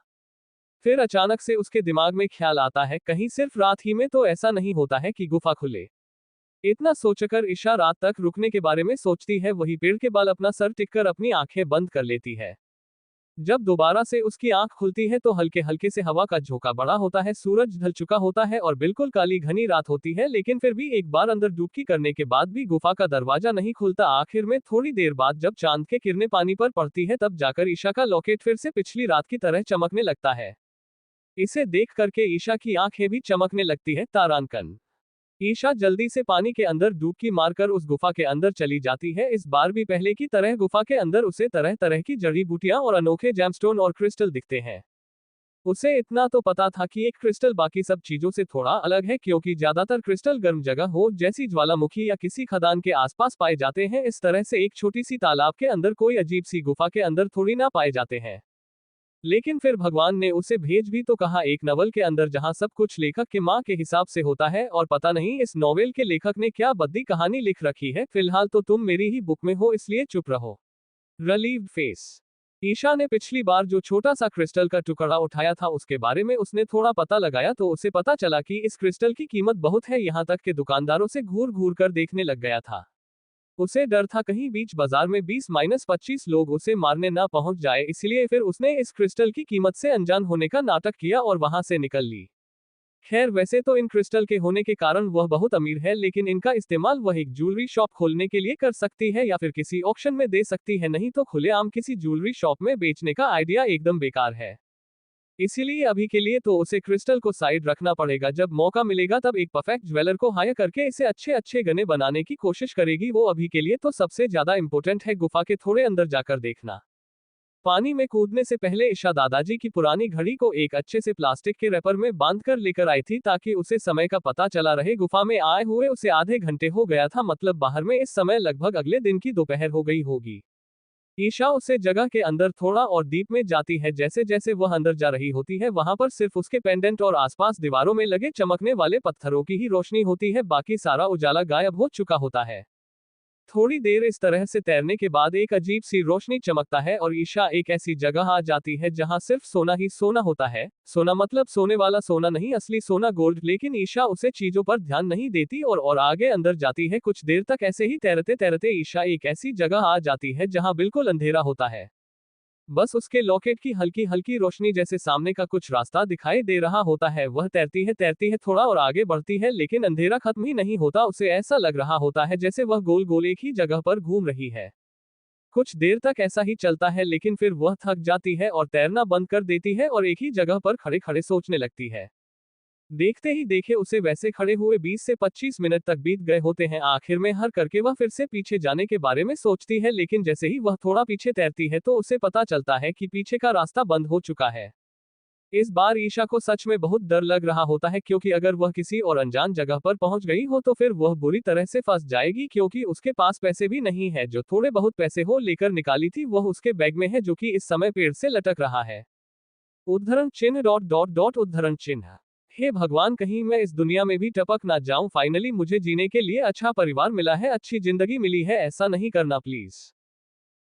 A: फिर अचानक से उसके दिमाग में ख्याल आता है, कहीं सिर्फ रात ही में तो ऐसा नहीं होता है कि गुफा खुले। इतना सोचकर ईशा रात तक रुकने के बारे में सोचती है। वही पेड़ के बल अपना सर टिककर अपनी आंखें बंद कर लेती है। जब दोबारा से उसकी आंख खुलती है तो हल्के हल्के से हवा का झोंका बड़ा होता है। सूरज ढल चुका होता है और बिल्कुल काली घनी रात होती है, लेकिन फिर भी एक बार अंदर डुबकी करने के बाद भी गुफा का दरवाजा नहीं खुलता। आखिर में थोड़ी देर बाद जब चांद के किरणें पानी पर पड़ती है, तब जाकर ईशा का लॉकेट फिर से पिछली रात की तरह चमकने लगता है। इसे देख करके ईशा की आंखें भी चमकने लगती है। तारांकन। ईशा जल्दी से पानी के अंदर डुबकी मारकर उस गुफा के अंदर चली जाती है। इस बार भी पहले की तरह गुफा के अंदर उसे तरह तरह की जड़ी बूटियां और अनोखे जैमस्टोन और क्रिस्टल दिखते हैं। उसे इतना तो पता था कि एक क्रिस्टल बाकी सब चीजों से थोड़ा अलग है, क्योंकि ज्यादातर क्रिस्टल गर्म जगह हो जैसी ज्वालामुखी या किसी खदान के आसपास पाए जाते हैं। इस तरह से एक छोटी सी तालाब के अंदर कोई अजीब सी गुफा के अंदर थोड़ी ना पाए जाते हैं। लेकिन फिर भगवान ने उसे भेज भी तो कहा एक नवल के अंदर, जहां सब कुछ लेखक के माँ के हिसाब से होता है। और पता नहीं इस नॉवेल के लेखक ने क्या बद्दी कहानी लिख रखी है। फिलहाल तो तुम मेरी ही बुक में हो, इसलिए चुप रहो। Relieved face. ईशा ने पिछली बार जो छोटा सा क्रिस्टल का टुकड़ा उठाया था उसके बारे में उसने थोड़ा पता लगाया, तो उसे पता चला कि इस क्रिस्टल की कीमत बहुत है। यहाँ तक के दुकानदारों से घूर घूर कर देखने लग गया था। उसे डर था कहीं बीच बाजार में 20-25 लोग उसे मारने ना पहुंच जाए, इसलिए फिर उसने इस क्रिस्टल की कीमत से अनजान होने का नाटक किया और वहां से निकल ली। खैर, वैसे तो इन क्रिस्टल के होने के कारण वह बहुत अमीर है, लेकिन इनका इस्तेमाल वह एक ज्वेलरी शॉप खोलने के लिए कर सकती है या फिर किसी ऑक्शन में दे सकती है, नहीं तो खुलेआम किसी ज्वेलरी शॉप में बेचने का आइडिया एकदम बेकार है। इसीलिए अभी के लिए तो उसे क्रिस्टल को साइड रखना पड़ेगा। जब मौका मिलेगा तब एक परफेक्ट ज्वेलर को हायर करके इसे अच्छे अच्छे गहने बनाने की कोशिश करेगी। वो अभी के लिए तो सबसे ज्यादा इंपॉर्टेंट है गुफा के थोड़े अंदर जाकर देखना। पानी में कूदने से पहले ईशा दादाजी की पुरानी घड़ी को एक अच्छे से प्लास्टिक के रैपर में बांध कर लेकर आई थी, ताकि उसे समय का पता चला रहे। गुफा में आए हुए उसे आधे घंटे हो गया था, मतलब बाहर में इस समय लगभग अगले दिन की दोपहर हो गई होगी। ईशा उसे जगह के अंदर थोड़ा और डीप में जाती है। जैसे जैसे वह अंदर जा रही होती है, वहां पर सिर्फ उसके पेंडेंट और आसपास दीवारों में लगे चमकने वाले पत्थरों की ही रोशनी होती है, बाकी सारा उजाला गायब हो चुका होता है। थोड़ी देर इस तरह से तैरने के बाद एक अजीब सी रोशनी चमकता है और ईशा एक ऐसी जगह आ जाती है जहां सिर्फ सोना ही सोना होता है। सोना मतलब सोने वाला सोना नहीं, असली सोना, गोल्ड। लेकिन ईशा उसे चीजों पर ध्यान नहीं देती और आगे अंदर जाती है। कुछ देर तक ऐसे ही तैरते तैरते ईशा एक ऐसी जगह आ जाती है जहां बिल्कुल अंधेरा होता है। बस उसके लॉकेट की हल्की हल्की रोशनी जैसे सामने का कुछ रास्ता दिखाई दे रहा होता है। वह तैरती है थोड़ा और आगे बढ़ती है, लेकिन अंधेरा खत्म ही नहीं होता। उसे ऐसा लग रहा होता है जैसे वह गोल गोल एक ही जगह पर घूम रही है। कुछ देर तक ऐसा ही चलता है, लेकिन फिर वह थक जाती है और तैरना बंद कर देती है और एक ही जगह पर खड़े खड़े सोचने लगती है। देखते ही देखे उसे वैसे खड़े हुए 20 से 25 मिनट तक बीत गए होते हैं। आखिर में हर करके वह फिर से पीछे जाने के बारे में सोचती है, लेकिन जैसे ही वह थोड़ा पीछे तैरती है तो उसे पता चलता है कि पीछे का रास्ता बंद हो चुका है। इस बार ईशा को सच में बहुत डर लग रहा होता है, क्योंकि अगर वह किसी और अनजान जगह पर पहुंच गई हो तो फिर वह बुरी तरह से फंस जाएगी, क्योंकि उसके पास पैसे भी नहीं है। जो थोड़े बहुत पैसे हो लेकर निकाली थी वह उसके बैग में है, जो कि इस समय पेड़ से लटक रहा है। उद्धरण चिन्ह डॉट डॉट डॉट उद्धरण चिन्ह। हे भगवान, कहीं मैं इस दुनिया में भी टपक ना जाऊं। फाइनली मुझे जीने के लिए अच्छा परिवार मिला है, अच्छी जिंदगी मिली है। ऐसा नहीं करना प्लीज।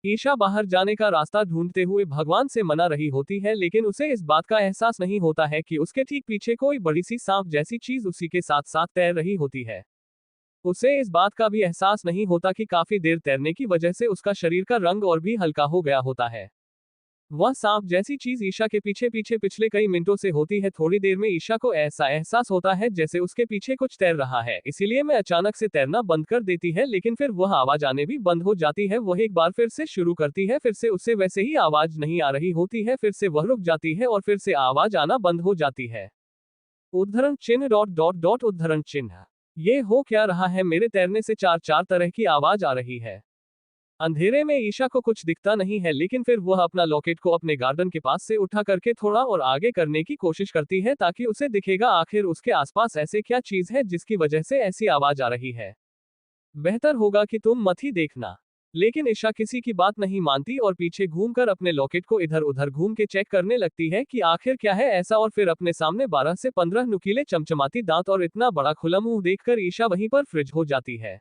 A: ईशा बाहर जाने का रास्ता ढूंढते हुए भगवान से मना रही होती है, लेकिन उसे इस बात का एहसास नहीं होता है कि उसके ठीक पीछे कोई बड़ी सी सांप जैसी चीज उसी के साथ साथ तैर रही होती है। उसे इस बात का भी एहसास नहीं होता कि काफी देर तैरने की वजह से उसका शरीर का रंग और भी हल्का हो गया होता है। वह सांप जैसी चीज ईशा के पीछे पीछे पिछले कई मिनटों से होती है। थोड़ी देर में ईशा को ऐसा एहसास होता है जैसे उसके पीछे कुछ तैर रहा है, इसीलिए मैं अचानक से तैरना बंद कर देती है। लेकिन फिर वह आवाज आने भी बंद हो जाती है। वह एक बार फिर से शुरू करती है, फिर से उससे वैसे ही आवाज नहीं आ रही होती है। फिर से वह रुक जाती है और फिर से आवाज आना बंद हो जाती है। उद्धरण चिन्ह डॉट डॉट डॉट उद्धरण चिन्ह। ये हो क्या रहा है? मेरे तैरने से चार चार तरह की आवाज आ रही है। अंधेरे में ईशा को कुछ दिखता नहीं है, लेकिन फिर वह अपना लॉकेट को अपने गार्डन के पास से उठा करके थोड़ा और आगे करने की कोशिश करती है ताकि उसे दिखेगा आखिर उसके आसपास ऐसे क्या चीज है जिसकी वजह से ऐसी आवाज आ रही है। बेहतर होगा कि तुम मत ही देखना। लेकिन ईशा किसी की बात नहीं मानती और पीछे घूमकर अपने लॉकेट को इधर उधर घूम के चेक करने लगती है कि आखिर क्या है ऐसा, और फिर अपने सामने 12 से 15 नुकीले चमचमाती दांत और इतना बड़ा खुला मुंह देखकर ईशा वहीं पर फ्रिज हो जाती है।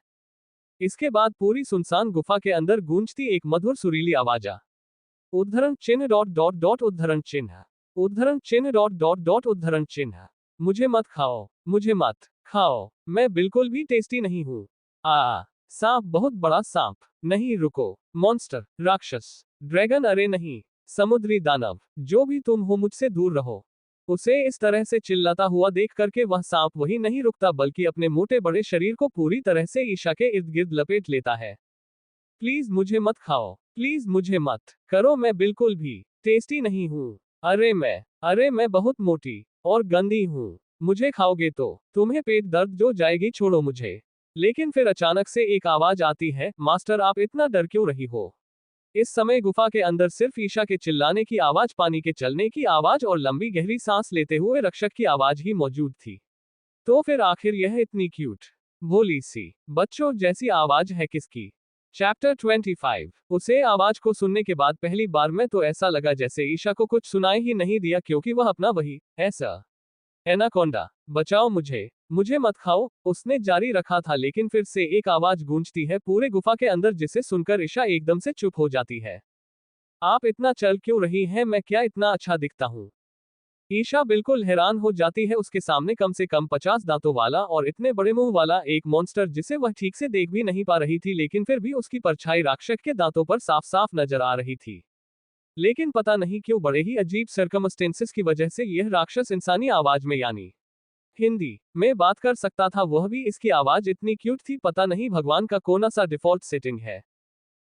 A: इसके बाद पूरी सुनसान गुफा के अंदर गूंजती एक मधुर सुरीली आवाज आ उद्धरण चिन्ह डॉट डॉट डॉट उद्धरण चिन्ह, उद्धरण चिन्ह डॉट डॉट डॉट उद्धरण चिन्ह। मुझे मत खाओ, मुझे मत खाओ, मैं बिल्कुल भी टेस्टी नहीं हूँ। आ सांप, बहुत बड़ा सांप। नहीं रुको, मॉन्स्टर, राक्षस, ड्रैगन, अरे नहीं, समुद्री दानव, जो भी तुम हो मुझसे दूर रहो। उसे इस तरह से चिल्लाता हुआ देख करके वह सांप वही नहीं रुकता बल्कि अपने मोटे बड़े शरीर को पूरी तरह से ईशा के इर्द गिर्द लपेट लेता है। प्लीज मुझे मत खाओ, प्लीज मुझे मत करो, मैं बिल्कुल भी टेस्टी नहीं हूँ। अरे मैं बहुत मोटी और गंदी हूँ, मुझे खाओगे तो तुम्हें पेट दर्द जो जाएगी, छोड़ो मुझे। लेकिन फिर अचानक से एक आवाज आती है, मास्टर आप इतना डर क्यों रही हो? इस समय गुफा के अंदर सिर्फ ईशा के चिल्लाने की आवाज, पानी के चलने की आवाज और लंबी गहरी सांस लेते हुए रक्षक की आवाज ही मौजूद थी। तो फिर आखिर यह इतनी क्यूट, भोली सी, बच्चों जैसी आवाज है किसकी? चैप्टर 25। उसे आवाज को सुनने के बाद पहली बार में तो ऐसा लगा जैसे ईशा को कुछ सुनाई ही नहीं दिया, क्योंकि वह अपना वही ऐसा एनाकोंडा, बचाओ मुझे, मुझे मत खाओ, उसने जारी रखा था। लेकिन फिर से एक आवाज गूंजती है पूरे गुफा के अंदर, जिसे सुनकर ईशा एकदम से चुप हो जाती है। आप इतना चल क्यों रही हैं? मैं क्या इतना अच्छा दिखता हूँ? ईशा बिल्कुल हैरान हो जाती है। उसके सामने कम से कम 50 दांतों वाला और इतने बड़े मुंह वाला एक मॉन्स्टर, जिसे वह ठीक से देख भी नहीं पा रही थी, लेकिन फिर भी उसकी परछाई राक्षस के दांतों पर साफ साफ नजर आ रही थी। लेकिन पता नहीं क्यों बड़े ही अजीब सर्कमस्टेंसेस की वजह से यह राक्षस इंसानी आवाज में यानी हिंदी में बात कर सकता था, वह भी इसकी आवाज इतनी क्यूट थी। पता नहीं भगवान का कौन सा डिफॉल्ट सेटिंग है।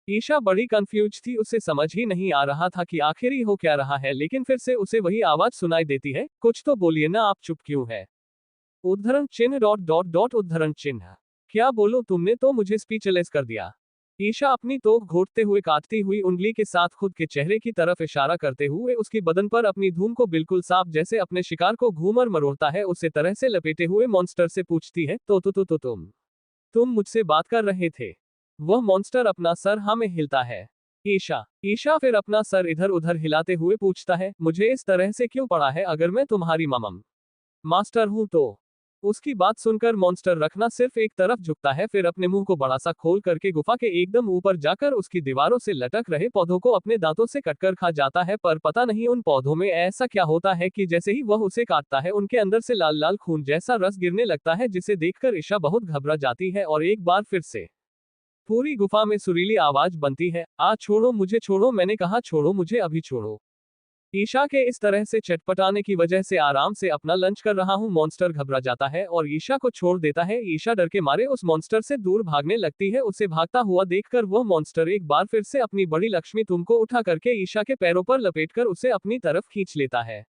A: ईशा बड़ी कंफ्यूज थी, उसे समझ ही नहीं आ रहा था कि आखिर ही हो क्या रहा है। लेकिन फिर से उसे वही आवाज सुनाई देती है, कुछ तो बोलिए ना, आप चुप क्यों है? उद्धरण चिन्ह डॉट डॉट डॉट उद्धरण चिन्ह। क्या बोलो, तुमने तो मुझे स्पीचलेस कर दिया। ईशा अपनी तोक घोटते हुए काटती हुई उंगली के साथ खुद के चेहरे की तरफ इशारा करते हुए उसकी बदन पर अपनी धूम को बिल्कुल साफ जैसे अपने शिकार को घूमर मरोड़ता है उसे तरह से लपेटे हुए मॉन्स्टर से पूछती है, तो तुम मुझसे बात कर रहे थे? वह मॉन्स्टर अपना सर हाँ में हिलता है। ईशा फिर अपना सर इधर उधर हिलाते हुए पूछता है, मुझे इस तरह से क्यों पड़ा है? अगर मैं तुम्हारी ममम मास्टर हूं तो? उसकी बात सुनकर मॉन्स्टर रखना सिर्फ एक तरफ झुकता है, फिर अपने मुंह को बड़ा सा खोल करके गुफा के एकदम ऊपर जाकर उसकी दीवारों से लटक रहे पौधों को अपने दांतों से कटकर खा जाता है। पर पता नहीं उन पौधों में ऐसा क्या होता है कि जैसे ही वह उसे काटता है उनके अंदर से लाल लाल खून जैसा रस गिरने लगता है, जिसे देखकर ईशा बहुत घबरा जाती है और एक बार फिर से पूरी गुफा में सुरीली आवाज बनती है, आ छोड़ो मुझे, छोड़ो, मैंने कहा छोड़ो मुझे, अभी छोड़ो। ईशा के इस तरह से चटपटाने की वजह से आराम से अपना लंच कर रहा हूं मॉन्स्टर घबरा जाता है और ईशा को छोड़ देता है। ईशा डर के मारे उस मॉन्स्टर से दूर भागने लगती है। उसे भागता हुआ देखकर वह मॉन्स्टर एक बार फिर से अपनी बड़ी लक्ष्मी तुम को उठा करके ईशा के पैरों पर लपेटकर उसे अपनी तरफ खींच लेता है।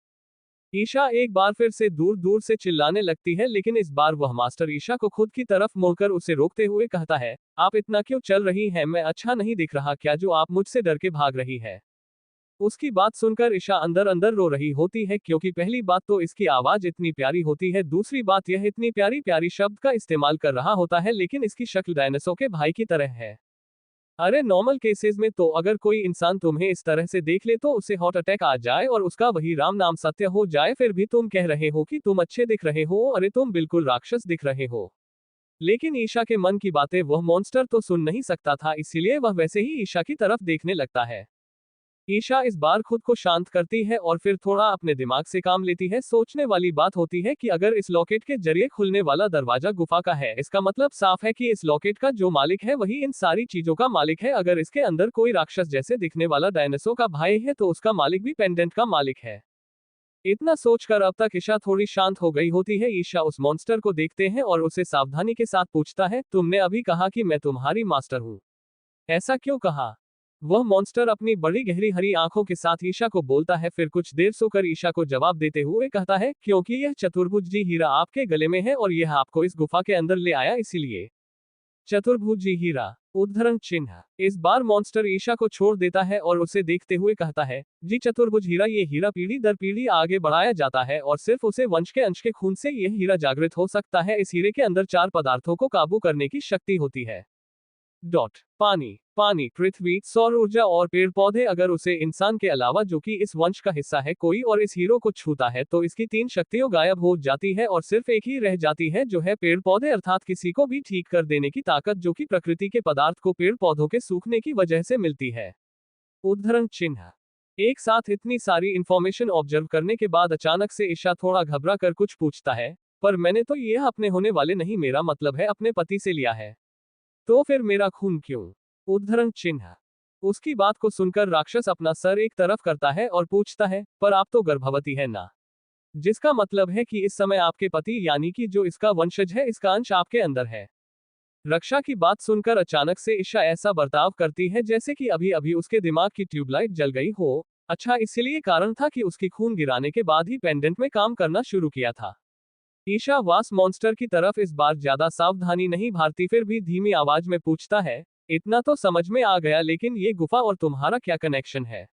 A: ईशा एक बार फिर से दूर दूर से चिल्लाने लगती है, लेकिन इस बार वह मास्टर ईशा को खुद की तरफ मोड़कर उसे रोकते हुए कहता है, आप इतना क्यों चल रही हैं? मैं अच्छा नहीं दिख रहा क्या जो आप मुझसे डर के भाग रही है? उसकी बात सुनकर ईशा अंदर अंदर रो रही होती है, क्योंकि पहली बात तो इसकी आवाज इतनी प्यारी होती है, दूसरी बात यह इतनी प्यारी प्यारी शब्द का इस्तेमाल कर रहा होता है, लेकिन इसकी शक्ल डायनासोर के भाई की तरह है। अरे नॉर्मल केसेस में तो अगर कोई इंसान तुम्हें इस तरह से देख ले तो उसे हार्ट अटैक आ जाए और उसका वही राम नाम सत्य हो जाए, फिर भी तुम कह रहे हो कि तुम अच्छे दिख रहे हो, अरे तुम बिल्कुल राक्षस दिख रहे हो। लेकिन ईशा के मन की बातें वह मॉन्स्टर तो सुन नहीं सकता था, इसीलिए वह वैसे ही ईशा की तरफ देखने लगता है। ईशा इस बार खुद को शांत करती है और फिर थोड़ा अपने दिमाग से काम लेती है। सोचने वाली बात होती है कि अगर इस लॉकेट के जरिए खुलने वाला दरवाजा गुफा का है, इसका मतलब साफ है कि इस लॉकेट का जो मालिक है वही इन सारी चीजों का मालिक है। अगर इसके अंदर कोई राक्षस जैसे दिखने वाला डायनासोर का भाई है तो उसका मालिक भी पेंडेंट का मालिक है। इतना सोचकर अब तक ईशा थोड़ी शांत हो गई होती है। ईशा उस मॉन्स्टर को देखते हैं और उसे सावधानी के साथ पूछता है, तुमने अभी कहा कि मैं तुम्हारी मास्टर हूँ, ऐसा क्यों कहा? वह मॉन्स्टर अपनी बड़ी गहरी हरी आंखों के साथ ईशा को बोलता है, फिर कुछ देर सोकर ईशा को जवाब देते हुए कहता है, क्योंकि यह चतुर्भुज जी हीरा आपके गले में है और यह आपको इस गुफा के अंदर ले आया इसीलिए। चतुर्भुजी हीरा। उद्धरण चिन्ह। इस बार मॉन्स्टर ईशा को छोड़ देता है और उसे देखते हुए कहता है, जी चतुर्भुज हीरा, ये हीरा पीढ़ी दर पीढ़ी आगे बढ़ाया जाता है और सिर्फ उसे वंश के अंश के खून से यह हीरा जागृत हो सकता है। इस हीरे के अंदर 4 पदार्थों को काबू करने की शक्ति होती है। पानी, पानी, पृथ्वी, सौर ऊर्जा और पेड़ पौधे। अगर उसे इंसान के अलावा, जो कि इस वंश का हिस्सा है, कोई और इस हीरो को छूता है तो इसकी 3 शक्तियां गायब हो जाती है और सिर्फ एक ही रह जाती है, जो है पेड़ पौधे, अर्थात किसी को भी ठीक कर देने की ताकत, जो कि प्रकृति के पदार्थ को पेड़ पौधों के सूखने की वजह से मिलती है। उद्धरण चिन्ह। एक साथ इतनी सारी इंफॉर्मेशन ऑब्जर्व करने के बाद अचानक से ईशा थोड़ा घबरा कर कुछ पूछता है, पर मैंने तो यह अपने होने वाले नहीं, मेरा मतलब है अपने पति से लिया है, तो फिर मेरा खून क्यों? उद्धरण चिन्ह। उसकी बात को सुनकर राक्षस अपना सर एक तरफ करता है और पूछता है, पर आप तो गर्भवती है ना? जिसका मतलब है कि इस समय आपके पति, यानी कि जो इसका वंशज है, इसका अंश आपके अंदर है। रक्षा की बात सुनकर अचानक से ईशा ऐसा बर्ताव करती है जैसे कि अभी अभी उसके दिमाग की ट्यूबलाइट जल गई हो। अच्छा, इसीलिए कारण था कि उसकी खून गिराने के बाद ही पेंडेंट में काम करना शुरू किया था। ईशा वास मॉन्स्टर की तरफ इस बार ज्यादा सावधानी नहीं भारती, फिर भी धीमी आवाज में पूछता है, इतना तो समझ में आ गया, लेकिन ये गुफा और तुम्हारा क्या कनेक्शन है?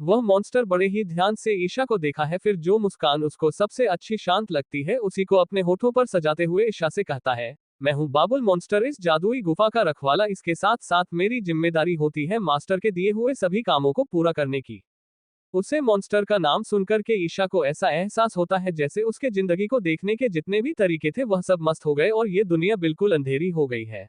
A: वह मॉन्स्टर बड़े ही ध्यान से ईशा को देखा है, फिर जो मुस्कान उसको सबसे अच्छी शांत लगती है उसी को अपने होठों पर सजाते हुए ईशा से कहता है, मैं हूं बाबुल मॉन्स्टर, इस जादुई गुफा का रखवाला। इसके साथ साथ मेरी जिम्मेदारी होती है मास्टर के दिए हुए सभी कामों को पूरा करने की। उसे मॉन्स्टर का नाम सुनकर के ईशा को ऐसा एहसास होता है जैसे उसके जिंदगी को देखने के जितने भी तरीके थे वह सब मस्त हो गए और ये दुनिया बिल्कुल अंधेरी हो गई है।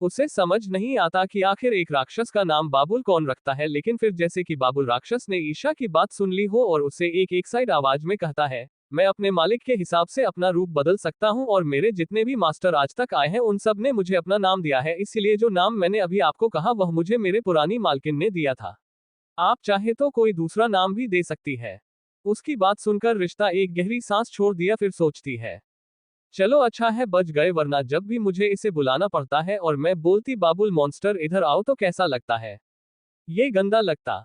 A: उसे समझ नहीं आता कि आखिर एक राक्षस का नाम बाबुल कौन रखता है, लेकिन फिर जैसे कि बाबुल राक्षस ने ईशा की बात सुन ली हो और उसे एक साइड आवाज में कहता है, मैं अपने मालिक के हिसाब से अपना रूप बदल सकता हूं और मेरे जितने भी मास्टर आज तक आए हैं उन सब ने मुझे अपना नाम दिया है, इसलिए जो नाम मैंने अभी आपको कहा वह मुझे मेरे पुरानी मालकिन ने दिया था। आप चाहे तो कोई दूसरा नाम भी दे सकती है। उसकी बात सुनकर रिश्ता एक गहरी सांस छोड़ दिया, फिर सोचती है, चलो अच्छा है बच गए, वरना जब भी मुझे इसे बुलाना पड़ता है और मैं बोलती बाबुल मॉन्स्टर इधर आओ तो कैसा लगता है? ये गंदा लगता।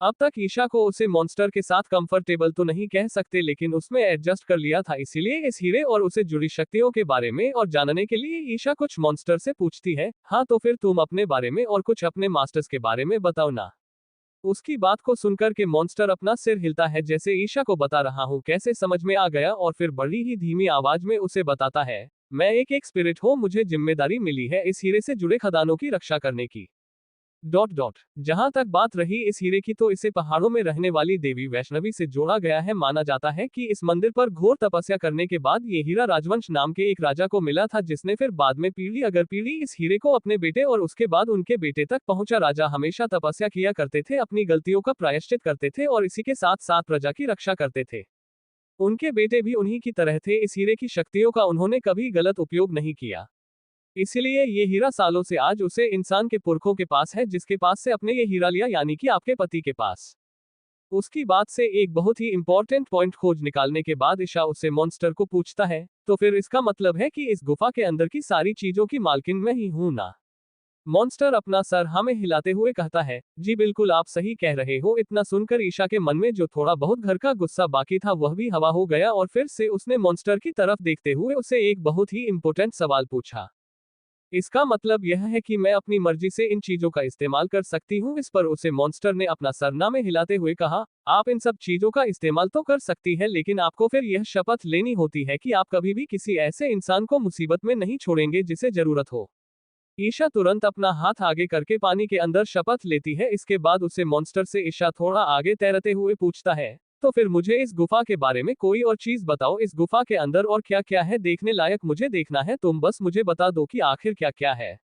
A: अब तक ईशा को उसे मॉन्स्टर के साथ कंफर्टेबल तो नहीं कह सकते, लेकिन उसमें एडजस्ट कर लिया था, इसीलिए इस हीरे और उसे जुड़ी शक्तियों के बारे में और जानने के लिए ईशा कुछ मॉन्स्टर से पूछती है। हाँ तो फिर तुम अपने बारे में और कुछ अपने मास्टर्स के बारे में बताओ ना। उसकी बात को सुनकर के मॉन्स्टर अपना सिर हिलता है जैसे ईशा को बता रहा हूं कैसे समझ में आ गया, और फिर बड़ी ही धीमी आवाज में उसे बताता है, मैं एक स्पिरिट हूं, मुझे जिम्मेदारी मिली है इस हीरे से जुड़े खदानों की रक्षा करने की। जहां तक बात रही इस हीरे की, तो इसे पहाड़ों में रहने वाली देवी वैष्णवी से जोड़ा गया है। माना जाता है कि इस मंदिर पर घोर तपस्या करने के बाद ये हीरा राजवंश नाम के एक राजा को मिला था, जिसने फिर बाद में पीढ़ी अगर पीढ़ी इस हीरे को अपने बेटे और उसके बाद उनके बेटे तक पहुंचा। राजा हमेशा तपस्या किया करते थे, अपनी गलतियों का प्रायश्चित करते थे और इसी के साथ साथ प्रजा की रक्षा करते थे। उनके बेटे भी उन्हीं की तरह थे, इस हीरे की शक्तियों का उन्होंने कभी गलत उपयोग नहीं किया। इसलिए ये हीरा सालों से आज उसे इंसान के पुरखों के पास है, जिसके पास से अपने ये हीरा लिया, यानी कि आपके पति के पास। उसकी बात से एक बहुत ही इंपॉर्टेंट पॉइंट खोज निकालने के बाद ईशा उससे मॉन्स्टर को पूछता है, तो फिर इसका मतलब है कि इस गुफा के अंदर की सारी चीजों की मालकिन मैं ही हूं ना? मॉन्स्टर अपना सर हमें हिलाते हुए कहता है, जी बिल्कुल आप सही कह रहे हो। इतना सुनकर ईशा के मन में जो थोड़ा बहुत घर का गुस्सा बाकी था वह भी हवा हो गया और फिर से उसने मॉन्स्टर की तरफ देखते हुए उससे एक बहुत ही इंपॉर्टेंट सवाल पूछा, इसका मतलब यह है कि मैं अपनी मर्जी से इन चीजों का इस्तेमाल कर सकती हूँ? इस पर उसे मॉन्स्टर ने अपना सरना में हिलाते हुए कहा, आप इन सब चीजों का इस्तेमाल तो कर सकती है, लेकिन आपको फिर यह शपथ लेनी होती है कि आप कभी भी किसी ऐसे इंसान को मुसीबत में नहीं छोड़ेंगे जिसे जरूरत हो। ईशा तुरंत अपना हाथ आगे करके पानी के अंदर शपथ लेती है। इसके बाद उसे मॉन्स्टर से ईशा थोड़ा आगे तैरते हुए पूछता है, तो फिर मुझे इस गुफा के बारे में कोई और चीज बताओ, इस गुफा के अंदर और क्या क्या है देखने लायक? मुझे देखना है, तुम बस मुझे बता दो कि आखिर क्या क्या है।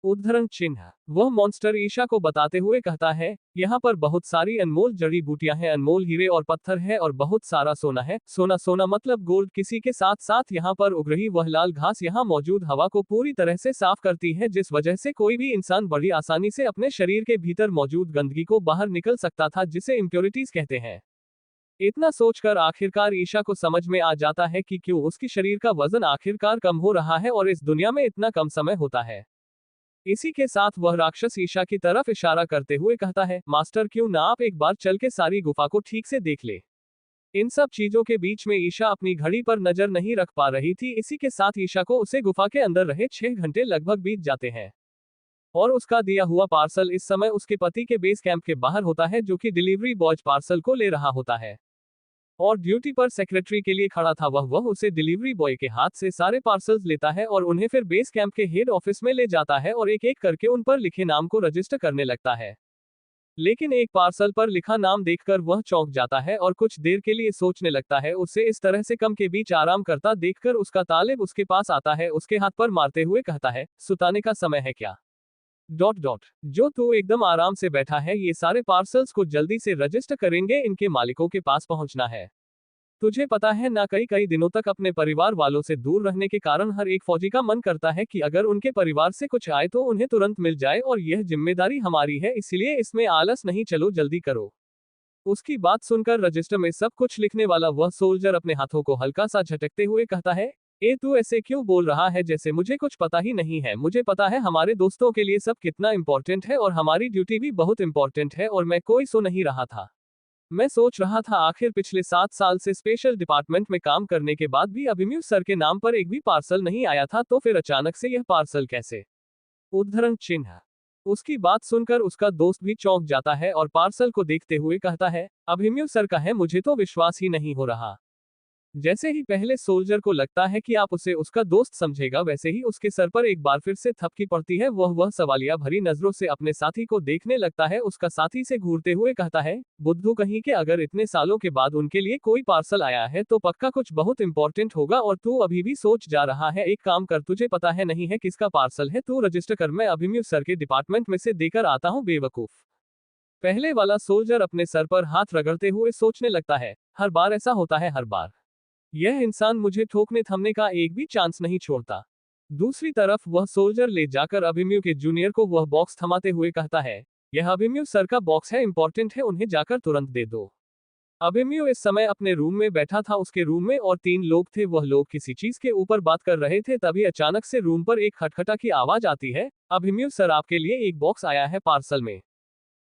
A: उद्धरण चिन्ह। वह मॉन्स्टर ईशा को बताते हुए कहता है, यहाँ पर बहुत सारी अनमोल जड़ी बूटियां हैं, अनमोल हीरे और पत्थर है और बहुत सारा सोना है। सोना सोना मतलब गोल्ड। किसी के साथ साथ यहाँ पर उग रही वह लाल घास यहाँ मौजूद हवा को पूरी तरह से साफ करती है, जिस वजह से कोई भी इंसान बड़ी आसानी से अपने शरीर के भीतर मौजूद गंदगी को बाहर निकल सकता था, जिसे इम्प्योरिटीज कहते हैं। इतना सोचकर आखिरकार ईशा को समझ में आ जाता है कि क्यों उसकी शरीर का वजन आखिरकार कम हो रहा है और इस दुनिया में इतना कम समय होता है। इसी के साथ वह राक्षस ईशा की तरफ इशारा करते हुए कहता है, मास्टर क्यों ना आप एक बार चल के सारी गुफा को ठीक से देख ले। इन सब चीजों के बीच में ईशा अपनी घड़ी पर नजर नहीं रख पा रही थी। इसी के साथ ईशा को उसे गुफा के अंदर रहे 6 घंटे लगभग बीत जाते हैं और उसका दिया हुआ पार्सल इस समय उसके पति के बेस कैंप के बाहर होता है, जो कि डिलीवरी बॉय पार्सल को ले रहा होता है और ड्यूटी पर सेक्रेटरी के लिए खड़ा था। वह उसे डिलीवरी बॉय के हाथ से सारे पार्सल्स लेता है और उन्हें फिर बेस कैंप के हेड ऑफिस में ले जाता है और एक एक करके उन पर लिखे नाम को रजिस्टर करने लगता है। लेकिन एक पार्सल पर लिखा नाम देखकर वह चौंक जाता है और कुछ देर के लिए सोचने लगता है। उसे इस तरह से कम के बीच आराम करता देखकर उसका तालिब उसके पास आता है, उसके हाथ पर मारते हुए कहता है, सुताने का समय है क्या? जो तू एकदम आराम से बैठा है, ये सारे पार्सल्स को जल्दी से रजिस्टर करेंगे, इनके मालिकों के पास पहुंचना है। तुझे पता है ना, कई कई दिनों तक अपने परिवार वालों से दूर रहने के कारण हर एक फौजी का मन करता है कि अगर उनके परिवार से कुछ आए तो उन्हें तुरंत मिल जाए और यह जिम्मेदारी हमारी है, इसलिए इसमें आलस नहीं, चलो जल्दी करो। उसकी बात सुनकर रजिस्टर में सब कुछ लिखने वाला वह सोल्जर अपने हाथों को हल्का सा झटकते हुए कहता है, तू ऐसे क्यों बोल रहा है जैसे मुझे कुछ पता ही नहीं है? मुझे पता है हमारे दोस्तों के लिए सब कितना इम्पोर्टेंट है और हमारी ड्यूटी भी बहुत इम्पोर्टेंट है और मैं कोई सो नहीं रहा था। मैं सोच रहा था आखिर पिछले 7 साल से स्पेशल डिपार्टमेंट में काम करने के बाद भी अभिमन्यु सर के नाम पर एक भी पार्सल नहीं आया था, तो फिर अचानक से यह पार्सल कैसे? उद्धरण चिन्ह। उसकी बात सुनकर उसका दोस्त भी चौंक जाता है और पार्सल को देखते हुए कहता है, अभिमन्यु सर का है, मुझे तो विश्वास ही नहीं हो रहा। जैसे ही पहले सोल्जर को लगता है कि आप उसे उसका दोस्त समझेगा, वैसे ही उसके सर पर एक बार फिर से थपकी पड़ती है। वह सवालिया भरी नजरों से अपने साथी को देखने लगता है। उसका साथी से घूरते हुए कहता है, बुद्धू कहीं के, अगर इतने सालों के बाद उनके लिए कोई पार्सल आया है तो पक्का कुछ बहुत इंपॉर्टेंट होगा और तू अभी भी सोच जा रहा है। एक काम कर, तुझे पता है नहीं है किसका पार्सल है, तू रजिस्टर कर, मैं अभिमन्यु सर के डिपार्टमेंट में से देकर आता हूँ, बेवकूफ। पहले वाला सोल्जर अपने सर पर हाथ रगड़ते हुए सोचने लगता है, हर बार ऐसा होता है, हर बार यह इंसान मुझे ठोकने थमने का एक भी चांस नहीं छोड़ता। दूसरी तरफ वह सोल्जर ले जाकर अभिमन्यु के जूनियर को वह बॉक्स थमाते हुए कहता है, यह अभिमन्यु सर का बॉक्स है, इंपॉर्टेंट है, उन्हें जाकर तुरंत दे दो। अभिमन्यु इस समय अपने रूम में बैठा था। उसके रूम में और 3 लोग थे। वह लोग किसी चीज के ऊपर बात कर रहे थे। तभी अचानक से रूम पर एक खटखटा की आवाज आती है, अभिमन्यु सर, आपके लिए एक बॉक्स आया है पार्सल में।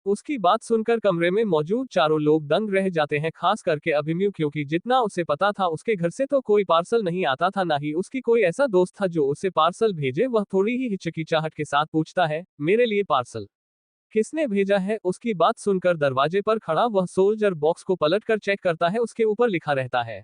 A: उसकी बात सुनकर कमरे में मौजूद चारों लोग दंग रह जाते हैं, खास करके अभिमन्यु, क्योंकि जितना उसे पता था उसके घर से तो कोई पार्सल नहीं आता था, ना ही उसकी कोई ऐसा दोस्त था जो उसे पार्सल भेजे। वह थोड़ी ही हिचकिचाहट के साथ पूछता है, मेरे लिए पार्सल किसने भेजा है? उसकी बात सुनकर दरवाजे पर खड़ा वह सोल्जर बॉक्स को पलटकर चेक करता है। उसके ऊपर लिखा रहता है,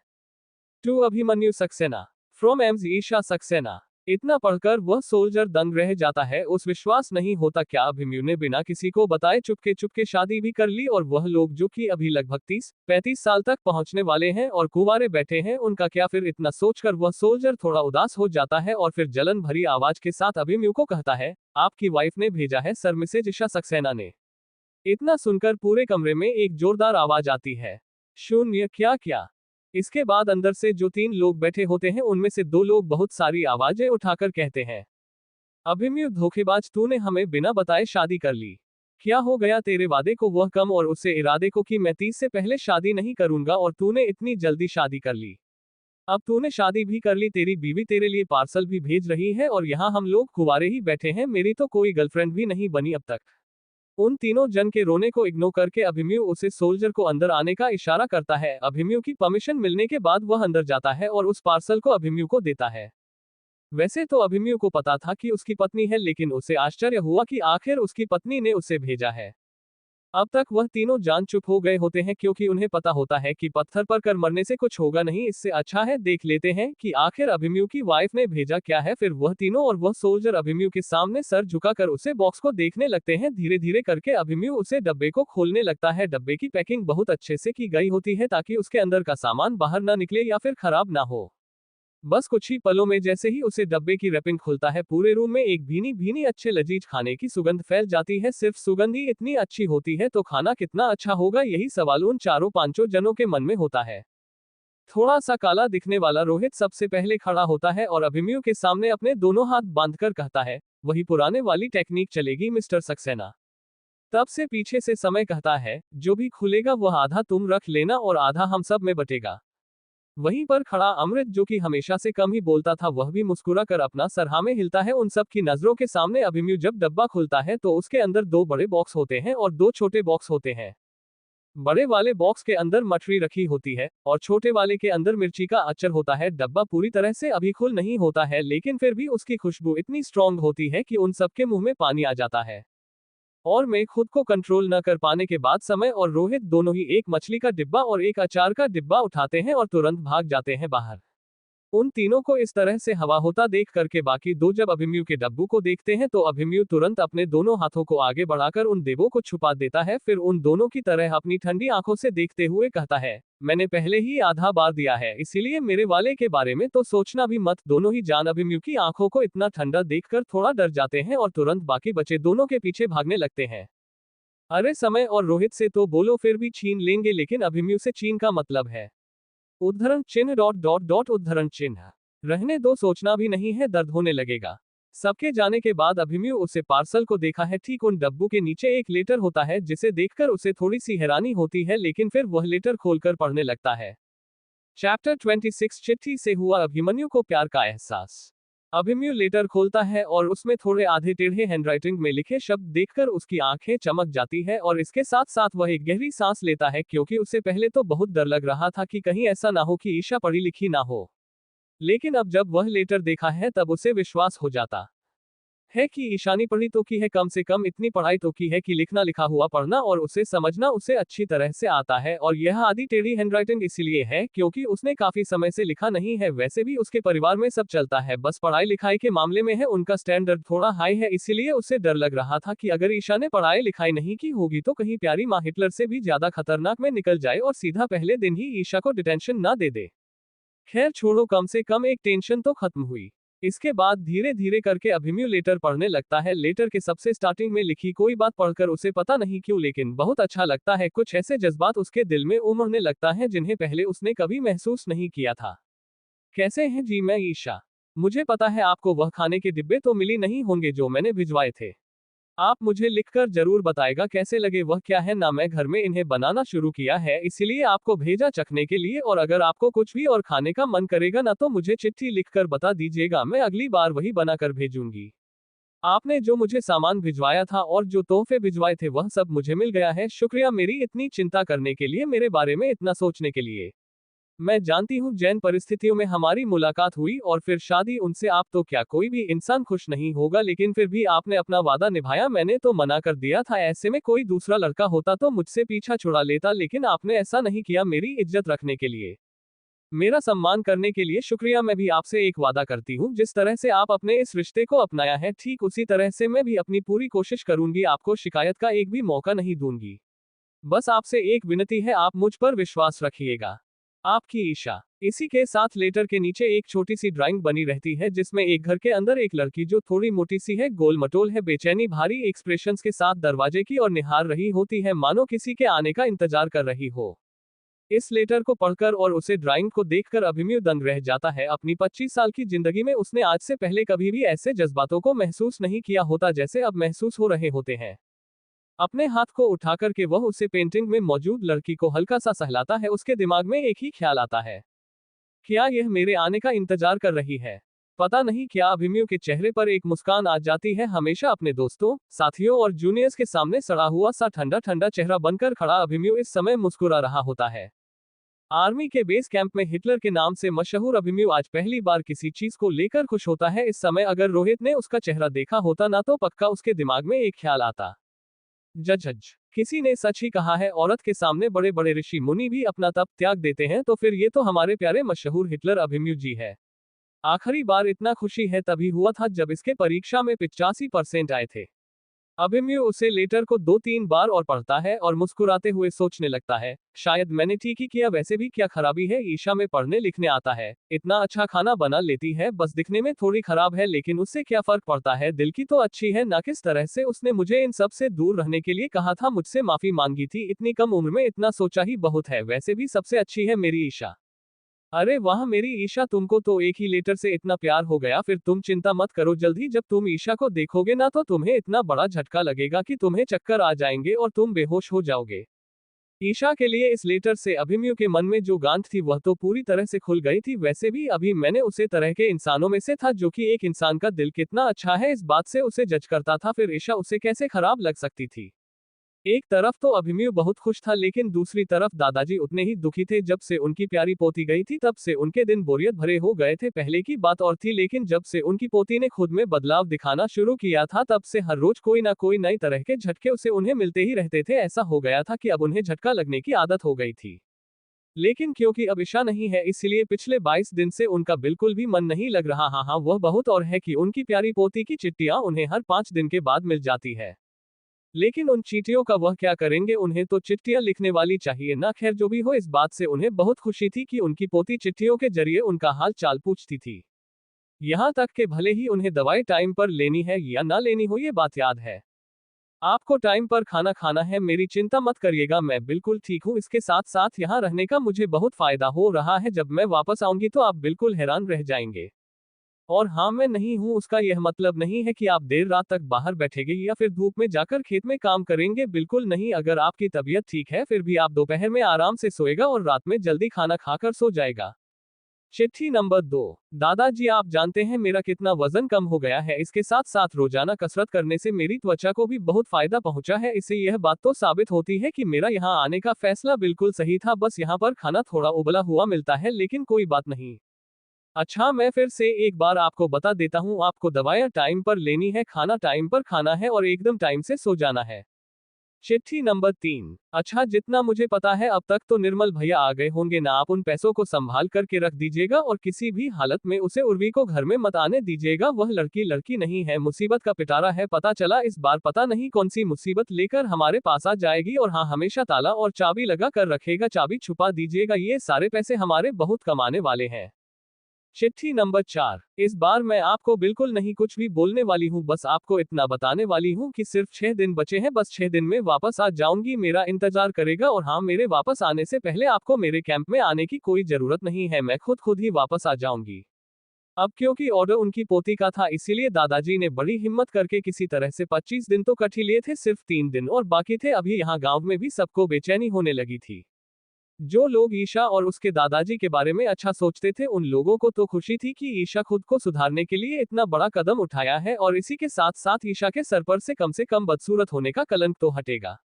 A: to Abhimanyu Saxena, from Ms Isha Saxena. इतना पढ़कर वह सोल्जर दंग रह जाता है। उस विश्वास नहीं होता क्या अभिमन्यु ने बिना किसी को बताए चुपके चुपके शादी भी कर ली, और वह लोग जो कि अभी लगभग 30-35 साल तक पहुंचने वाले हैं और कुंवारे बैठे हैं, उनका क्या? फिर इतना सोचकर वह सोल्जर थोड़ा उदास हो जाता है और फिर जलन भरी आवाज के साथ अभिमन्यु को कहता है, आपकी वाइफ ने भेजा है सर, मिसेज ईशा सक्सेना ने। इतना सुनकर पूरे कमरे में एक जोरदार आवाज आती है, शून्य। क्या? इसके बाद अंदर से जो 3 लोग बैठे होते हैं उनमें से 2 लोग बहुत सारी आवाजें उठाकर कहते हैं, अभिमन्यु धोखेबाज, तूने हमें बिना बताए शादी कर ली। क्या हो गया तेरे वादे को? वह कम और उससे इरादे को कि मैं 30 से पहले शादी नहीं करूंगा, और तूने इतनी जल्दी शादी कर ली। अब तूने शादी भी कर ली, तेरी बीवी तेरे लिए पार्सल भी भेज रही है और यहाँ हम लोग कुंवारे ही बैठे हैं, मेरी तो कोई गर्लफ्रेंड भी नहीं बनी अब तक। उन तीनों जन के रोने को इग्नोर करके अभिमन्यु उसे सोल्जर को अंदर आने का इशारा करता है। अभिमन्यु की परमिशन मिलने के बाद वह अंदर जाता है और उस पार्सल को अभिमन्यु को देता है। वैसे तो अभिमन्यु को पता था कि उसकी पत्नी है, लेकिन उसे आश्चर्य हुआ कि आखिर उसकी पत्नी ने उसे भेजा है। अब तक वह तीनों जान चुप हो गए होते हैं, क्योंकि उन्हें पता होता है कि पत्थर पर कर मरने से कुछ होगा नहीं। इससे अच्छा है देख लेते हैं कि आखिर अभिमन्यु की वाइफ ने भेजा क्या है। फिर वह तीनों और वह सोल्जर अभिमन्यु के सामने सर झुकाकर उसे बॉक्स को देखने लगते हैं। धीरे धीरे करके अभिमन्यु उसे डब्बे को खोलने लगता है। डब्बे की पैकिंग बहुत अच्छे से की गई होती है ताकि उसके अंदर का सामान बाहर ना निकले या फिर खराब ना हो। बस कुछ ही पलों में जैसे ही उसे डब्बे की रैपिंग खुलता है, पूरे रूम में एक भीनी भीनी अच्छे लजीज खाने की सुगंध फैल जाती है। सिर्फ सुगंध ही इतनी अच्छी होती है तो खाना कितना अच्छा होगा, यही सवाल उन चारों पांचों जनों के मन में होता है। थोड़ा सा काला दिखने वाला रोहित सबसे पहले खड़ा होता है और अभिमन्यु के सामने अपने दोनों हाथ बांधकर कहता है, वही पुराने वाली टेक्निक चलेगी मिस्टर सक्सेना। तब से पीछे से समय कहता है, जो भी खुलेगा वह आधा तुम रख लेना और आधा हम सब में बटेगा। वहीं पर खड़ा अमृत, जो कि हमेशा से कम ही बोलता था, वह भी मुस्कुरा कर अपना सर हाँ में हिलता है। उन सब की नजरों के सामने अभिमन्यु जब डब्बा खुलता है तो उसके अंदर 2 बड़े बॉक्स होते हैं और 2 छोटे बॉक्स होते हैं। बड़े वाले बॉक्स के अंदर मठरी रखी होती है और छोटे वाले के अंदर मिर्ची का अचार होता है। डब्बा पूरी तरह से अभी खुल नहीं होता है, लेकिन फिर भी उसकी खुशबू इतनी स्ट्रांग होती है कि उन सबके मुंह में पानी आ जाता है। और मैं खुद को कंट्रोल न कर पाने के बाद समय और रोहित दोनों ही एक मछली का डिब्बा और एक अचार का डिब्बा उठाते हैं और तुरंत भाग जाते हैं बाहर। उन तीनों को इस तरह से हवा होता देख करके बाकी दो जब अभिमन्यु के डब्बू को देखते हैं तो अभिमन्यु तुरंत अपने दोनों हाथों को आगे बढ़ाकर उन देवों को छुपा देता है। फिर उन दोनों की तरह अपनी ठंडी आंखों से देखते हुए कहता है, मैंने पहले ही आधा बार दिया है, इसीलिए मेरे वाले के बारे में तो सोचना भी मत। दोनों ही जान अभिमन्यु की आंखों को इतना ठंडा देखकर थोड़ा डर जाते हैं और तुरंत बाकी बचे दोनों के पीछे भागने लगते हैं। अरे समय और रोहित से तो बोलो फिर भी छीन लेंगे, लेकिन अभिमन्यु से चीन का मतलब है उद्धरण चिन्ह डॉट डॉट डॉट उद्धरण चिन्ह। रहने दो, सोचना भी नहीं है, दर्द होने लगेगा। सबके जाने के बाद अभिमन्यु उसे पार्सल को देखा है। ठीक उन डब्बू के नीचे एक लेटर होता है जिसे देखकर उसे थोड़ी सी हैरानी होती है, लेकिन फिर वह लेटर खोलकर पढ़ने लगता है। चैप्टर 26 चिट्ठी से हुआ अभिमन्यु को प्यार का एहसास। अभिमन्यु लेटर खोलता है और उसमें थोड़े आधे टेढ़े हैंडराइटिंग में लिखे शब्द देखकर उसकी आंखें चमक जाती है और इसके साथ साथ वह एक गहरी सांस लेता है, क्योंकि उसे पहले तो बहुत डर लग रहा था कि कहीं ऐसा ना हो कि ईशा पढ़ी लिखी ना हो। लेकिन अब जब वह लेटर देखा है तब उसे विश्वास हो जाता है कि ईशानी पढ़ी तो की है, कम से कम इतनी पढ़ाई तो की है कि लिखना लिखा हुआ पढ़ना और उसे समझना उसे अच्छी तरह से आता है। और यह आधी टेढ़ी हैंडराइटिंग इसलिए है क्योंकि उसने काफी समय से लिखा नहीं है। वैसे भी उसके परिवार में सब चलता है, बस पढ़ाई लिखाई के मामले में है उनका स्टैंडर्ड थोड़ा हाई है, इसीलिए उसे डर लग रहा था कि अगर ईशा ने पढ़ाई लिखाई नहीं की होगी तो कहीं प्यारी माँ हिटलर से भी ज्यादा खतरनाक में निकल जाए और सीधा पहले दिन ही ईशा को डिटेंशन ना दे दे। खैर छोड़ो, कम से कम एक टेंशन तो खत्म हुई। इसके बाद धीरे धीरे करके अभिमन्यु लेटर पढ़ने लगता है। लेटर के सबसे स्टार्टिंग में लिखी कोई बात पढ़कर उसे पता नहीं क्यों लेकिन बहुत अच्छा लगता है। कुछ ऐसे जज्बात उसके दिल में उमड़ने लगता है जिन्हें पहले उसने कभी महसूस नहीं किया था। कैसे हैं जी, मैं ईशा। मुझे पता है आपको वह खाने के डिब्बे तो मिली नहीं होंगे जो मैंने भिजवाए थे। आप मुझे लिखकर जरूर बताएगा कैसे लगे। वह क्या है ना, मैं घर में इन्हें बनाना शुरू किया है, इसीलिए आपको भेजा चखने के लिए। और अगर आपको कुछ भी और खाने का मन करेगा ना तो मुझे चिट्ठी लिखकर बता दीजिएगा, मैं अगली बार वही बनाकर भेजूंगी। आपने जो मुझे सामान भिजवाया था और जो तोहफे भिजवाए थे वह सब मुझे मिल गया है। शुक्रिया मेरी इतनी चिंता करने के लिए, मेरे बारे में इतना सोचने के लिए। मैं जानती हूँ जैन परिस्थितियों में हमारी मुलाकात हुई और फिर शादी, उनसे आप तो क्या कोई भी इंसान खुश नहीं होगा, लेकिन फिर भी आपने अपना वादा निभाया। मैंने तो मना कर दिया था, ऐसे में कोई दूसरा लड़का होता तो मुझसे पीछा छुड़ा लेता, लेकिन आपने ऐसा नहीं किया। मेरी इज्जत रखने के लिए, मेरा सम्मान करने के लिए शुक्रिया। मैं भी आपसे एक वादा करती हूँ, जिस तरह से आप अपने इस रिश्ते को अपनाया है ठीक उसी तरह से मैं भी अपनी पूरी कोशिश करूंगी। आपको शिकायत का एक भी मौका नहीं दूंगी। बस आपसे एक विनती है, आप मुझ पर विश्वास रखिएगा। आपकी ईशा। इसी के साथ लेटर के नीचे एक छोटी सी ड्राइंग बनी रहती है जिसमें एक घर के अंदर एक लड़की जो थोड़ी मोटी सी है, गोल मटोल है, बेचैनी भारी एक्सप्रेशंस के साथ दरवाजे की ओर निहार रही होती है, मानो किसी के आने का इंतजार कर रही हो। इस लेटर को पढ़कर और उसे ड्राइंग को देखकर अभिमन्यु दंग रह जाता है। अपनी 25 साल की जिंदगी में उसने आज से पहले कभी भी ऐसे जज्बातों को महसूस नहीं किया होता जैसे अब महसूस हो रहे होते हैं। अपने हाथ को उठाकर के वह उसे पेंटिंग में मौजूद लड़की को हल्का सा सहलाता है। उसके दिमाग में एक ही ख्याल आता है, क्या यह मेरे आने का इंतजार कर रही है? पता नहीं क्या अभिमन्यु के चेहरे पर एक मुस्कान आ जाती है। हमेशा अपने दोस्तों, साथियों और जूनियर्स के सामने सड़ा हुआ सा ठंडा ठंडा चेहरा बनकर खड़ा अभिमन्यु इस समय मुस्कुरा रहा होता है। आर्मी के बेस कैंप में हिटलर के नाम से मशहूर अभिमन्यु आज पहली बार किसी चीज को लेकर खुश होता है। इस समय अगर रोहित ने उसका चेहरा देखा होता ना तो पक्का उसके दिमाग में एक ख्याल आता, जज किसी ने सच ही कहा है, औरत के सामने बड़े बड़े ऋषि मुनि भी अपना तप त्याग देते हैं, तो फिर ये तो हमारे प्यारे मशहूर हिटलर अभिमन्यु जी है। आखिरी बार इतना खुशी है तभी हुआ था जब इसके परीक्षा में 85% आए थे। अभिमन्यु उसे लेटर को 2-3 बार और पढ़ता है और मुस्कुराते हुए सोचने लगता है, शायद मैंने ठीक ही किया। वैसे भी क्या खराबी है, ईशा में पढ़ने लिखने आता है, इतना अच्छा खाना बना लेती है, बस दिखने में थोड़ी खराब है, लेकिन उससे क्या फर्क पड़ता है, दिल की तो अच्छी है ना। किस तरह से उसने मुझे इन सब से दूर रहने के लिए कहा था, मुझसे माफी मांगी थी। इतनी कम उम्र में इतना सोचा ही बहुत है। वैसे भी सबसे अच्छी है मेरी ईशा। अरे वाह मेरी ईशा, तुमको तो एक ही लेटर से इतना प्यार हो गया। फिर तुम चिंता मत करो, जल्द ही जब तुम ईशा को देखोगे ना तो तुम्हें इतना बड़ा झटका लगेगा कि तुम्हें चक्कर आ जाएंगे और तुम बेहोश हो जाओगे। ईशा के लिए इस लेटर से अभिमन्यु के मन में जो गांठ थी वह तो पूरी तरह से खुल गई थी। वैसे भी अभी मैंने उसे तरह के इंसानों में से था जो कि एक इंसान का दिल कितना अच्छा है इस बात से उसे जज करता था, फिर ईशा उसे कैसे खराब लग सकती थी। एक तरफ तो अभिमन्यु बहुत खुश था, लेकिन दूसरी तरफ दादाजी उतने ही दुखी थे। जब से उनकी प्यारी पोती गई थी तब से उनके दिन बोरियत भरे हो गए थे। पहले की बात और थी, लेकिन जब से उनकी पोती ने खुद में बदलाव दिखाना शुरू किया था तब से हर रोज कोई ना कोई नई तरह के झटके उसे उन्हें मिलते ही रहते थे। ऐसा हो गया था कि अब उन्हें झटका लगने की आदत हो गई थी। लेकिन क्योंकि अब ईशा नहीं है, इसलिए पिछले 22 दिन से उनका बिल्कुल भी मन नहीं लग रहा। हाँ, वह बहुत और है कि उनकी प्यारी पोती की चिट्ठियां उन्हें हर 5 दिन के बाद मिल जाती है। लेकिन उन चींटियों का वह क्या करेंगे, उन्हें तो चिट्ठियां लिखने वाली चाहिए ना। खैर जो भी हो, इस बात से उन्हें बहुत खुशी थी कि उनकी पोती चिट्ठियों के जरिए उनका हाल चाल पूछती थी। यहाँ तक कि भले ही उन्हें दवाई टाइम पर लेनी है या ना लेनी हो, ये बात याद है। आपको टाइम पर खाना खाना है, मेरी चिंता मत करिएगा, मैं बिल्कुल ठीक हूँ। इसके साथ साथ यहाँ रहने का मुझे बहुत फायदा हो रहा है। जब मैं वापस आऊंगी तो आप बिल्कुल हैरान रह जाएंगे। और हाँ, मैं नहीं हूं उसका यह मतलब नहीं है कि आप देर रात तक बाहर बैठेंगे या फिर धूप में जाकर खेत में काम करेंगे। बिल्कुल नहीं। अगर आपकी तबीयत ठीक है फिर भी आप दोपहर में आराम से सोएगा और रात में जल्दी खाना खाकर सो जाएगा। चिट्ठी नंबर 2। दादाजी, आप जानते हैं मेरा कितना वजन कम हो गया है। इसके साथ साथ रोजाना कसरत करने से मेरी त्वचा को भी बहुत फायदा पहुंचा है। इससे यह बात तो साबित होती है कि मेरा यहाँ आने का फैसला बिल्कुल सही था। बस यहाँ पर खाना थोड़ा उबला हुआ मिलता है, लेकिन कोई बात नहीं। अच्छा, मैं फिर से एक बार आपको बता देता हूँ, आपको दवाइयाँ टाइम पर लेनी है, खाना टाइम पर खाना है और एकदम टाइम से सो जाना है। चिट्ठी नंबर 3। अच्छा, जितना मुझे पता है अब तक तो निर्मल भैया आ गए होंगे ना। आप उन पैसों को संभाल करके रख दीजिएगा और किसी भी हालत में उसे उर्वी को घर में मत आने दीजिएगा। वह लड़की नहीं है, मुसीबत का पिटारा है। पता चला इस बार पता नहीं कौन सी मुसीबत लेकर हमारे पास आ जाएगी। और हाँ, हमेशा ताला और चाबी लगा कर रखेगा, चाबी छुपा दीजिएगा। ये सारे पैसे हमारे बहुत कमाने वाले हैं। चिट्ठी नंबर 4। इस बार मैं आपको बिल्कुल नहीं कुछ भी बोलने वाली हूँ, बस आपको इतना बताने वाली हूँ कि सिर्फ 6 दिन बचे हैं। बस 6 दिन में वापस आ जाऊंगी, मेरा इंतजार करेगा। और हाँ, मेरे वापस आने से पहले आपको मेरे कैंप में आने की कोई जरूरत नहीं है, मैं खुद ही वापस आ जाऊंगी। अब क्योंकि ऑर्डर उनकी पोती का था, इसीलिए दादाजी ने बड़ी हिम्मत करके किसी तरह से 25 दिन तो कट ही लिए थे, सिर्फ 3 दिन और बाकी थे। अभी यहाँ गांव में भी सबको बेचैनी होने लगी थी। जो लोग ईशा और उसके दादाजी के बारे में अच्छा सोचते थे, उन लोगों को तो खुशी थी कि ईशा खुद को सुधारने के लिए इतना बड़ा कदम उठाया है और इसी के साथ साथ ईशा के सर पर से कम बदसूरत होने का कलंक तो हटेगा।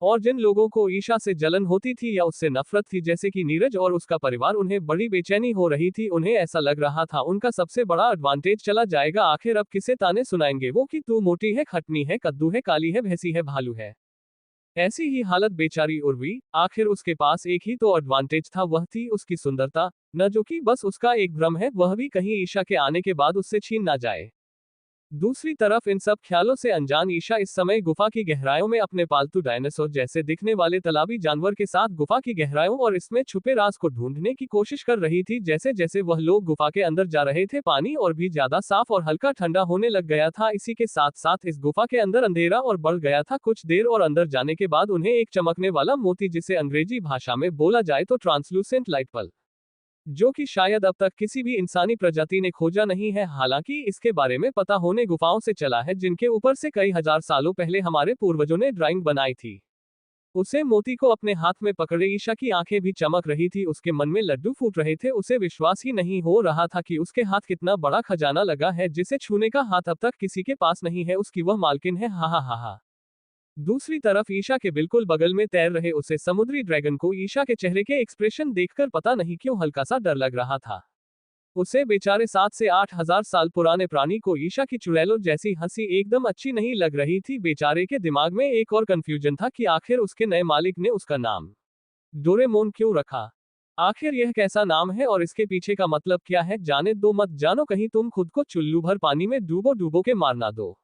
A: और जिन लोगों को ईशा से जलन होती थी या उससे नफरत थी, जैसे कि नीरज और उसका परिवार, उन्हें बड़ी बेचैनी हो रही थी। उन्हें ऐसा लग रहा था उनका सबसे बड़ा एडवांटेज चला जाएगा। आखिर अब किसे ताने सुनाएंगे वो कि तू मोटी है, खटनी है, कद्दू है, काली है, भैंसी है, भालू है। ऐसी ही हालत बेचारी उर्वी। आखिर उसके पास एक ही तो एडवांटेज था, वह थी उसकी सुंदरता, न जो कि बस उसका एक भ्रम है, वह भी कहीं ईशा के आने के बाद उससे छीन ना जाए। दूसरी तरफ इन सब ख्यालों से अनजान ईशा इस समय गुफा की गहराइयों में अपने पालतू डायनासोर जैसे दिखने वाले तालाबी जानवर के साथ गुफा की गहराइयों और इसमें छुपे राज को ढूंढने की कोशिश कर रही थी। जैसे जैसे वह लोग गुफा के अंदर जा रहे थे, पानी और भी ज्यादा साफ और हल्का ठंडा होने लग गया था। इसी के साथ साथ इस गुफा के अंदर अंधेरा और बढ़ गया था। कुछ देर और अंदर जाने के बाद उन्हें एक चमकने वाला मोती, जिसे अंग्रेजी भाषा में बोला जाए तो ट्रांसलूसेंट लाइट बल्ब, जो कि शायद अब तक किसी भी इंसानी प्रजाति ने खोजा नहीं है। हालांकि इसके बारे में पता होने गुफाओं से चला है जिनके ऊपर से कई हजार सालों पहले हमारे पूर्वजों ने ड्राइंग बनाई थी। उसे मोती को अपने हाथ में पकड़े ईशा की आंखें भी चमक रही थी, उसके मन में लड्डू फूट रहे थे। उसे विश्वास ही नहीं हो रहा था कि उसके हाथ कितना बड़ा खजाना लगा है, जिसे छूने का हाथ अब तक किसी के पास नहीं है। उसकी वह मालकिन है। हा हा हा हा। दूसरी तरफ ईशा के बिल्कुल बगल में तैर रहे उसे समुद्री ड्रैगन को ईशा के चेहरे के एक्सप्रेशन देखकर पता नहीं क्यों हल्का सा डर लग रहा था। उसे बेचारे 7 से 8 हजार साल पुराने प्राणी को ईशा की चुड़ैलों जैसी हंसी एकदम अच्छी नहीं लग रही थी। बेचारे के दिमाग में एक और कंफ्यूजन था कि आखिर उसके नए मालिक ने उसका नाम डोरेमोन क्यों रखा। आखिर यह कैसा नाम है और इसके पीछे का मतलब क्या है। जाने दो, मत जानो कहीं तुम खुद को चुल्लू भर पानी में डूबो डूबो के मार ना दो।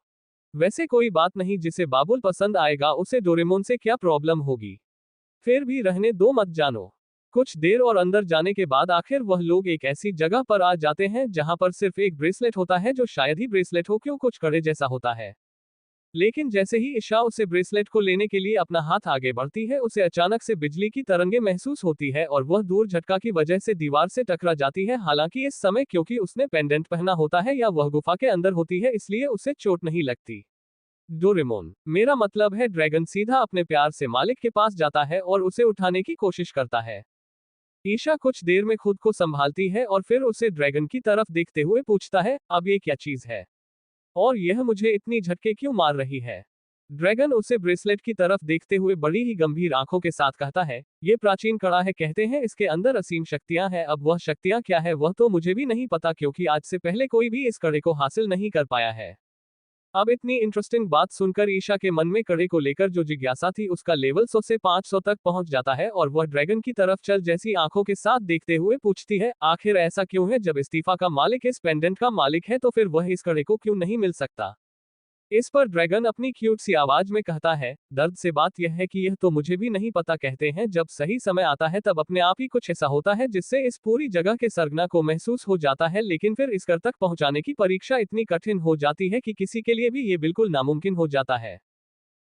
A: वैसे कोई बात नहीं, जिसे बाबुल पसंद आएगा उसे डोरेमोन से क्या प्रॉब्लम होगी। फिर भी रहने दो, मत जानो। कुछ देर और अंदर जाने के बाद आखिर वह लोग एक ऐसी जगह पर आ जाते हैं जहां पर सिर्फ एक ब्रेसलेट होता है, जो शायद ही ब्रेसलेट हो, क्यों कुछ कड़े जैसा होता है। लेकिन जैसे ही ईशा उसे ब्रेसलेट को लेने के लिए अपना हाथ आगे बढ़ती है, उसे अचानक से बिजली की तरंगे महसूस होती है और वह दूर झटका की वजह से दीवार से टकरा जाती है। हालांकि इस समय क्योंकि उसने पेंडेंट पहना होता है या वह गुफा के अंदर होती है, इसलिए उसे चोट नहीं लगती। डोरेमोन, मेरा मतलब है ड्रैगन, सीधा अपने प्यार से मालिक के पास जाता है और उसे उठाने की कोशिश करता है। ईशा कुछ देर में खुद को संभालती है और फिर उसे ड्रैगन की तरफ देखते हुए पूछता है, अब ये क्या चीज है और यह मुझे इतनी झटके क्यों मार रही है। ड्रैगन उसे ब्रेसलेट की तरफ देखते हुए बड़ी ही गंभीर आंखों के साथ कहता है, ये प्राचीन कड़ा है, कहते हैं इसके अंदर असीम शक्तियां हैं। अब वह शक्तियां क्या है वह तो मुझे भी नहीं पता, क्योंकि आज से पहले कोई भी इस कड़े को हासिल नहीं कर पाया है। अब इतनी इंटरेस्टिंग बात सुनकर ईशा के मन में कड़े को लेकर जो जिज्ञासा थी उसका लेवल 100 से 500 तक पहुंच जाता है, और वह ड्रैगन की तरफ चल जैसी आंखों के साथ देखते हुए पूछती है, आखिर ऐसा क्यों है? जब इस्तीफा का मालिक इस पेंडेंट का मालिक है तो फिर वह इस कड़े को क्यों नहीं मिल सकता? इस पर ड्रैगन अपनी क्यूट सी आवाज में कहता है, दर्द से बात यह है कि यह तो मुझे भी नहीं पता, कहते हैं जब सही समय आता है तब अपने आप ही कुछ ऐसा होता है जिससे इस पूरी जगह के सरगना को महसूस हो जाता है, लेकिन फिर इस कर तक पहुंचाने की परीक्षा इतनी कठिन हो जाती है कि किसी के लिए भी ये बिल्कुल नामुमकिन हो जाता है।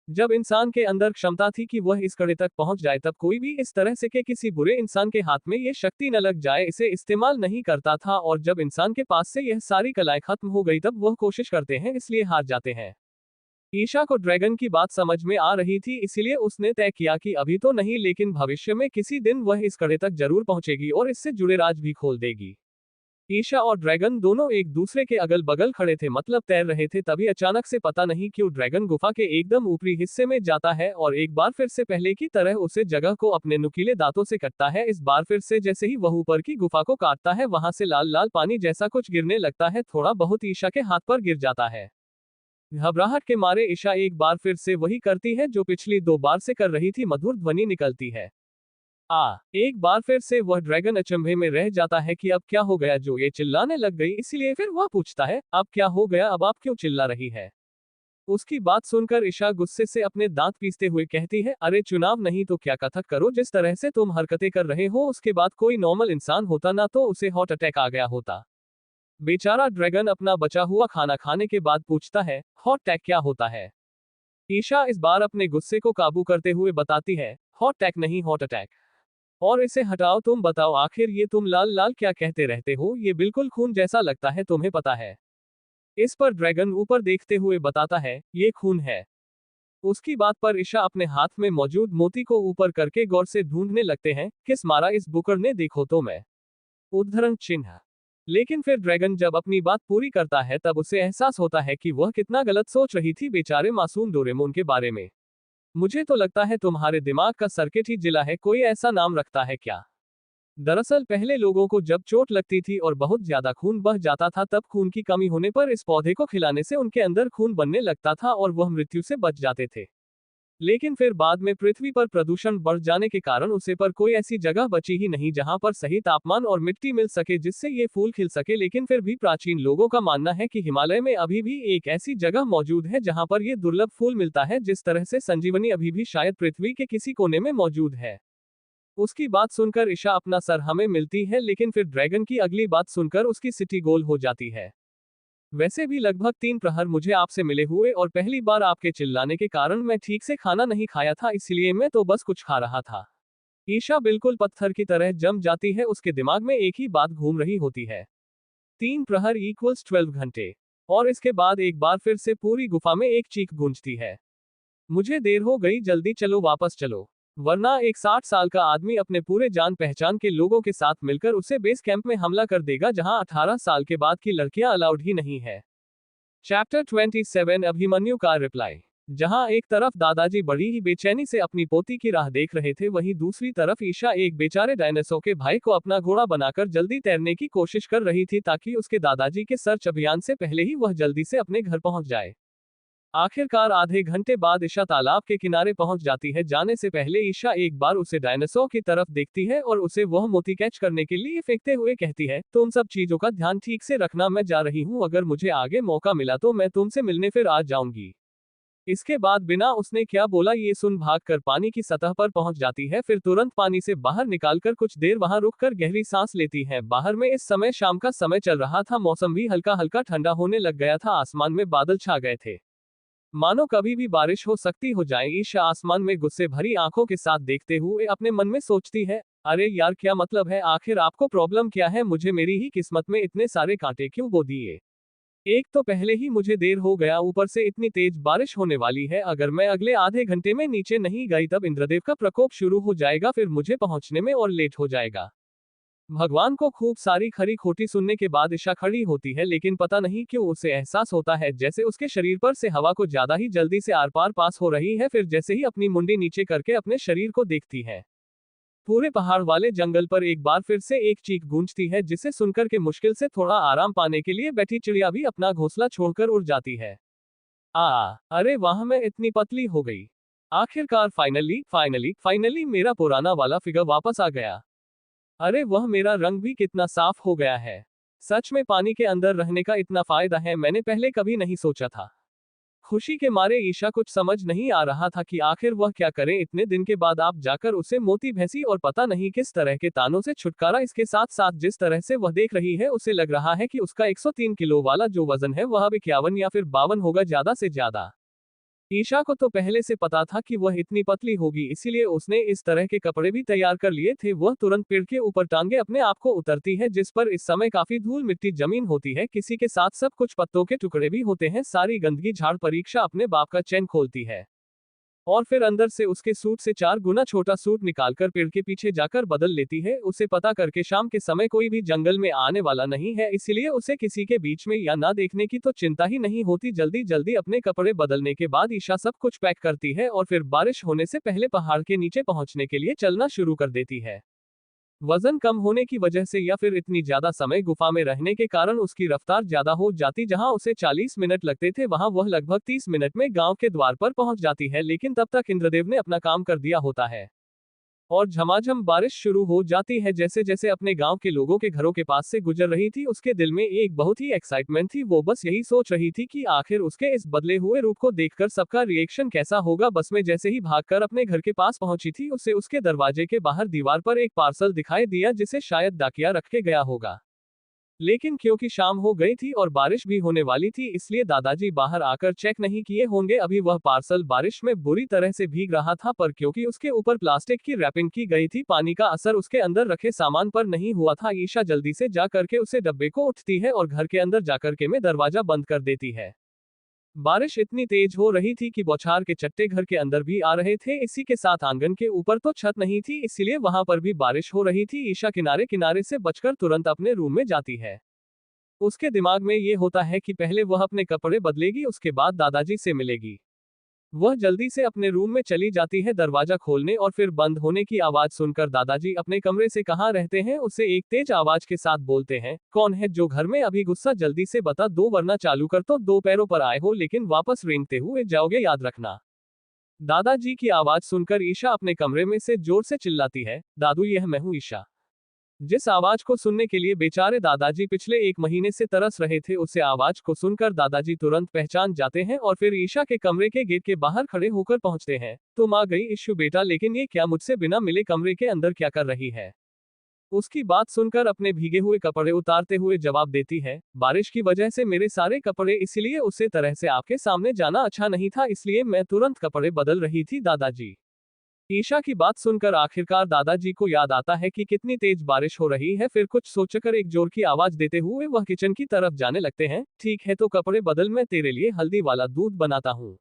A: जब इंसान के अंदर क्षमता थी कि वह इस कड़े तक पहुंच जाए तब कोई भी इस तरह से कि किसी बुरे इंसान के हाथ में ये शक्ति न लग जाए इसे इस्तेमाल नहीं करता था, और जब इंसान के पास से यह सारी कलाएं खत्म हो गई तब वह कोशिश करते हैं इसलिए हार जाते हैं। ईशा को ड्रैगन की बात समझ में आ रही थी, इसीलिए उसने तय किया कि अभी तो नहीं लेकिन भविष्य में किसी दिन वह इस कड़े तक जरूर पहुंचेगी और इससे जुड़े राज भी खोल देगी। ईशा और ड्रैगन दोनों एक दूसरे के अगल बगल खड़े थे, मतलब तैर रहे थे, तभी अचानक से पता नहीं क्यों ड्रैगन गुफा के एकदम ऊपरी हिस्से में जाता है और एक बार फिर से पहले की तरह उसे जगह को अपने नुकीले दांतों से कटता है। इस बार फिर से जैसे ही वह ऊपर की गुफा को काटता है वहां से लाल लाल पानी जैसा कुछ गिरने लगता है, थोड़ा बहुत ईशा के हाथ पर गिर जाता है। घबराहट के मारे ईशा एक बार फिर से वही करती है जो पिछली 2 बार से कर रही थी, मधुर ध्वनि निकलती है। एक बार फिर से वह ड्रैगन अचंभे में रह जाता है कि अब क्या हो गया जो ये चिल्लाने लग गई, इसीलिए फिर वह पूछता है, अब क्या हो गया, अब आप क्यों चिल्ला रही है? उसकी बात सुनकर ईशा गुस्से से अपने दांत पीसते हुए कहती है, अरे चुनाव नहीं तो क्या, कथक करो, जिस तरह से तुम हरकतें कर रहे हो उसके बाद कोई नॉर्मल इंसान होता ना तो उसे हार्ट अटैक आ गया होता। बेचारा ड्रैगन अपना बचा हुआ खाना खाने के बाद पूछता है, हॉट टैग क्या होता है? ईशा इस बार अपने गुस्से को काबू करते हुए बताती है, हॉट टैग नहीं हॉट अटैक। और इसे हटाओ, तुम बताओ आखिर ये तुम लाल लाल क्या कहते रहते हो, ये बिल्कुल खून जैसा लगता है, तुम्हें पता है? इस पर ड्रैगन ऊपर देखते हुए बताता है, ये खून है। उसकी बात पर ईशा अपने हाथ में मौजूद मोती को ऊपर करके गौर से ढूंढने लगते हैं, किस मारा इस बुकड़ ने, देखो तो मैं उद्धरण चिन्ह। लेकिन फिर ड्रैगन जब अपनी बात पूरी करता है तब उसे एहसास होता है कि वह कितना गलत सोच रही थी बेचारे मासूम डोरेमोन के बारे में। मुझे तो लगता है तुम्हारे दिमाग का सर्किट ही जिला है, कोई ऐसा नाम रखता है क्या? दरअसल पहले लोगों को जब चोट लगती थी और बहुत ज्यादा खून बह जाता था तब खून की कमी होने पर इस पौधे को खिलाने से उनके अंदर खून बनने लगता था और वह मृत्यु से बच जाते थे। लेकिन फिर बाद में पृथ्वी पर प्रदूषण बढ़ जाने के कारण उसे पर कोई ऐसी जगह बची ही नहीं जहां पर सही तापमान और मिट्टी मिल सके जिससे ये फूल खिल सके। लेकिन फिर भी प्राचीन लोगों का मानना है कि हिमालय में अभी भी एक ऐसी जगह मौजूद है जहां पर ये दुर्लभ फूल मिलता है, जिस तरह से संजीवनी अभी भी शायद पृथ्वी के किसी कोने में मौजूद है। उसकी बात सुनकर ईशा अपना सर हमें मिलती है, लेकिन फिर ड्रैगन की अगली बात सुनकर उसकी सिटी गोल हो जाती है। वैसे भी लगभग 3 प्रहर मुझे आपसे मिले हुए और पहली बार आपके चिल्लाने के कारण मैं ठीक से खाना नहीं खाया था, इसलिए मैं तो बस कुछ खा रहा था। ईशा बिल्कुल पत्थर की तरह जम जाती है, उसके दिमाग में एक ही बात घूम रही होती है, 3 प्रहर इक्वल्स 12 घंटे। और इसके बाद एक बार फिर से पूरी गुफा में एक चीख गूंजती है, मुझे देर हो गई, जल्दी चलो, वापस चलो, वरना एक 60 साल का आदमी अपने पूरे जान पहचान के लोगों के साथ मिलकर उसे बेस कैंप में हमला कर देगा जहां 18 साल के बाद की लड़कियां अलाउड ही नहीं है। चैप्टर 27 अभिमन्यु का रिप्लाई। जहां एक तरफ दादाजी बड़ी ही बेचैनी से अपनी पोती की राह देख रहे थे, वहीं दूसरी तरफ ईशा एक बेचारे डायनासोर के भाई को अपना घोड़ा बनाकर जल्दी तैरने की कोशिश कर रही थी ताकि उसके दादाजी के सर्च अभियान से पहले ही वह जल्दी से अपने घर पहुंच जाए। आखिरकार आधे घंटे बाद ईशा तालाब के किनारे पहुंच जाती है। जाने से पहले ईशा एक बार उसे डायनासोर की तरफ देखती है और उसे वह मोती कैच करने के लिए फेंकते हुए कहती है, तुम सब चीजों का ध्यान ठीक से रखना, मैं जा रही हूं, अगर मुझे आगे मौका मिला तो मैं तुमसे मिलने फिर आ जाऊंगी। इसके बाद बिना उसने क्या बोला ये सुन भागकर पानी की सतह पर पहुंच जाती है, फिर तुरंत पानी से बाहर निकालकर कुछ देर वहां रुककर गहरी सांस लेती है। बाहर में इस समय शाम का समय चल रहा था, मौसम भी हल्का हल्का ठंडा होने लग गया था, आसमान में बादल छा गए थे, मानो कभी भी बारिश हो सकती हो जाए। ईशा आसमान में गुस्से भरी आंखों के साथ देखते हुए अपने मन में सोचती है, अरे यार क्या मतलब है, आखिर आपको प्रॉब्लम क्या है, मुझे मेरी ही किस्मत में इतने सारे कांटे क्यों बो दिए? एक तो पहले ही मुझे देर हो गया, ऊपर से इतनी तेज बारिश होने वाली है, अगर मैं अगले आधे घंटे में नीचे नहीं गई तब इंद्रदेव का प्रकोप शुरू हो जाएगा, फिर मुझे पहुंचने में और लेट हो जाएगा। भगवान को खूब सारी खरी खोटी सुनने के बाद ईशा खड़ी होती है, लेकिन पता नहीं क्यों उसे एहसास होता है जैसे उसके शरीर पर से हवा को ज्यादा ही जल्दी से आर पार पास हो रही है। फिर जैसे ही अपनी मुंडी नीचे करके अपने शरीर को देखती है, पूरे पहाड़ वाले जंगल पर एक बार फिर से एक चीख गूंजती है, जिसे सुनकर के मुश्किल से थोड़ा आराम पाने के लिए बैठी चिड़िया भी अपना घोंसला छोड़कर उड़ जाती है। अरे वाह, मैं इतनी पतली हो गई। आखिरकार फाइनली फाइनली फाइनली मेरा पुराना वाला फिगर वापस आ गया। अरे वह मेरा रंग भी कितना साफ हो गया है। सच में पानी के अंदर रहने का इतना फायदा है, मैंने पहले कभी नहीं सोचा था। खुशी के मारे ईशा कुछ समझ नहीं आ रहा था कि आखिर वह क्या करे। इतने दिन के बाद आप जाकर उसे मोती भैंसी और पता नहीं किस तरह के तानों से छुटकारा। इसके साथ साथ जिस तरह से वह देख रही है, उसे लग रहा है कि उसका 103 किलो वाला जो वजन है वह अब 51 या फिर 52 होगा ज्यादा से ज्यादा। ईशा को तो पहले से पता था कि वह इतनी पतली होगी, इसीलिए उसने इस तरह के कपड़े भी तैयार कर लिए थे। वह तुरंत पेड़ के ऊपर टांगे अपने आप को उतरती है, जिस पर इस समय काफी धूल मिट्टी जमीन होती है, किसी के साथ सब कुछ पत्तों के टुकड़े भी होते हैं। सारी गंदगी झाड़ परीक्षा अपने बाप का चैन खोलती है और फिर अंदर से उसके सूट से 4 गुना छोटा सूट निकालकर पेड़ के पीछे जाकर बदल लेती है। उसे पता करके शाम के समय कोई भी जंगल में आने वाला नहीं है, इसीलिए उसे किसी के बीच में या ना देखने की तो चिंता ही नहीं होती। जल्दी जल्दी अपने कपड़े बदलने के बाद ईशा सब कुछ पैक करती है और फिर बारिश होने से पहले पहाड़ के नीचे पहुंचने के लिए चलना शुरू कर देती है। वजन कम होने की वजह से या फिर इतनी ज्यादा समय गुफा में रहने के कारण उसकी रफ्तार ज्यादा हो जाती। जहां उसे 40 मिनट लगते थे, वहां वह लगभग 30 मिनट में गांव के द्वार पर पहुंच जाती है। लेकिन तब तक इंद्रदेव ने अपना काम कर दिया होता है और झमाझम बारिश शुरू हो जाती है। जैसे जैसे अपने गांव के लोगों के घरों के पास से गुजर रही थी, उसके दिल में एक बहुत ही एक्साइटमेंट थी। वो बस यही सोच रही थी कि आखिर उसके इस बदले हुए रूप को देखकर सबका रिएक्शन कैसा होगा। बस में जैसे ही भागकर अपने घर के पास पहुंची थी, उसे उसके दरवाजे के बाहर दीवार पर एक पार्सल दिखाई दिया, जिसे शायद डाकिया रख के गया होगा। लेकिन क्योंकि शाम हो गई थी और बारिश भी होने वाली थी, इसलिए दादाजी बाहर आकर चेक नहीं किए होंगे। अभी वह पार्सल बारिश में बुरी तरह से भीग रहा था, पर क्योंकि उसके ऊपर प्लास्टिक की रैपिंग की गई थी, पानी का असर उसके अंदर रखे सामान पर नहीं हुआ था। ईशा जल्दी से जा करके उसे डब्बे को उठती है और घर के अंदर जाकर के में दरवाजा बंद कर देती है। बारिश इतनी तेज हो रही थी कि बौछार के चट्टे घर के अंदर भी आ रहे थे। इसी के साथ आंगन के ऊपर तो छत नहीं थी, इसीलिए वहां पर भी बारिश हो रही थी। ईशा किनारे किनारे से बचकर तुरंत अपने रूम में जाती है। उसके दिमाग में ये होता है कि पहले वह अपने कपड़े बदलेगी, उसके बाद दादाजी से मिलेगी। वह जल्दी से अपने रूम में चली जाती है दरवाजा खोलने, और फिर बंद होने की आवाज सुनकर दादाजी अपने कमरे से कहाँ रहते हैं उसे एक तेज आवाज के साथ बोलते हैं, कौन है जो घर में अभी गुस्सा, जल्दी से बता दो वरना चालू कर तो 2 पैरों पर आए हो लेकिन वापस रेंगते हुए जाओगे, याद रखना। दादाजी की आवाज सुनकर ईशा अपने कमरे में से जोर से चिल्लाती है, दादू यह मैं हूँ ईशा। जिस आवाज को सुनने के लिए बेचारे दादाजी पिछले 1 महीने से तरस रहे थे, उसे आवाज को सुनकर दादाजी तुरंत पहचान जाते हैं और फिर ईशा के कमरे के गेट के बाहर खड़े होकर पहुंचते हैं। तुम आ गई इशू बेटा, लेकिन ये क्या मुझसे बिना मिले कमरे के अंदर क्या कर रही है? उसकी बात सुनकर अपने भीगे हुए कपड़े उतारते हुए जवाब देती है, बारिश की वजह से मेरे सारे कपड़े, इसीलिए उसे तरह से आपके सामने जाना अच्छा नहीं था, इसलिए मैं तुरंत कपड़े बदल रही थी दादाजी। ईशा की बात सुनकर आखिरकार दादाजी को याद आता है कि कितनी तेज बारिश हो रही है। फिर कुछ सोचकर एक जोर की आवाज देते हुए वह किचन की तरफ जाने लगते हैं। ठीक है तो कपड़े बदल, मैं तेरे लिए हल्दी वाला दूध बनाता हूँ।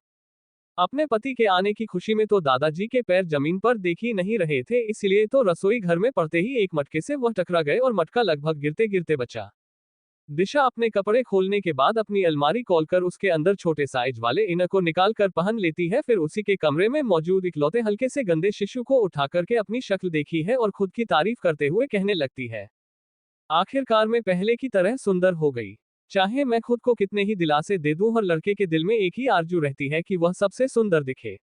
A: अपने पति के आने की खुशी में तो दादाजी के पैर जमीन पर देख ही नहीं रहे थे, इसलिए तो रसोई घर में पड़ते ही एक मटके से वह टकरा गए और मटका लगभग गिरते गिरते बचा। दिशा अपने कपड़े खोलने के बाद अपनी अलमारी खोलकर उसके अंदर छोटे साइज वाले इनर को निकाल कर पहन लेती है। फिर उसी के कमरे में मौजूद इकलौते हल्के से गंदे शिशु को उठा करके अपनी शक्ल देखी है और खुद की तारीफ करते हुए कहने लगती है, आखिरकार मैं पहले की तरह सुंदर हो गई। चाहे मैं खुद को कितने ही दिलासे दे दूं, हर लड़के के दिल में एक ही आरजू रहती है कि वह सबसे सुंदर दिखे।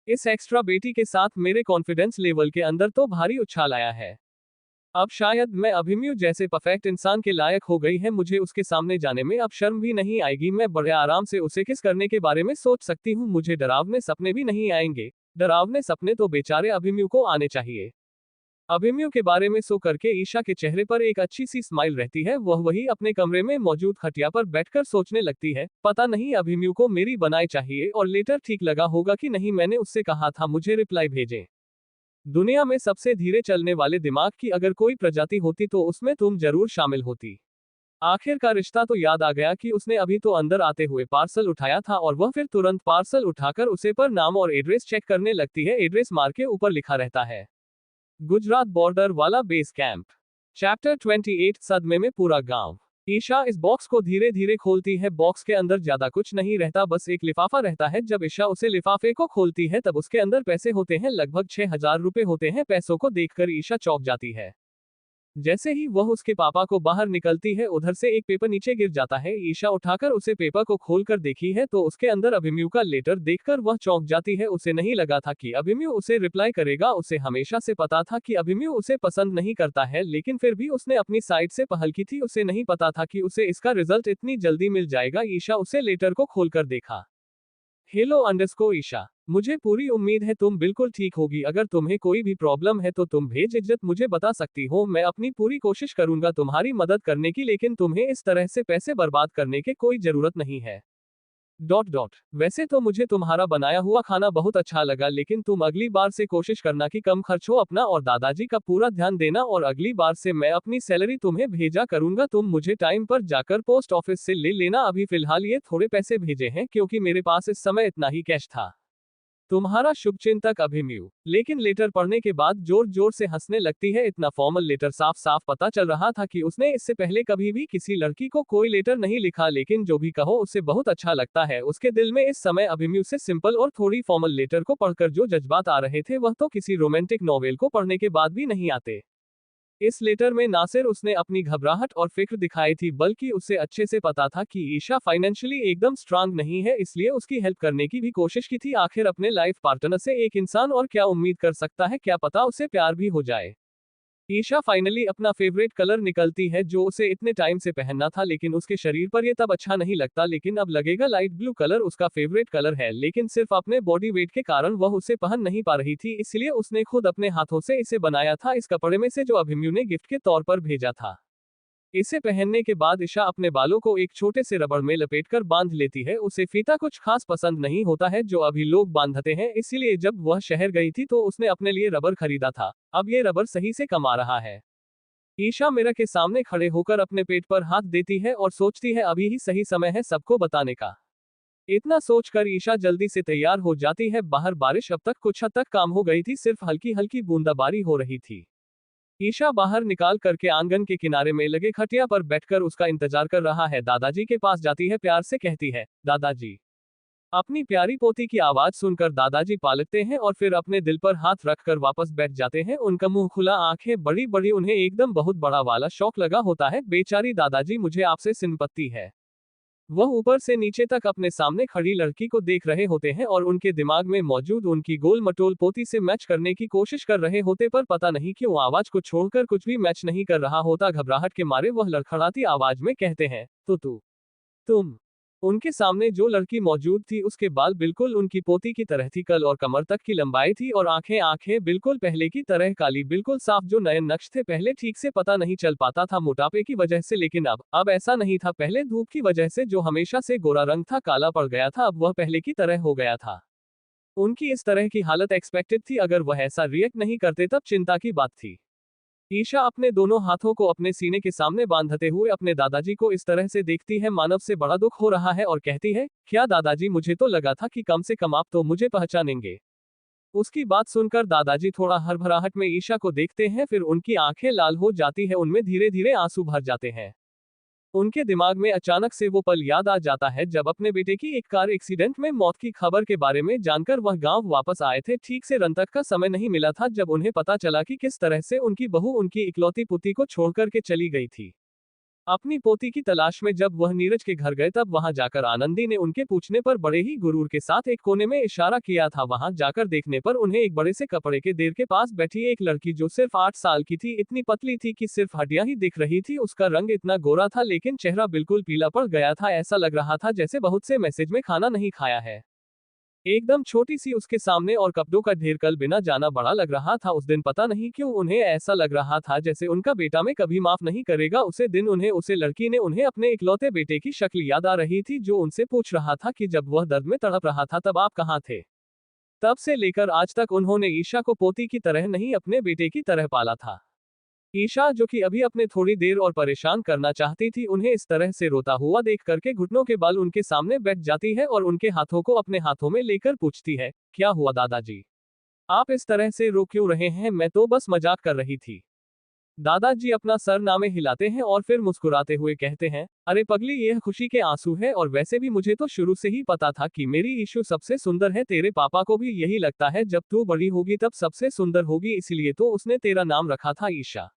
A: इस एक्स्ट्रा बेटी के साथ मेरे कॉन्फिडेंस लेवल के अंदर तो भारी उछाल आया है। अब शायद मैं अभिमन्यु जैसे परफेक्ट इंसान के लायक हो गई है। मुझे उसके सामने जाने में अब शर्म भी नहीं आएगी। मैं बड़े आराम से उसे किस करने के बारे में सोच सकती हूँ। मुझे डरावने सपने भी नहीं आएंगे। डरावने सपने तो बेचारे अभिमन्यु को आने चाहिए। अभिमन्यु के बारे में सो करके ईशा के चेहरे पर एक अच्छी सी स्माइल रहती है। वह वही अपने कमरे में मौजूद खटिया पर बैठकर सोचने लगती है, पता नहीं अभिमन्यु को मेरी बनाई चाहिए और लेटर ठीक लगा होगा कि नहीं। मैंने उससे कहा था मुझे रिप्लाई भेजें। दुनिया में सबसे धीरे चलने वाले दिमाग की अगर कोई प्रजाति होती तो उसमें तुम जरूर शामिल होती। आखिर का रिश्ता तो याद आ गया कि उसने अभी तो अंदर आते हुए पार्सल उठाया था और वह फिर तुरंत पार्सल उठाकर उसे पर नाम और एड्रेस चेक करने लगती है। एड्रेस मार के ऊपर लिखा रहता है, गुजरात बॉर्डर वाला बेस कैंप। चैप्टर 28 सदमे में पूरा गांव। ईशा इस बॉक्स को धीरे धीरे खोलती है। बॉक्स के अंदर ज्यादा कुछ नहीं रहता, बस एक लिफाफा रहता है। जब ईशा उसे लिफाफे को खोलती है तब उसके अंदर पैसे होते हैं। लगभग 6,000 रुपए होते हैं। पैसों को देखकर ईशा चौंक जाती है। जैसे ही वह उसके पापा को बाहर निकलती है, उधर से एक पेपर नीचे गिर जाता है। ईशा उठाकर उसे पेपर को खोलकर देखी है तो उसके अंदर अभिमन्यु का लेटर देखकर वह चौंक जाती है। उसे नहीं लगा था कि अभिमन्यु उसे रिप्लाई करेगा। उसे हमेशा से पता था कि अभिमन्यु उसे पसंद नहीं करता है, लेकिन फिर भी उसने अपनी साइड से पहल की थी। उसे नहीं पता था कि उसे इसका रिजल्ट इतनी जल्दी मिल जाएगा। ईशा उसे लेटर को खोलकर देखा। हेलो अंडरस्कोर ईशा, मुझे पूरी उम्मीद है तुम बिल्कुल ठीक होगी। अगर तुम्हें कोई भी प्रॉब्लम है तो तुम बेझिझक मुझे बता सकती हो। मैं अपनी पूरी कोशिश करूंगा तुम्हारी मदद करने की, लेकिन तुम्हें इस तरह से पैसे बर्बाद करने की कोई जरूरत नहीं है। वैसे तो मुझे तुम्हारा बनाया हुआ खाना बहुत अच्छा लगा, लेकिन तुम अगली बार से कोशिश करना कि कम खर्च हो। अपना और दादाजी का पूरा ध्यान देना, और अगली बार से मैं अपनी सैलरी तुम्हें भेजा करूंगा। तुम मुझे टाइम पर जाकर पोस्ट ऑफिस से ले लेना। अभी फिलहाल ये थोड़े पैसे भेजे हैं क्योंकि मेरे पास इस समय इतना ही कैश था। तुम्हारा शुभचिंतक अभिमन्यु। लेकिन लेटर पढ़ने के बाद जोर जोर से हंसने लगती है। इतना फॉर्मल लेटर, साफ साफ पता चल रहा था कि उसने इससे पहले कभी भी किसी लड़की को कोई लेटर नहीं लिखा। लेकिन जो भी कहो, उसे बहुत अच्छा लगता है। उसके दिल में इस समय अभिमन्यु से सिंपल और थोड़ी फॉर्मल लेटर को पढ़कर जो जज्बात आ रहे थे वह तो किसी रोमांटिक नॉवेल को पढ़ने के बाद भी नहीं आते। इस लेटर में ना सिर्फ उसने अपनी घबराहट और फिक्र दिखाई थी, बल्कि उसे अच्छे से पता था कि ईशा फाइनेंशियली एकदम स्ट्रांग नहीं है, इसलिए उसकी हेल्प करने की भी कोशिश की थी। आखिर अपने लाइफ पार्टनर से एक इंसान और क्या उम्मीद कर सकता है, क्या पता उसे प्यार भी हो जाए। ईशा फाइनली अपना फेवरेट कलर निकलती है जो उसे इतने टाइम से पहनना था, लेकिन उसके शरीर पर यह तब अच्छा नहीं लगता। लेकिन अब लगेगा। लाइट ब्लू कलर उसका फेवरेट कलर है, लेकिन सिर्फ अपने बॉडी वेट के कारण वह उसे पहन नहीं पा रही थी, इसलिए उसने खुद अपने हाथों से इसे बनाया था, इस कपड़े में से जो अभिमन्यु ने गिफ्ट के तौर पर भेजा था। इसे पहनने के बाद ईशा अपने बालों को एक छोटे से रबड़ में लपेटकर बांध लेती है। उसे फीता कुछ खास पसंद नहीं होता है जो अभी लोग बांधते हैं, इसीलिए जब वह शहर गई थी तो उसने अपने लिए रबर खरीदा था। अब ये रबर सही से कमा रहा है। ईशा मिरर के सामने खड़े होकर अपने पेट पर हाथ देती है और सोचती है अभी ही सही समय है सबको बताने का। इतना सोचकर ईशा जल्दी से तैयार हो जाती है। बाहर बारिश अब तक कुछ हद तक काम हो गई थी, सिर्फ हल्की हल्की बूंदाबांदी हो रही थी। ईशा बाहर निकाल करके आंगन के किनारे में लगे खटिया पर बैठकर उसका इंतजार कर रहा है। दादाजी के पास जाती है, प्यार से कहती है, दादाजी। अपनी प्यारी पोती की आवाज सुनकर दादाजी पालकते हैं और फिर अपने दिल पर हाथ रखकर वापस बैठ जाते हैं। उनका मुंह खुला, आंखें बड़ी बड़ी, उन्हें एकदम बहुत बड़ा वाला शौक लगा होता है। बेचारी दादाजी, मुझे आपसे सिंपत्ति है। वह ऊपर से नीचे तक अपने सामने खड़ी लड़की को देख रहे होते हैं और उनके दिमाग में मौजूद उनकी गोल मटोल पोती से मैच करने की कोशिश कर रहे होते, पर पता नहीं क्यों आवाज को छोड़कर कुछ भी मैच नहीं कर रहा होता। घबराहट के मारे वह लड़खड़ाती आवाज में कहते हैं, तो तुम। उनके सामने जो लड़की मौजूद थी उसके बाल बिल्कुल उनकी पोती की तरह थी, कल और कमर तक की लंबाई थी, और आंखें बिल्कुल पहले की तरह काली, बिल्कुल साफ, जो नयन नक्श थे। पहले ठीक से पता नहीं चल पाता था मोटापे की वजह से, लेकिन अब ऐसा नहीं था। पहले धूप की वजह से जो हमेशा से गोरा रंग था काला पड़ गया था, अब वह पहले की तरह हो गया था। उनकी इस तरह की हालत एक्सपेक्टेड थी, अगर वह ऐसा रिएक्ट नहीं करते तब चिंता की बात थी। ईशा अपने दोनों हाथों को अपने सीने के सामने बांधते हुए अपने दादाजी को इस तरह से देखती है मानव से बड़ा दुख हो रहा है, और कहती है, क्या दादाजी, मुझे तो लगा था कि कम से कम आप तो मुझे पहचानेंगे। उसकी बात सुनकर दादाजी थोड़ा हड़बड़ाहट में ईशा को देखते हैं, फिर उनकी आंखें लाल हो जाती है, उनमें धीरे धीरे आंसू भर जाते हैं। उनके दिमाग में अचानक से वो पल याद आ जाता है जब अपने बेटे की एक कार एक्सीडेंट में मौत की खबर के बारे में जानकर वह गांव वापस आए थे। ठीक से रंतक का समय नहीं मिला था जब उन्हें पता चला कि किस तरह से उनकी बहू उनकी इकलौती पुती को छोड़कर के चली गई थी। अपनी पोती की तलाश में जब वह नीरज के घर गए तब वहां जाकर आनंदी ने उनके पूछने पर बड़े ही गुरूर के साथ एक कोने में इशारा किया था। वहां जाकर देखने पर उन्हें एक बड़े से कपड़े के देर के पास बैठी एक लड़की जो सिर्फ 8 साल की थी, इतनी पतली थी कि सिर्फ हड्डियां ही दिख रही थी। उसका रंग इतना गोरा था लेकिन चेहरा बिल्कुल पीला पड़ गया था, ऐसा लग रहा था जैसे बहुत से मैसेज में खाना नहीं खाया है। एकदम छोटी सी उसके सामने और कपड़ों का ढेर, कल बिना जाना बड़ा लग रहा था। उस दिन पता नहीं क्यों उन्हें ऐसा लग रहा था जैसे उनका बेटा में कभी माफ नहीं करेगा उसे दिन। उसे लड़की ने उन्हें अपने इकलौते बेटे की शक्ल याद आ रही थी जो उनसे पूछ रहा था कि जब वह दर्द में तड़प रहा था तब आप कहाँ थे। तब से लेकर आज तक उन्होंने ईशा को पोती की तरह नहीं अपने बेटे की तरह पाला था। ईशा, जो कि अभी अपने थोड़ी देर और परेशान करना चाहती थी, उन्हें इस तरह से रोता हुआ देख करके घुटनों के बल उनके सामने बैठ जाती है और उनके हाथों को अपने हाथों में लेकर पूछती है, क्या हुआ दादाजी? आप इस तरह से रो क्यों रहे हैं? मैं तो बस मजाक कर रही थी। दादाजी अपना सर नामे हिलाते हैं और फिर मुस्कुराते हुए कहते हैं, अरे पगली, यह खुशी के आंसू है, और वैसे भी मुझे तो शुरू से ही पता था कि मेरी ईशू सबसे सुंदर है। तेरे पापा को भी यही लगता है, जब तू बड़ी होगी तब सबसे सुंदर होगी, इसलिए तो उसने तेरा नाम रखा था ईशा।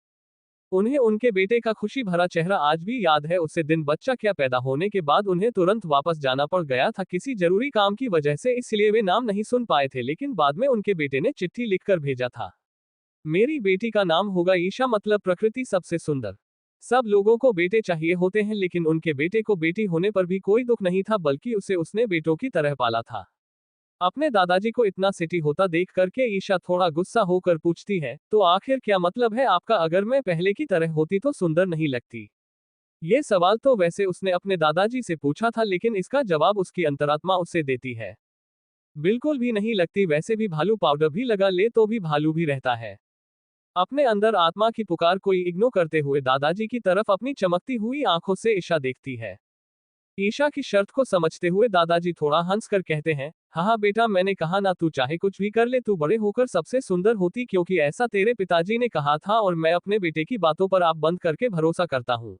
A: उन्हें उनके बेटे का खुशी भरा चेहरा आज भी याद है। उसे दिन बच्चा क्या पैदा होने के बाद उन्हें तुरंत वापस जाना पड़ गया था किसी जरूरी काम की वजह से, इसलिए वे नाम नहीं सुन पाए थे, लेकिन बाद में उनके बेटे ने चिट्ठी लिखकर भेजा था, मेरी बेटी का नाम होगा ईशा, मतलब प्रकृति सबसे सुंदर। सब लोगों को बेटे चाहिए होते हैं, लेकिन उनके बेटे को बेटी होने पर भी कोई दुख नहीं था, बल्कि उसे उसने बेटों की तरह पाला था। अपने दादाजी को इतना सिटी होता देख करके ईशा थोड़ा गुस्सा होकर पूछती है, तो आखिर क्या मतलब है आपका? अगर मैं पहले की तरह होती तो सुंदर नहीं लगती? ये सवाल तो वैसे उसने अपने दादाजी से पूछा था, लेकिन इसका जवाब उसकी अंतरात्मा उसे देती है। बिल्कुल भी नहीं लगती, वैसे भी भालू पाउडर भी लगा ले तो भी भालू भी रहता है। अपने अंदर आत्मा की पुकार को इग्नोर करते हुए दादाजी की तरफ अपनी चमकती हुई आंखों से ईशा देखती है। ईशा की शर्त को समझते हुए दादाजी थोड़ा हंसकर कहते हैं, हाँ बेटा, मैंने कहा ना, तू चाहे कुछ भी कर ले, तू बड़े होकर सबसे सुंदर होती, क्योंकि ऐसा तेरे पिताजी ने कहा था, और मैं अपने बेटे की बातों पर आप बंद करके भरोसा करता हूँ।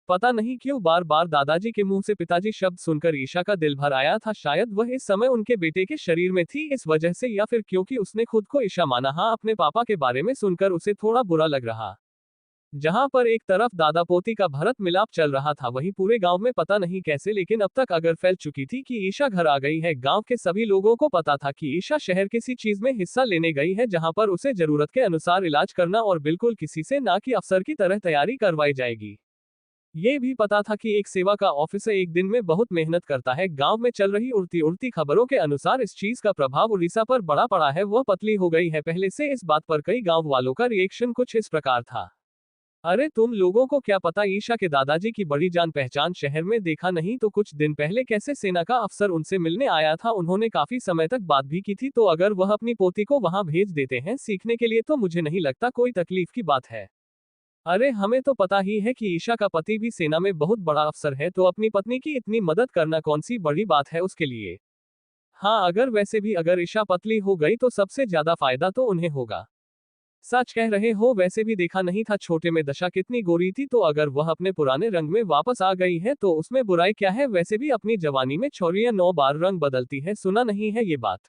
A: पता नहीं क्यों बार बार दादाजी के मुंह से पिताजी शब्द सुनकर ईशा का दिल भर आया था। शायद वह इस समय उनके बेटे के शरीर में थी, इस वजह से, या फिर क्योंकि उसने खुद को ईशा माना। हाँ, अपने पापा के बारे में सुनकर उसे थोड़ा बुरा लग रहा। जहां पर एक तरफ दादा पोती का भरत मिलाप चल रहा था, वहीं पूरे गांव में पता नहीं कैसे, लेकिन अब तक अगर फैल चुकी थी कि ईशा घर आ गई है। गांव के सभी लोगों को पता था कि ईशा शहर किसी चीज में हिस्सा लेने गई है, जहां पर उसे जरूरत के अनुसार इलाज करना और बिल्कुल किसी से ना कि अफसर की तरह तैयारी करवाई जाएगी। ये भी पता था कि एक सेवा का ऑफिसर एक दिन में बहुत मेहनत करता है। गांव में चल रही उड़ती उड़ती खबरों के अनुसार इस चीज का प्रभाव उड़ीसा पर बड़ा पड़ा है, वह पतली हो गई है। पहले से इस बात पर कई गांव वालों का रिएक्शन कुछ इस प्रकार था, अरे तुम लोगों को क्या पता, ईशा के दादाजी की बड़ी जान पहचान शहर में देखा नहीं तो कुछ दिन पहले कैसे सेना का अफसर उनसे मिलने आया था। उन्होंने काफी समय तक बात भी की थी, तो अगर वह अपनी पोती को वहां भेज देते हैं सीखने के लिए, तो मुझे नहीं लगता कोई तकलीफ की बात है। अरे हमें तो पता ही है कि ईशा का पति भी सेना में बहुत बड़ा अफसर है, तो अपनी पत्नी की इतनी मदद करना कौन सी बड़ी बात है उसके लिए। हाँ, अगर वैसे भी अगर ईशा पतली हो गई तो सबसे ज्यादा फायदा तो उन्हें होगा। सच कह रहे हो, वैसे भी देखा नहीं था छोटे में दशा कितनी गोरी थी, तो अगर वह अपने पुराने रंग में वापस आ गई है तो उसमें बुराई क्या है? वैसे भी अपनी जवानी में छोरियां 9 बार रंग बदलती है, सुना नहीं है ये बात?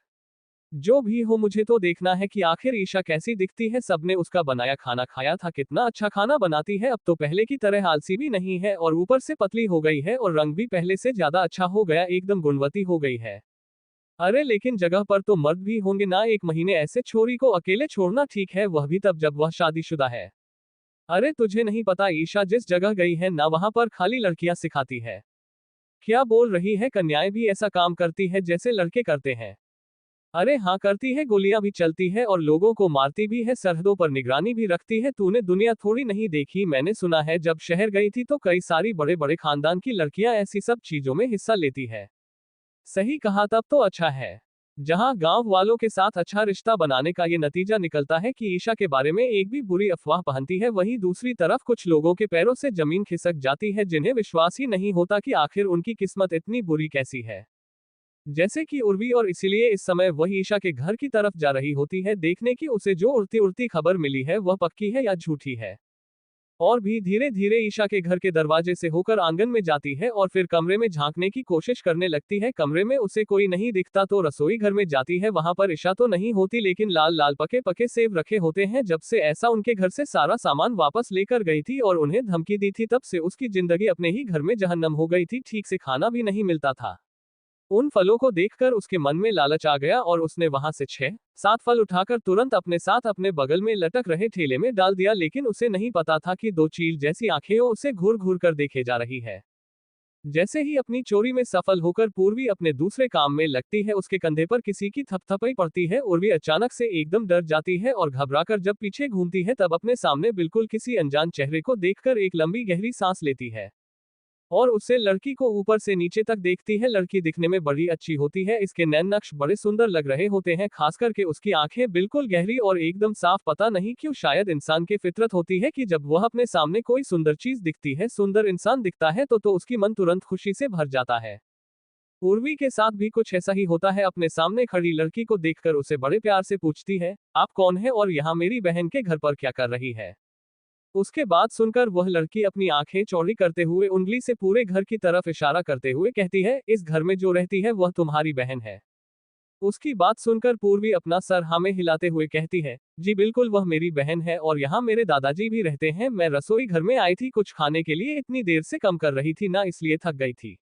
A: जो भी हो, मुझे तो देखना है कि आखिर ईशा कैसी दिखती है। सबने उसका बनाया खाना खाया था, कितना अच्छा खाना बनाती है। अब तो पहले की तरह आलसी भी नहीं है, और ऊपर से पतली हो गई है, और रंग भी पहले से ज्यादा अच्छा हो गया, एकदम गुणवती हो गई है। अरे लेकिन जगह पर तो मर्द भी होंगे ना, 1 महीने ऐसे छोरी को अकेले छोड़ना ठीक है, वह भी तब जब वह शादीशुदा है। अरे तुझे नहीं पता, ईशा जिस जगह गई है ना, वहां पर खाली लड़कियां सिखाती है। क्या बोल रही है? कन्याएं भी ऐसा काम करती है जैसे लड़के करते हैं? अरे हाँ करती है, गोलियां भी चलती है और लोगों को मारती भी है, सरहदों पर निगरानी भी रखती है। तूने दुनिया थोड़ी नहीं देखी। मैंने सुना है जब शहर गई थी तो कई सारी बड़े बड़े खानदान की लड़कियां ऐसी सब चीजों में हिस्सा लेती है। सही कहा, तब तो अच्छा है। जहां गांव वालों के साथ अच्छा रिश्ता बनाने का ये नतीजा निकलता है कि ईशा के बारे में एक भी बुरी अफवाह पहनती है, वहीं दूसरी तरफ कुछ लोगों के पैरों से जमीन खिसक जाती है, जिन्हें विश्वास ही नहीं होता कि आखिर उनकी किस्मत इतनी बुरी कैसी है। जैसे कि उर्वी, और इसीलिए इस समय वह ईशा के घर की तरफ जा रही होती है, देखने की उसे जो उड़ती उड़ती खबर मिली है वह पक्की है या झूठी है। और भी धीरे धीरे ईशा के घर के दरवाजे से होकर आंगन में जाती है और फिर कमरे में झांकने की कोशिश करने लगती है। कमरे में उसे कोई नहीं दिखता तो रसोई घर में जाती है, वहां पर ईशा तो नहीं होती, लेकिन लाल लाल पके पके सेब रखे होते हैं। जब से ऐसा उनके घर से सारा सामान वापस लेकर गई थी और उन्हें धमकी दी थी, तब से उसकी जिंदगी अपने ही घर में जहन्नम हो गई थी। ठीक से खाना भी नहीं मिलता था। उन फलों को देखकर उसके मन में लालच आ गया और उसने वहां से 6-7 फल उठाकर तुरंत अपने साथ अपने बगल में लटक रहे ठेले में डाल दिया, लेकिन उसे नहीं पता था कि 2 चील जैसी आंखें उसे घूर घूर कर देखे जा रही है। जैसे ही अपनी चोरी में सफल होकर पूर्वी अपने दूसरे काम में लगती है, उसके कंधे पर किसी की थपथपाई पड़ती है। उर्वी अचानक से एकदम डर जाती है और घबराकर जब पीछे घूमती है, तब अपने सामने बिल्कुल किसी अनजान चेहरे को देखकर एक लंबी गहरी सांस लेती है और उससे लड़की को ऊपर से नीचे तक देखती है। लड़की दिखने में बड़ी अच्छी होती है, इसके नैन नक्श बड़े सुंदर लग रहे होते हैं, खास करके उसकी आंखें बिल्कुल गहरी और एकदम साफ। पता नहीं क्यों, शायद इंसान की फितरत होती है कि जब वह अपने सामने कोई सुंदर चीज दिखती है, सुंदर इंसान दिखता है, तो उसकी मन तुरंत खुशी से भर जाता है। उर्वी के साथ भी कुछ ऐसा ही होता है। अपने सामने खड़ी लड़की को देखकर उसे बड़े प्यार से पूछती है, आप कौन है और यहाँ मेरी बहन के घर पर क्या कर रही है? उसके बात सुनकर वह लड़की अपनी आंखें चौड़ी करते हुए उंगली से पूरे घर की तरफ इशारा करते हुए कहती है, इस घर में जो रहती है वह तुम्हारी बहन है। उसकी बात सुनकर पूर्वी अपना सर हाँ में हिलाते हुए कहती है, जी बिल्कुल वह मेरी बहन है और यहाँ मेरे दादाजी भी रहते हैं। मैं रसोई घर में आई थी कुछ खाने के लिए, इतनी देर से कम कर रही थी ना, इसलिए थक गई थी।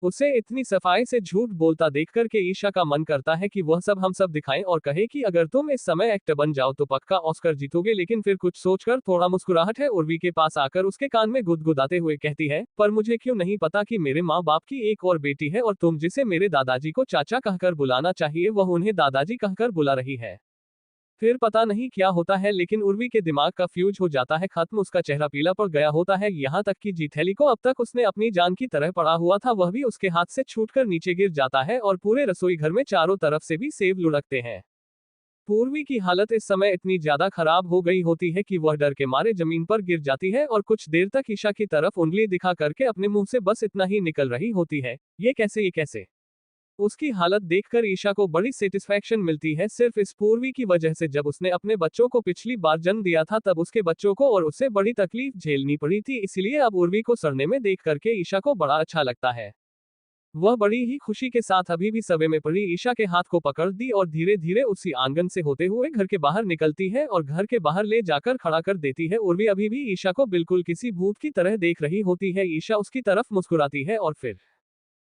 A: उसे इतनी सफाई से झूठ बोलता देखकर के ईशा का मन करता है कि वह सब हम सब दिखाएं और कहे कि अगर तुम इस समय एक्टर बन जाओ तो पक्का ऑस्कर जीतोगे, लेकिन फिर कुछ सोचकर थोड़ा मुस्कुराहट है उर्वी के पास आकर उसके कान में गुदगुदाते हुए कहती है, पर मुझे क्यों नहीं पता कि मेरे माँ बाप की एक और बेटी है और तुम जिसे मेरे दादाजी को चाचा कहकर बुलाना चाहिए वह उन्हें दादाजी कहकर बुला रही है। फिर पता नहीं क्या होता है लेकिन उर्वी के दिमाग का फ्यूज हो जाता है खत्म, उसका चेहरा पीला पड़ गया होता है, यहाँ तक कि जीथैली को अब तक उसने अपनी जान की तरह पड़ा हुआ था वह भी उसके हाथ से छूटकर नीचे गिर जाता है और पूरे रसोई घर में चारों तरफ से भी सेब लुढ़कते हैं। पूर्वी की हालत इस समय इतनी ज्यादा खराब हो गई होती है कि वह डर के मारे जमीन पर गिर जाती है और कुछ देर तक ईशा की तरफ उंगली दिखा करके अपने मुंह से बस इतना ही निकल रही होती है, ये कैसे। उसकी हालत देखकर ईशा को बड़ी सेटिस्फैक्शन मिलती है सिर्फ इस पूर्वी की वजह से। जब उसने अपने बच्चों को पिछली बार जन्म दिया था तब उसके बच्चों को और उससे बड़ी तकलीफ झेलनी पड़ी थी, इसलिए अब उर्वी को सड़ने में देख करके ईशा को बड़ा अच्छा लगता है। वह बड़ी ही खुशी के साथ अभी भी सवे में पड़ी ईशा के हाथ को पकड़ दी और धीरे धीरे उसी आंगन से होते हुए घर के बाहर निकलती है और घर के बाहर ले जाकर खड़ा कर देती है। उर्वी अभी भी ईशा को बिल्कुल किसी भूत की तरह देख रही होती है। ईशा उसकी तरफ मुस्कुराती है और फिर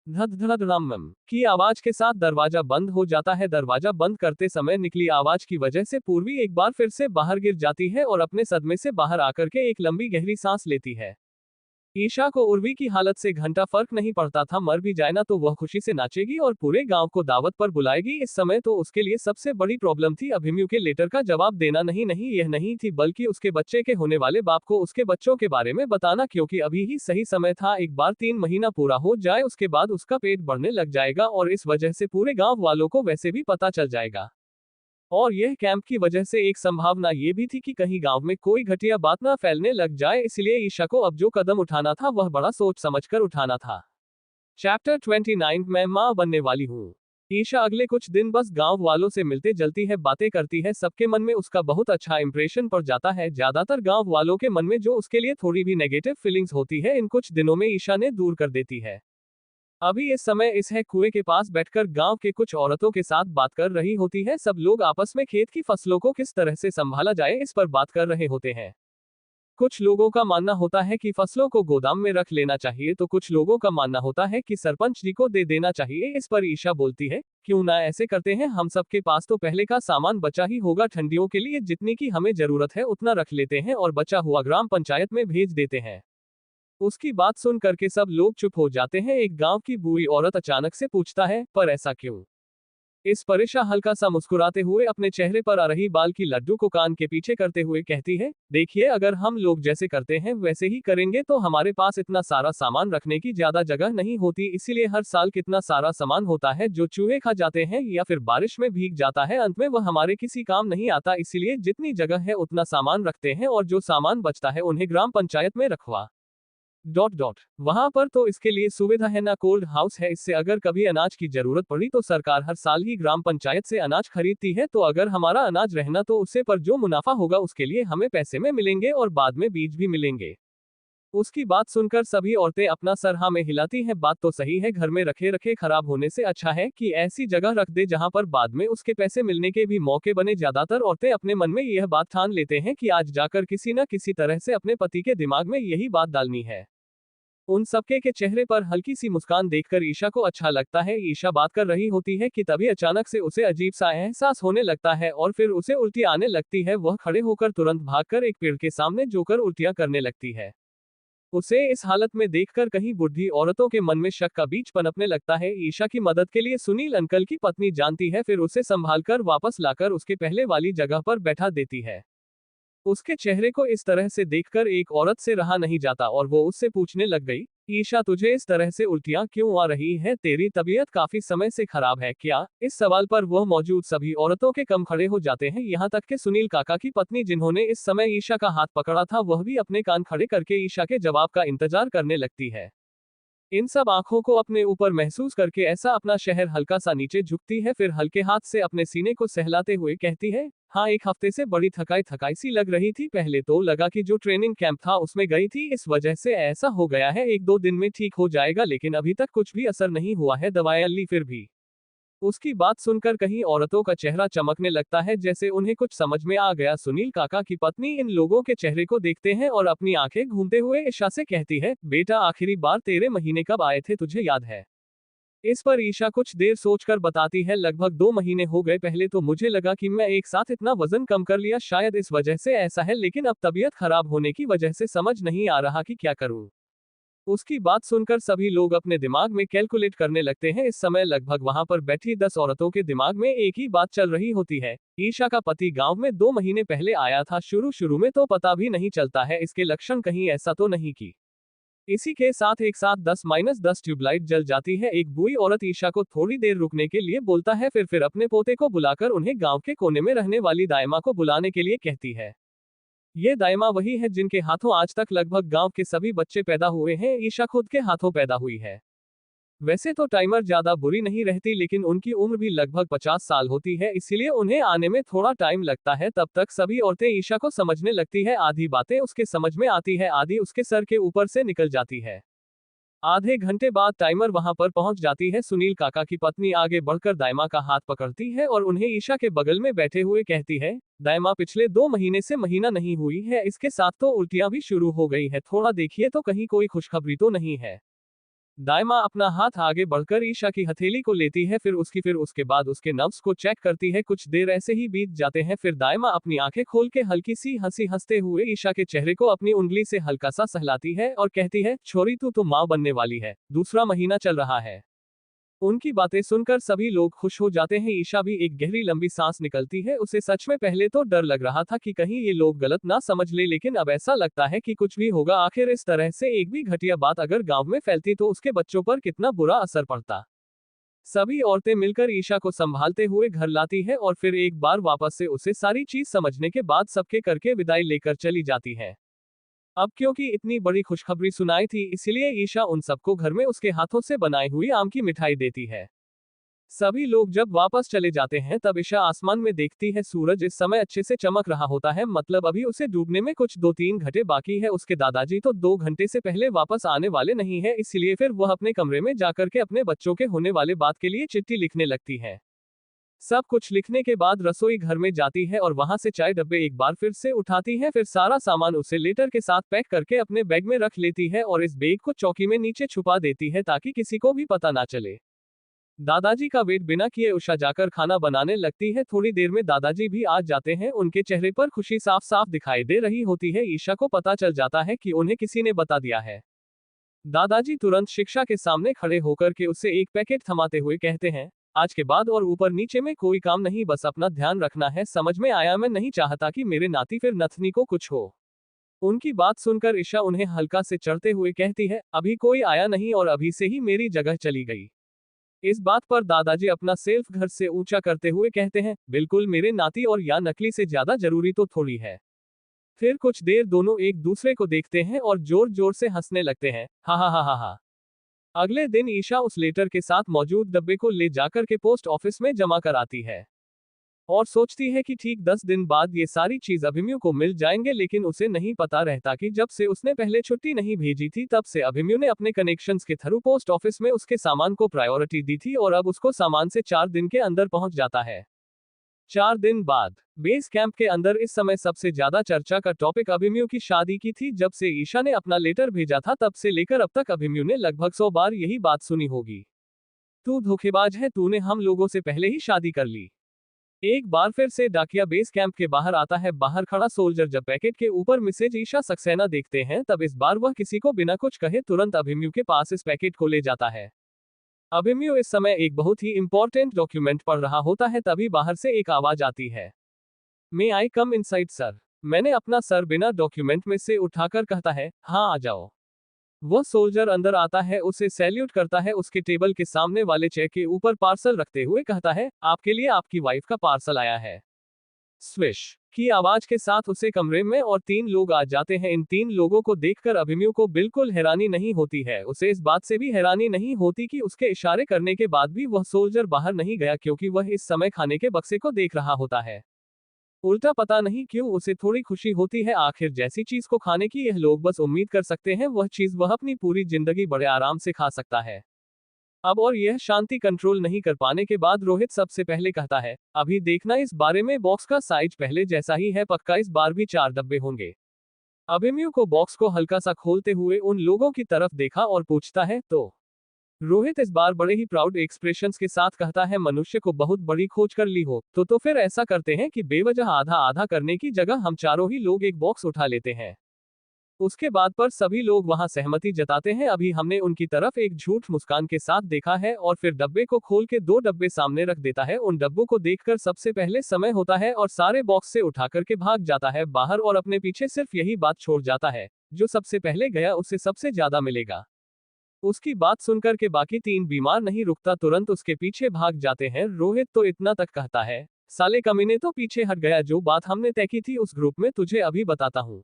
A: धड़ धड़ रामम की आवाज के साथ दरवाजा बंद हो जाता है। दरवाजा बंद करते समय निकली आवाज की वजह से पूर्वी एक बार फिर से बाहर गिर जाती है और अपने सदमे से बाहर आकर के एक लंबी गहरी सांस लेती है। ईशा को उर्वी की हालत से घंटा फर्क नहीं पड़ता था, मर भी जाए ना तो वह खुशी से नाचेगी और पूरे गांव को दावत पर बुलाएगी। इस समय तो उसके लिए सबसे बड़ी प्रॉब्लम थी अभिमन्यु के लेटर का जवाब देना। नहीं यह नहीं थी बल्कि उसके बच्चे के होने वाले बाप को उसके बच्चों के बारे में बताना, क्योंकि अभी ही सही समय था। एक बार 3 महीना पूरा हो जाए उसके बाद उसका पेट बढ़ने लग जाएगा और इस वजह से पूरे गाँव वालों को वैसे भी पता चल जाएगा। और यह कैंप की वजह से एक संभावना ये भी थी कि कहीं गांव में कोई घटिया बात ना फैलने लग जाए, इसलिए ईशा को अब जो कदम उठाना था वह बड़ा सोच समझकर उठाना था। चैप्टर 29 मैं मां बनने वाली हूँ। ईशा अगले कुछ दिन बस गांव वालों से मिलते जलती है, बातें करती है, सबके मन में उसका बहुत अच्छा इंप्रेशन पड़ जाता है। ज्यादातर गांव वालों के मन में जो उसके लिए थोड़ी भी नेगेटिव फीलिंग्स होती है इन कुछ दिनों में ईशा ने दूर कर देती है। अभी इस समय इस है कुएं के पास बैठकर गांव के कुछ औरतों के साथ बात कर रही होती है। सब लोग आपस में खेत की फसलों को किस तरह से संभाला जाए इस पर बात कर रहे होते हैं। कुछ लोगों का मानना होता है कि फसलों को गोदाम में रख लेना चाहिए तो कुछ लोगों का मानना होता है कि सरपंच जी को दे देना चाहिए। इस पर ईशा बोलती है, क्यों ना ऐसे करते हैं, हम सबके पास तो पहले का सामान बचा ही होगा, ठंडियों के लिए जितनी की हमें जरूरत है उतना रख लेते हैं और बचा हुआ ग्राम पंचायत में भेज देते हैं। उसकी बात सुन करके सब लोग चुप हो जाते हैं। एक गांव की बूढ़ी औरत अचानक से पूछता है, पर ऐसा क्यों? इस पर ईशा हल्का सा मुस्कुराते हुए अपने चेहरे पर आ रही बाल की लड्डू को कान के पीछे करते हुए कहती है, देखिए अगर हम लोग जैसे करते हैं वैसे ही करेंगे तो हमारे पास इतना सारा सामान रखने की ज्यादा जगह नहीं होती, इसीलिए हर साल कितना सारा सामान होता है जो चूहे खा जाते हैं या फिर बारिश में भीग जाता है, अंत में वह हमारे किसी काम नहीं आता, इसीलिए जितनी जगह है उतना सामान रखते हैं और जो सामान बचता है उन्हें ग्राम पंचायत में रखवा वहां पर तो इसके लिए सुविधा है ना, कोल्ड हाउस है, इससे अगर कभी अनाज की जरूरत पड़ी तो सरकार हर साल ही ग्राम पंचायत से अनाज खरीदती है, तो अगर हमारा अनाज रहना तो उससे पर जो मुनाफा होगा उसके लिए हमें पैसे में मिलेंगे और बाद में बीज भी मिलेंगे। उसकी बात सुनकर सभी औरतें अपना सर हाँ में हिलाती हैं। बात तो सही है, घर में रखे रखे खराब होने से अच्छा है कि ऐसी जगह रख दे जहां पर बाद में उसके पैसे मिलने के भी मौके बने। ज्यादातर औरतें अपने मन में यह बात ठान लेते हैं कि आज जाकर किसी न किसी तरह से अपने पति के दिमाग में यही बात डालनी है। उन सबके के चेहरे पर हल्की सी मुस्कान देखकर ईशा को अच्छा लगता है। ईशा बात कर रही होती है कि तभी अचानक से उसे अजीब सा एहसास होने लगता है और फिर उसे उल्टी आने लगती है। वह खड़े होकर तुरंत भागकर एक पेड़ के सामने जोकर उल्टियां करने लगती है। उसे इस हालत में देखकर कहीं बुढ़ी औरतों के मन में शक का बीज पनपने लगता है। ईशा की मदद के लिए सुनील अंकल की पत्नी जानती है, फिर उसे संभालकर वापस लाकर उसके पहले वाली जगह पर बैठा देती है। उसके चेहरे को इस तरह से देखकर एक औरत से रहा नहीं जाता और वो उससे पूछने लग गई, ईशा तुझे इस तरह से उल्टियां क्यों आ रही है, तेरी तबीयत काफी समय से खराब है क्या? इस सवाल पर वह मौजूद सभी औरतों के कम खड़े हो जाते हैं, यहाँ तक कि सुनील काका की पत्नी जिन्होंने इस समय ईशा का हाथ पकड़ा था वह भी अपने कान खड़े करके ईशा के जवाब का इंतजार करने लगती है। इन सब आंखों को अपने ऊपर महसूस करके ऐसा अपना शहर हल्का सा नीचे झुकती है, फिर हल्के हाथ से अपने सीने को सहलाते हुए कहती है, हाँ, एक हफ्ते से बड़ी थकाई थकाई सी लग रही थी। पहले तो लगा कि जो ट्रेनिंग कैंप था उसमें गई थी, इस वजह से ऐसा हो गया है। 1-2 दिन में ठीक हो जाएगा, लेकिन अभी तक कुछ भी असर नहीं हुआ है। दवाएं ली फिर भी। उसकी बात सुनकर कहीं औरतों का चेहरा चमकने लगता है, जैसे उन्हें कुछ समझ में आ गया। सुनील काका की पत्नी इन लोगों के चेहरे को देखते हैं और अपनी आंखें घूमते हुए ईशा से कहती है, बेटा, आखिरी बार तेरे महीने कब आए थे, तुझे याद है? इस पर ईशा कुछ देर सोचकर बताती है, लगभग 2 महीने हो गए। पहले तो मुझे लगा कि मैं एक साथ इतना वजन कम कर लिया, शायद इस वजह से ऐसा है, लेकिन अब तबीयत खराब होने की वजह से समझ नहीं आ रहा कि क्या करूं। उसकी बात सुनकर सभी लोग अपने दिमाग में कैलकुलेट करने लगते हैं। इस समय लगभग वहां पर बैठी 10 औरतों के दिमाग में एक ही बात चल रही होती है। ईशा का पति गांव में 2 महीने पहले आया था। शुरू शुरू में तो पता भी नहीं चलता है इसके लक्षण कहीं ऐसा तो नहीं की। इसी के साथ एक साथ 10-10 ट्यूबलाइट जल जाती है। एक बुई औरत ईशा को थोड़ी देर रुकने के लिए बोलता है, फिर अपने पोते को बुलाकर उन्हें गांव के कोने में रहने वाली दाइमा को बुलाने के लिए कहती है। ये दाइमा वही है जिनके हाथों आज तक लगभग गांव के सभी बच्चे पैदा हुए हैं। ईशा खुद के हाथों पैदा हुई है। वैसे तो टाइमर ज्यादा बुरी नहीं रहती, लेकिन उनकी उम्र भी लगभग 50 साल होती है, इसीलिए उन्हें आने में थोड़ा टाइम लगता है। तब तक सभी औरतें ईशा को समझने लगती है। आधी बातें उसके समझ में आती है, आधी उसके सर के ऊपर से निकल जाती है। आधे घंटे बाद टाइमर वहां पर पहुंच जाती है। सुनील काका की पत्नी आगे बढ़कर दाइमा का हाथ पकड़ती है और उन्हें ईशा के बगल में बैठे हुए कहती है, दाइमा, पिछले 2 महीने से महीना नहीं हुई है, इसके साथ तो उल्टियां भी शुरू हो गई है। थोड़ा देखिए तो कहीं कोई खुशखबरी तो नहीं है। दाइमा अपना हाथ आगे बढ़कर ईशा की हथेली को लेती है, फिर उसके बाद उसके नब्ज को चेक करती है। कुछ देर ऐसे ही बीत जाते हैं, फिर दाइमा अपनी आंखें खोल के हल्की सी हंसी हंसते हुए ईशा के चेहरे को अपनी उंगली से हल्का सा सहलाती है और कहती है, छोरी, तू तो मां बनने वाली है, दूसरा महीना चल रहा है। उनकी बातें सुनकर सभी लोग खुश हो जाते हैं। ईशा भी एक गहरी लंबी सांस निकलती है। उसे सच में पहले तो डर लग रहा था कि कहीं ये लोग गलत ना समझ ले, लेकिन अब ऐसा लगता है कि कुछ भी होगा। आखिर इस तरह से एक भी घटिया बात अगर गांव में फैलती तो उसके बच्चों पर कितना बुरा असर पड़ता। सभी औरतें मिलकर ईशा को संभालते हुए घर लाती है और फिर एक बार वापस से उसे सारी चीज समझने के बाद सबके करके विदाई लेकर चली जाती है। अब क्योंकि इतनी बड़ी खुशखबरी सुनाई थी, इसलिए ईशा उन सबको घर में उसके हाथों से बनाई हुई आम की मिठाई देती है। सभी लोग जब वापस चले जाते हैं तब ईशा आसमान में देखती है। सूरज इस समय अच्छे से चमक रहा होता है, मतलब अभी उसे डूबने में कुछ 2-3 घंटे बाकी है। उसके दादाजी तो 2 घंटे से पहले वापस आने वाले नहीं है, इसलिए फिर वह अपने कमरे में जाकर के अपने बच्चों के होने वाले बात के लिए चिट्ठी लिखने लगती है। सब कुछ लिखने के बाद रसोई घर में जाती है और वहां से चाय डब्बे एक बार फिर से उठाती है। फिर सारा सामान उसे लेटर के साथ पैक करके अपने बैग में रख लेती है और इस बैग को चौकी में नीचे छुपा देती है ताकि किसी को भी पता ना चले। दादाजी का वेट बिना किए उषा जाकर खाना बनाने लगती है। थोड़ी देर में दादाजी भी आ जाते हैं। उनके चेहरे पर खुशी साफ साफ दिखाई दे रही होती है। ईशा को पता चल जाता है कि उन्हें किसी ने बता दिया है। दादाजी तुरंत शिक्षा के सामने खड़े होकर के उसे एक पैकेट थमाते हुए कहते हैं, आज के बाद और ऊपर नीचे में कोई काम नहीं, बस अपना ध्यान रखना है, समझ में आया? मैं नहीं चाहता कि मेरे नाती फिर नथनी को कुछ हो। उनकी बात सुनकर ईशा उन्हें हल्का से चढ़ते हुए कहती है, अभी कोई आया नहीं और अभी से ही मेरी जगह चली गई। इस बात पर दादाजी अपना सेल्फ घर से ऊंचा करते हुए कहते हैं, बिल्कुल मेरे नाती, और या नकली से ज्यादा जरूरी तो थोड़ी है। फिर कुछ देर दोनों एक दूसरे को देखते हैं और जोर जोर से हंसने लगते हैं। हा हा हा हा हा। अगले दिन ईशा उस लेटर के साथ मौजूद डब्बे को ले जाकर के पोस्ट ऑफिस में जमा कराती है और सोचती है कि ठीक 10 दिन बाद ये सारी चीज अभिमन्यु को मिल जाएंगे, लेकिन उसे नहीं पता रहता कि जब से उसने पहले छुट्टी नहीं भेजी थी तब से अभिमन्यु ने अपने कनेक्शंस के थ्रू पोस्ट ऑफिस में उसके सामान को प्रायोरिटी दी थी और अब उसको सामान से 4 दिन के अंदर पहुंच जाता है। 4 दिन बाद बेस कैंप के अंदर इस समय सबसे ज्यादा चर्चा का टॉपिक अभिमन्यु की शादी की थी। जब से ईशा ने अपना लेटर भेजा था तब से लेकर अब तक अभिमन्यु ने लगभग 100 बार यही बात सुनी होगी, तू धोखेबाज है, तूने हम लोगों से पहले ही शादी कर ली। एक बार फिर से डाकिया बेस कैंप के बाहर आता है। बाहर खड़ा सोल्जर जब पैकेट के ऊपर मिसेज ईशा सक्सेना देखते हैं तब इस बार वह किसी को बिना कुछ कहे तुरंत अभिमन्यु के पास इस पैकेट को ले जाता है। अभिमन्यु इस समय एक बहुत ही इंपॉर्टेंट डॉक्यूमेंट पढ़ रहा होता है, तभी बाहर से एक आवाज आती है, मे आई कम इनसाइड सर। मैंने अपना सर बिना डॉक्यूमेंट में से उठाकर कहता है, हाँ आ जाओ। वह सोल्जर अंदर आता है, उसे सैल्यूट करता है, उसके टेबल के सामने वाले चेयर के ऊपर पार्सल रखते हुए कहता है, आपके लिए आपकी वाइफ का पार्सल आया है। स्विश। की आवाज के साथ उसे कमरे में और 3 लोग आ जाते हैं। इन 3 लोगों को देखकर अभिमन्यु को बिल्कुल हैरानी नहीं होती है। उसे इस बात से भी हैरानी नहीं होती कि उसके इशारे करने के बाद भी वह सोल्जर बाहर नहीं गया, क्योंकि वह इस समय खाने के बक्से को देख रहा होता है। उल्टा पता नहीं क्यों उसे थोड़ी खुशी होती है। आखिर जैसी चीज को खाने की यह लोग बस उम्मीद कर सकते हैं, वह चीज वह अपनी पूरी जिंदगी बड़े आराम से खा सकता है। अब और यह शांति कंट्रोल नहीं कर पाने के बाद रोहित सबसे पहले कहता है, अभी देखना इस बारे में बॉक्स का साइज पहले जैसा ही है, पक्का इस बार भी 4 डब्बे होंगे। अभिमन्यु को बॉक्स को हल्का सा खोलते हुए उन लोगों की तरफ देखा और पूछता है, तो रोहित इस बार बड़े ही प्राउड एक्सप्रेशंस के साथ कहता है, मनुष्य को बहुत बड़ी खोज कर ली हो तो फिर ऐसा करते हैं कि बेवजह आधा आधा करने की जगह हम चारों ही लोग एक बॉक्स उठा लेते हैं। उसके बाद पर सभी लोग वहां सहमति जताते हैं। अभी हमने उनकी तरफ एक झूठ मुस्कान के साथ देखा है और फिर डब्बे को खोल के 2 डब्बे सामने रख देता है। उन डब्बों को देखकर सबसे पहले समय होता है और सारे बॉक्स से उठा करके भाग जाता है बाहर और अपने पीछे सिर्फ यही बात छोड़ जाता है, जो सबसे पहले गया उसे सबसे ज्यादा मिलेगा। उसकी बात सुनकर के बाकी 3 बीमार नहीं रुकता, तुरंत उसके पीछे भाग जाते हैं। रोहित तो इतना तक कहता है, साले कमीने तो पीछे हट गया, जो बात हमने तय की थी उस ग्रुप में तुझे अभी बताता हूँ।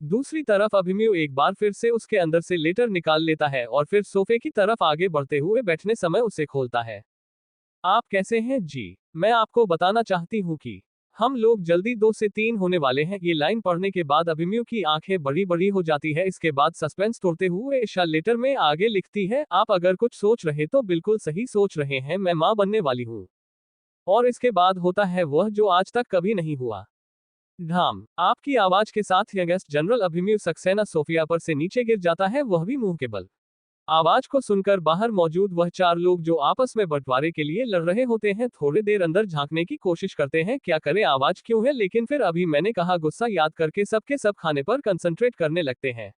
A: दूसरी तरफ अभिमन्यु एक बार फिर से उसके अंदर से लेटर निकाल लेता है और फिर सोफे की तरफ आगे बढ़ते हुए बैठने समय उसे खोलता है। आप कैसे हैं जी? मैं आपको बताना चाहती हूँ कि हम लोग जल्दी 2 से 3 होने वाले हैं। ये लाइन पढ़ने के बाद अभिमन्यु की आंखें बड़ी बड़ी हो जाती है। इसके बाद सस्पेंस तोड़ते हुए ईशा लेटर में आगे लिखती है, आप अगर कुछ सोच रहे तो बिल्कुल सही सोच रहे हैं, मैं मां बनने वाली हूँ। और इसके बाद होता है वह जो आज तक कभी नहीं हुआ। धाम आपकी आवाज के साथ यंगेस्ट जनरल अभिमन्यु सक्सेना सोफिया पर से नीचे गिर जाता है, वह भी मुंह के बल। आवाज को सुनकर बाहर मौजूद वह 4 लोग जो आपस में बंटवारे के लिए लड़ रहे होते हैं थोड़ी देर अंदर झांकने की कोशिश करते हैं, क्या करें आवाज क्यों है, लेकिन फिर अभी मैंने कहा गुस्सा याद करके सबके सब खाने पर कंसंट्रेट करने लगते हैं।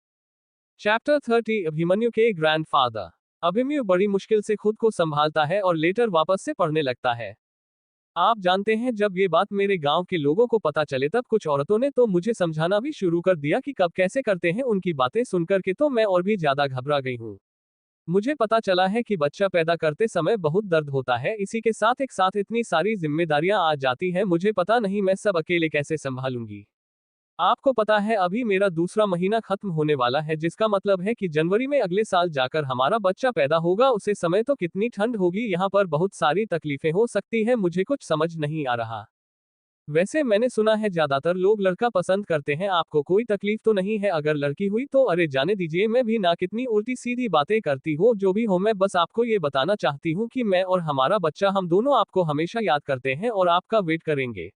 A: चैप्टर 30 अभिमन्यु के ग्रैंडफादर। अभिमन्यु बड़ी मुश्किल से खुद को संभालता है और लेटर वापस से पढ़ने लगता है। आप जानते हैं, जब ये बात मेरे गांव के लोगों को पता चले तब कुछ औरतों ने तो मुझे समझाना भी शुरू कर दिया कि कब कैसे करते हैं। उनकी बातें सुनकर के तो मैं और भी ज्यादा घबरा गई हूँ। मुझे पता चला है कि बच्चा पैदा करते समय बहुत दर्द होता है, इसी के साथ एक साथ इतनी सारी जिम्मेदारियां आ जाती हैं, मुझे पता नहीं मैं सब अकेले कैसे संभालूंगी। आपको पता है अभी मेरा दूसरा महीना खत्म होने वाला है, जिसका मतलब है कि जनवरी में अगले साल जाकर हमारा बच्चा पैदा होगा। उसे समय तो कितनी ठंड होगी, यहाँ पर बहुत सारी तकलीफें हो सकती है, मुझे कुछ समझ नहीं आ रहा। वैसे मैंने सुना है ज्यादातर लोग लड़का पसंद करते हैं, आपको कोई तकलीफ तो नहीं है अगर लड़की हुई तो? अरे जाने दीजिए, मैं भी ना कितनी उल्टी सीधी बातें करती हो, जो भी हो मैं बस आपको ये बताना चाहती हूँ कि मैं और हमारा बच्चा हम दोनों आपको हमेशा याद करते हैं और आपका वेट करेंगे।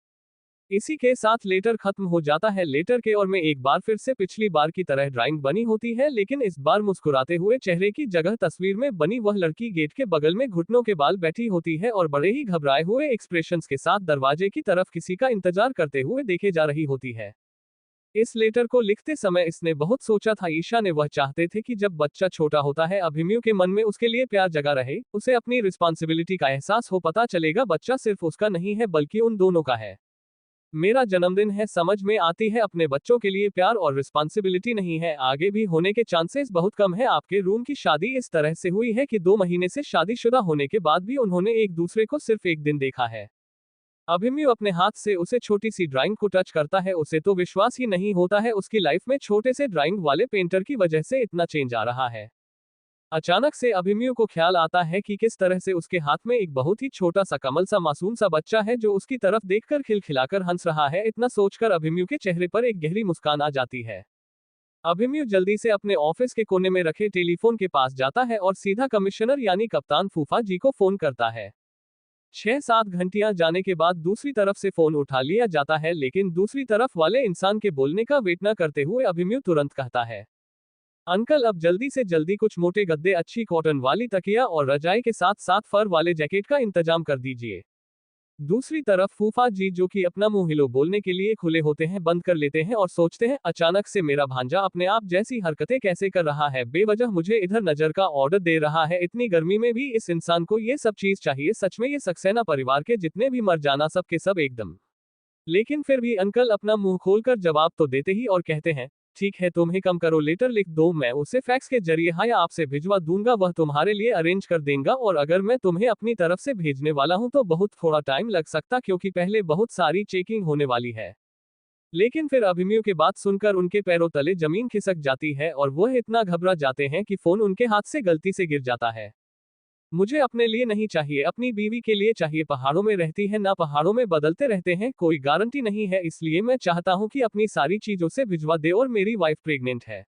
A: इसी के साथ लेटर खत्म हो जाता है। लेटर के और में एक बार फिर से पिछली बार की तरह ड्राइंग बनी होती है, लेकिन इस बार मुस्कुराते हुए चेहरे की जगह तस्वीर में बनी वह लड़की गेट के बगल में घुटनों के बाल बैठी होती है और बड़े ही घबराए हुए एक्सप्रेशंस के साथ दरवाजे की तरफ किसी का इंतजार करते हुए देखे जा रही होती है। इस लेटर को लिखते समय इसने बहुत सोचा था। ईशा ने वह चाहते थे कि जब बच्चा छोटा होता है अभिमन्यु के मन में उसके लिए प्यार जगा रहे, उसे अपनी रिस्पॉन्सिबिलिटी का एहसास हो, पता चलेगा बच्चा सिर्फ उसका नहीं है बल्कि उन दोनों का है। मेरा जन्मदिन है, समझ में आती है अपने बच्चों के लिए प्यार और रिस्पॉन्सिबिलिटी नहीं है, आगे भी होने के चांसेस बहुत कम है। आपके रूम की शादी इस तरह से हुई है कि 2 महीने से शादीशुदा होने के बाद भी उन्होंने एक दूसरे को सिर्फ एक दिन देखा है। अभिमन्यु अपने हाथ से उसे छोटी सी ड्राइंग को टच करता है, उसे तो विश्वास ही नहीं होता है उसकी लाइफ में छोटे से ड्राइंग वाले पेंटर की वजह से इतना चेंज आ रहा है। अचानक से अभिमन्यु को ख्याल आता है कि किस तरह से उसके हाथ में एक बहुत ही छोटा सा कमल सा मासूम सा बच्चा है जो उसकी तरफ देखकर खिलखिलाकर हंस रहा है। इतना सोचकर अभिमन्यु के चेहरे पर एक गहरी मुस्कान आ जाती है। अभिमन्यु जल्दी से अपने ऑफिस के कोने में रखे टेलीफोन के पास जाता है और सीधा कमिश्नर यानी कप्तान फूफा जी को फोन करता है। 6-7 घंटियां जाने के बाद दूसरी तरफ से फोन उठा लिया जाता है, लेकिन दूसरी तरफ वाले इंसान के बोलने का वेट न करते हुए अभिमन्यु तुरंत कहता है, अंकल अब जल्दी से जल्दी कुछ मोटे गद्दे, अच्छी कॉटन वाली तकिया और रजाई के साथ साथ फर वाले जैकेट का इंतजाम कर दीजिए। दूसरी तरफ फूफा जी जो कि अपना मुंह हिलो बोलने के लिए खुले होते हैं बंद कर लेते हैं और सोचते हैं अचानक से मेरा भांजा अपने आप जैसी हरकतें कैसे कर रहा है, बेवजह मुझे इधर नजर का ऑर्डर दे रहा है, इतनी गर्मी में भी इस इंसान को ये सब चीज चाहिए। सच में ये सक्सेना परिवार के जितने भी मर जाना सब के सब एकदम। लेकिन फिर भी अंकल अपना मुंह खोलकर जवाब तो देते ही और कहते हैं, ठीक है तुम्हें कम करो, लेटर लिख दो, मैं उसे फैक्स के जरिए या आपसे भिजवा दूंगा, वह तुम्हारे लिए अरेंज कर देगा। और अगर मैं तुम्हें अपनी तरफ से भेजने वाला हूं तो बहुत थोड़ा टाइम लग सकता, क्योंकि पहले बहुत सारी चेकिंग होने वाली है। लेकिन फिर अभिमन्यु के बात सुनकर उनके पैरों तले जमीन खिसक जाती है और वह इतना घबरा जाते हैं कि फोन उनके हाथ से गलती से गिर जाता है। मुझे अपने लिए नहीं चाहिए, अपनी बीवी के लिए चाहिए। पहाड़ों में रहती है ना, पहाड़ों में बदलते रहते हैं, कोई गारंटी नहीं है, इसलिए मैं चाहता हूँ कि अपनी सारी चीजों से भिजवा दे और मेरी वाइफ प्रेग्नेंट है।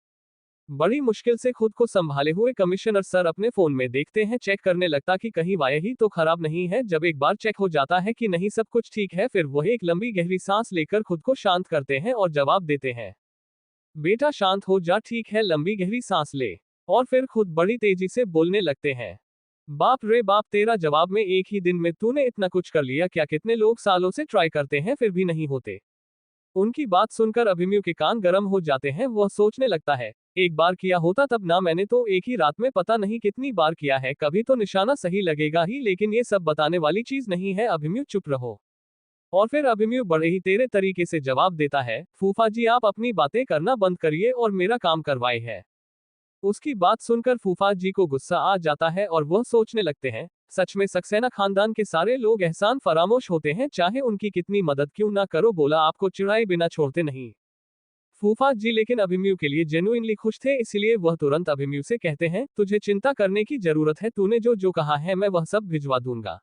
A: बड़ी मुश्किल से खुद को संभाले हुए कमिश्नर सर अपने फोन में देखते हैं, चेक करने लगता कि कहीं वायर ही तो खराब नहीं है। जब एक बार चेक हो जाता है कि नहीं सब कुछ ठीक है, फिर वह एक लंबी गहरी सांस लेकर खुद को शांत करते हैं और जवाब देते हैं, बेटा शांत हो जा, ठीक है, लंबी गहरी सांस ले। और फिर खुद बड़ी तेजी से बोलने लगते हैं, बाप रे बाप, तेरा जवाब में एक ही दिन में तूने इतना कुछ कर लिया क्या? कितने लोग सालों से ट्राई करते हैं फिर भी नहीं होते। उनकी बात सुनकर अभिमन्यु के कान गर्म हो जाते हैं। वह सोचने लगता है, एक बार किया होता तब ना, मैंने तो एक ही रात में पता नहीं कितनी बार किया है, कभी तो निशाना सही लगेगा ही, लेकिन ये सब बताने वाली चीज नहीं है। अभिमन्यु चुप रहो। और फिर अभिमन्यु बड़े ही तेरे तरीके से जवाब देता है, फूफा जी आप अपनी बातें करना बंद करिए और मेरा काम करवाए है। उसकी बात सुनकर फूफा जी को गुस्सा आ जाता है और वह सोचने लगते हैं, सच में सक्सेना खानदान के सारे लोग एहसान फरामोश होते हैं, चाहे उनकी कितनी मदद क्यों ना करो। बोला, आपको चिढ़ाए बिना छोड़ते नहीं फूफा जी। लेकिन अभिमन्यु के लिए जेन्युइनली खुश थे, इसलिए वह तुरंत अभिमन्यु से कहते हैं, तुझे चिंता करने की जरूरत है, तूने जो जो कहा है मैं वह सब भिजवा दूंगा।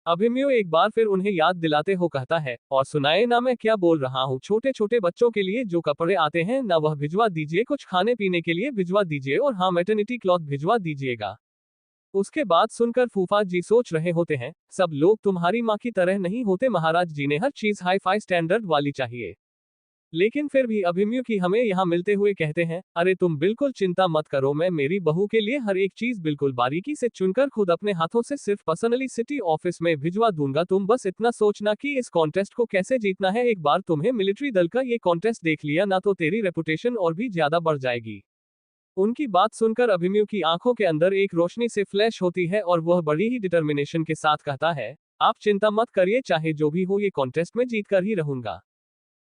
A: अभिमन्यु एक बार फिर उन्हें याद दिलाते हो कहता है, और सुनाए ना मैं क्या बोल रहा हूँ, छोटे छोटे बच्चों के लिए जो कपड़े आते हैं ना वह भिजवा दीजिए, कुछ खाने पीने के लिए भिजवा दीजिए, और हाँ मैटरनिटी क्लॉथ भिजवा दीजिएगा। उसके बाद सुनकर फूफा जी सोच रहे होते हैं, सब लोग तुम्हारी माँ की तरह नहीं होते, महाराज जी ने हर चीज हाई फाई स्टैंडर्ड वाली चाहिए। लेकिन फिर भी अभिमन्यु की हमें यहाँ मिलते हुए कहते हैं, अरे तुम बिल्कुल चिंता मत करो, मैं मेरी बहू के लिए हर एक चीज बिल्कुल बारीकी से चुनकर खुद अपने हाथों से सिर्फ पर्सनली सिटी ऑफिस में भिजवा दूंगा। तुम बस इतना सोचना कि इस कॉन्टेस्ट को कैसे जीतना है। एक बार तुम्हें मिलिट्री दल का ये कॉन्टेस्ट देख लिया ना, तो तेरी रेपुटेशन और भी ज्यादा बढ़ जाएगी। उनकी बात सुनकर अभिमन्यु की आंखों के अंदर एक रोशनी से फ्लैश होती है और वह बड़ी ही डिटर्मिनेशन के साथ कहता है, आप चिंता मत करिए, चाहे जो भी हो ये कॉन्टेस्ट में जीत कर ही रहूंगा।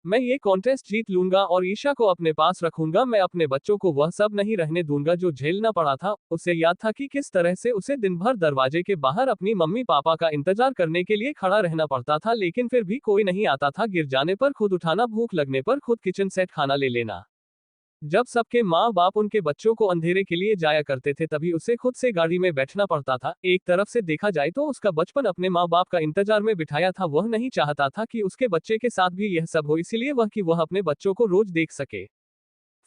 A: मैं ये कॉन्टेस्ट जीत लूंगा और ईशा को अपने पास रखूंगा। मैं अपने बच्चों को वह सब नहीं रहने दूंगा जो झेलना पड़ा था। उसे याद था कि किस तरह से उसे दिन भर दरवाजे के बाहर अपनी मम्मी पापा का इंतजार करने के लिए खड़ा रहना पड़ता था, लेकिन फिर भी कोई नहीं आता था। गिर जाने पर खुद उठाना, भूख लगने पर खुद किचन सेट खाना ले लेना। जब सबके माँ बाप उनके बच्चों को अंधेरे के लिए जाया करते थे, तभी उसे खुद से गाड़ी में बैठना पड़ता था। एक तरफ से देखा जाए तो उसका बचपन अपने माँ बाप का इंतजार में बिठाया था। वह नहीं चाहता था कि उसके बच्चे के साथ भी यह सब हो, इसीलिए वह कि वह अपने बच्चों को रोज देख सके।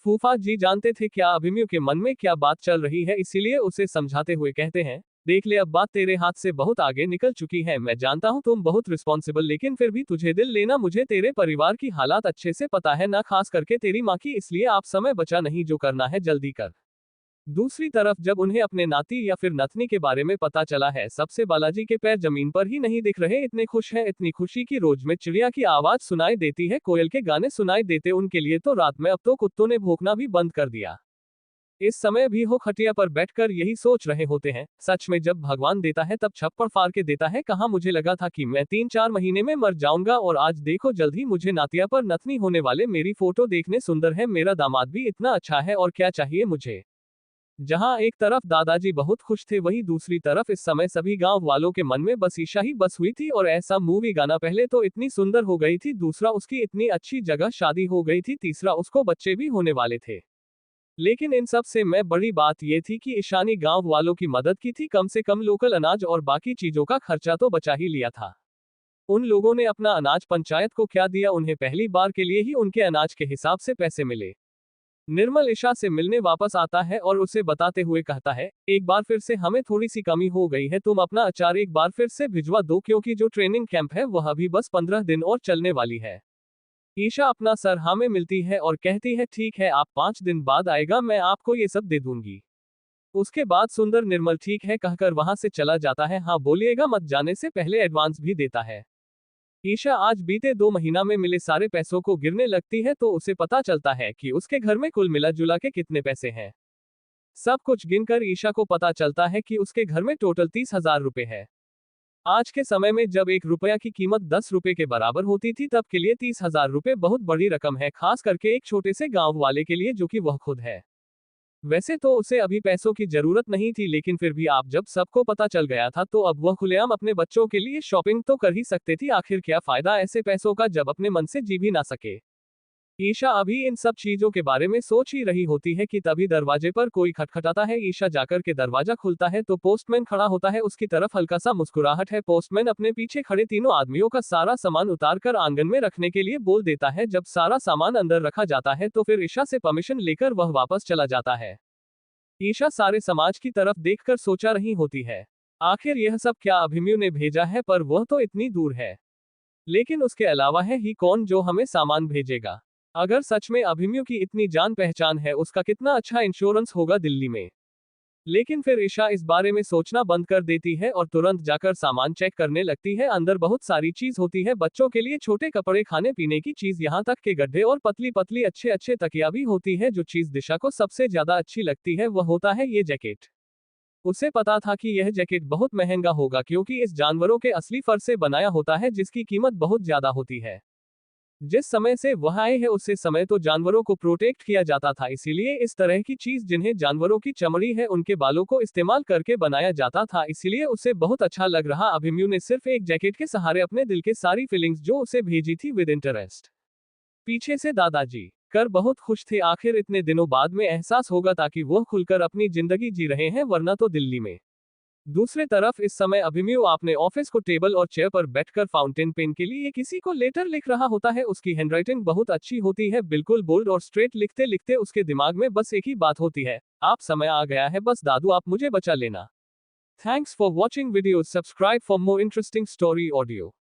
A: फूफा जी जानते थे क्या अभिमन्यु के मन में क्या बात चल रही है, इसीलिए उसे समझाते हुए कहते हैं, देख ले अब बात तेरे हाथ से बहुत आगे निकल चुकी है। मैं जानता हूँ तुम बहुत रिस्पॉन्सिबल, लेकिन फिर भी तुझे दिल लेना, मुझे तेरे परिवार की हालात अच्छे से पता है ना, खास करके तेरी माँ की, इसलिए आप समय बचा नहीं, जो करना है जल्दी कर। दूसरी तरफ जब उन्हें अपने नाती या फिर नतनी के बारे में पता चला है, सबसे बालाजी के पैर जमीन पर ही नहीं दिख रहे, इतने खुश हैं, इतनी खुशी की रोज में चिड़िया की आवाज सुनाई देती है, कोयल के गाने सुनाई देते उनके लिए तो रात में अब तो कुत्तों ने भौंकना भी बंद कर दिया। इस समय भी हो खटिया पर बैठकर यही सोच रहे होते हैं, सच में जब भगवान देता है तब छप्पड़ फाड़ के देता है। कहाँ मुझे लगा था कि मैं 3-4 महीने में मर जाऊंगा, और आज देखो जल्द ही मुझे नातिया पर नतनी होने वाले। मेरी फोटो देखने सुंदर है, मेरा दामाद भी इतना अच्छा है, और क्या चाहिए मुझे। जहाँ एक तरफ दादाजी बहुत खुश थे, वहीं दूसरी तरफ इस समय सभी गांव वालों के मन में बस ईशा ही बस हुई थी। और ऐसा मूवी गाना, पहले तो इतनी सुंदर हो गई थी, दूसरा उसकी इतनी अच्छी जगह शादी हो गई थी, तीसरा उसको बच्चे भी होने वाले थे। लेकिन इन सब से मैं बड़ी बात यह थी कि ईशानी गांव वालों की मदद की थी, कम से कम लोकल अनाज और बाकी चीजों का खर्चा तो बचा ही लिया था। उन लोगों ने अपना अनाज पंचायत को क्या दिया, उन्हें पहली बार के लिए ही उनके अनाज के हिसाब से पैसे मिले। निर्मल ईशा से मिलने वापस आता है और उसे बताते हुए कहता है, एक बार फिर से हमें थोड़ी सी कमी हो गई है, तुम अपना अचार एक बार फिर से भिजवा दो, क्योंकि जो ट्रेनिंग कैंप है वह अभी बस 15 दिन और चलने वाली है। ईशा अपना सर हाँ में मिलती है और कहती है, ठीक है, आप 5 दिन बाद आएगा, मैं आपको ये सब दे दूंगी। उसके बाद सुंदर निर्मल ठीक है कहकर वहां से चला जाता है। हाँ बोलिएगा मत, जाने से पहले एडवांस भी देता है। ईशा आज बीते 2 महीना में मिले सारे पैसों को गिरने लगती है, तो उसे पता चलता है कि उसके घर में कुल मिला जुला के कितने पैसे हैं। सब कुछ गिनकर ईशा को पता चलता है कि उसके घर में टोटल 30,000 रुपए है। आज के समय में जब 1 रुपया की कीमत 10 रुपए के बराबर होती थी, तब के लिए 30,000 रुपए बहुत बड़ी रकम है, खास करके एक छोटे से गांव वाले के लिए जो कि वह खुद है। वैसे तो उसे अभी पैसों की जरूरत नहीं थी, लेकिन फिर भी आप जब सबको पता चल गया था, तो अब वह खुलेआम अपने बच्चों के लिए शॉपिंग तो कर ही सकते थी। आखिर क्या फायदा ऐसे पैसों का जब अपने मन से जी भी ना सके। ईशा अभी इन सब चीजों के बारे में सोच ही रही होती है कि तभी दरवाजे पर कोई खटखटाता है। ईशा जाकर के दरवाजा खुलता है तो पोस्टमैन खड़ा होता है। उसकी तरफ हल्का सा मुस्कुराहट है। पोस्टमैन अपने पीछे खड़े तीनों आदमियों का सारा सामान उतार कर आंगन में रखने के लिए बोल देता है। जब सारा सामान अंदर रखा जाता है तो फिर ईशा से परमिशन लेकर वह वापस चला जाता है। ईशा सारे समाज की तरफ देखकर सोचा रही होती है, आखिर यह सब क्या अभिमन्यु ने भेजा है, पर वह तो इतनी दूर है। लेकिन उसके अलावा है ही कौन जो हमें सामान भेजेगा। अगर सच में अभिमन्यु की इतनी जान पहचान है, उसका कितना अच्छा इंश्योरेंस होगा दिल्ली में। लेकिन फिर ईशा इस बारे में सोचना बंद कर देती है और तुरंत जाकर सामान चेक करने लगती है। अंदर बहुत सारी चीज होती है, बच्चों के लिए छोटे कपड़े, खाने पीने की चीज, यहाँ तक के गड्ढे और पतली पतली अच्छे अच्छे तकिया भी होती है। जो चीज दिशा को सबसे ज्यादा अच्छी लगती है वह होता है ये जैकेट। उसे पता था कि यह जैकेट बहुत महंगा होगा, क्योंकि इस जानवरों के असली फर से बनाया होता है, जिसकी कीमत बहुत ज्यादा होती है। जिस समय से वह आए हैं उससे समय तो जानवरों को प्रोटेक्ट किया जाता था, इसीलिए इस तरह की चीज जिन्हें जानवरों की चमड़ी है उनके बालों को इस्तेमाल करके बनाया जाता था, इसीलिए उसे बहुत अच्छा लग रहा। अभिमन्यु ने सिर्फ एक जैकेट के सहारे अपने दिल के सारी फीलिंग्स जो उसे भेजी थी विद इंटरेस्ट। पीछे से दादाजी कर बहुत खुश थे, आखिर इतने दिनों बाद में एहसास होगा ताकि वह खुलकर अपनी जिंदगी जी रहे हैं, वरना तो दिल्ली में। दूसरे तरफ इस समय अभिमन्यु अपने ऑफिस को टेबल और चेयर पर बैठकर फाउंटेन पेन के लिए किसी को लेटर लिख रहा होता है। उसकी हैंडराइटिंग बहुत अच्छी होती है, बिल्कुल बोल्ड और स्ट्रेट। लिखते लिखते उसके दिमाग में बस एक ही बात होती है, आप समय आ गया है, बस दादू आप मुझे बचा लेना। Thanks for watching video, subscribe for more interesting story audio.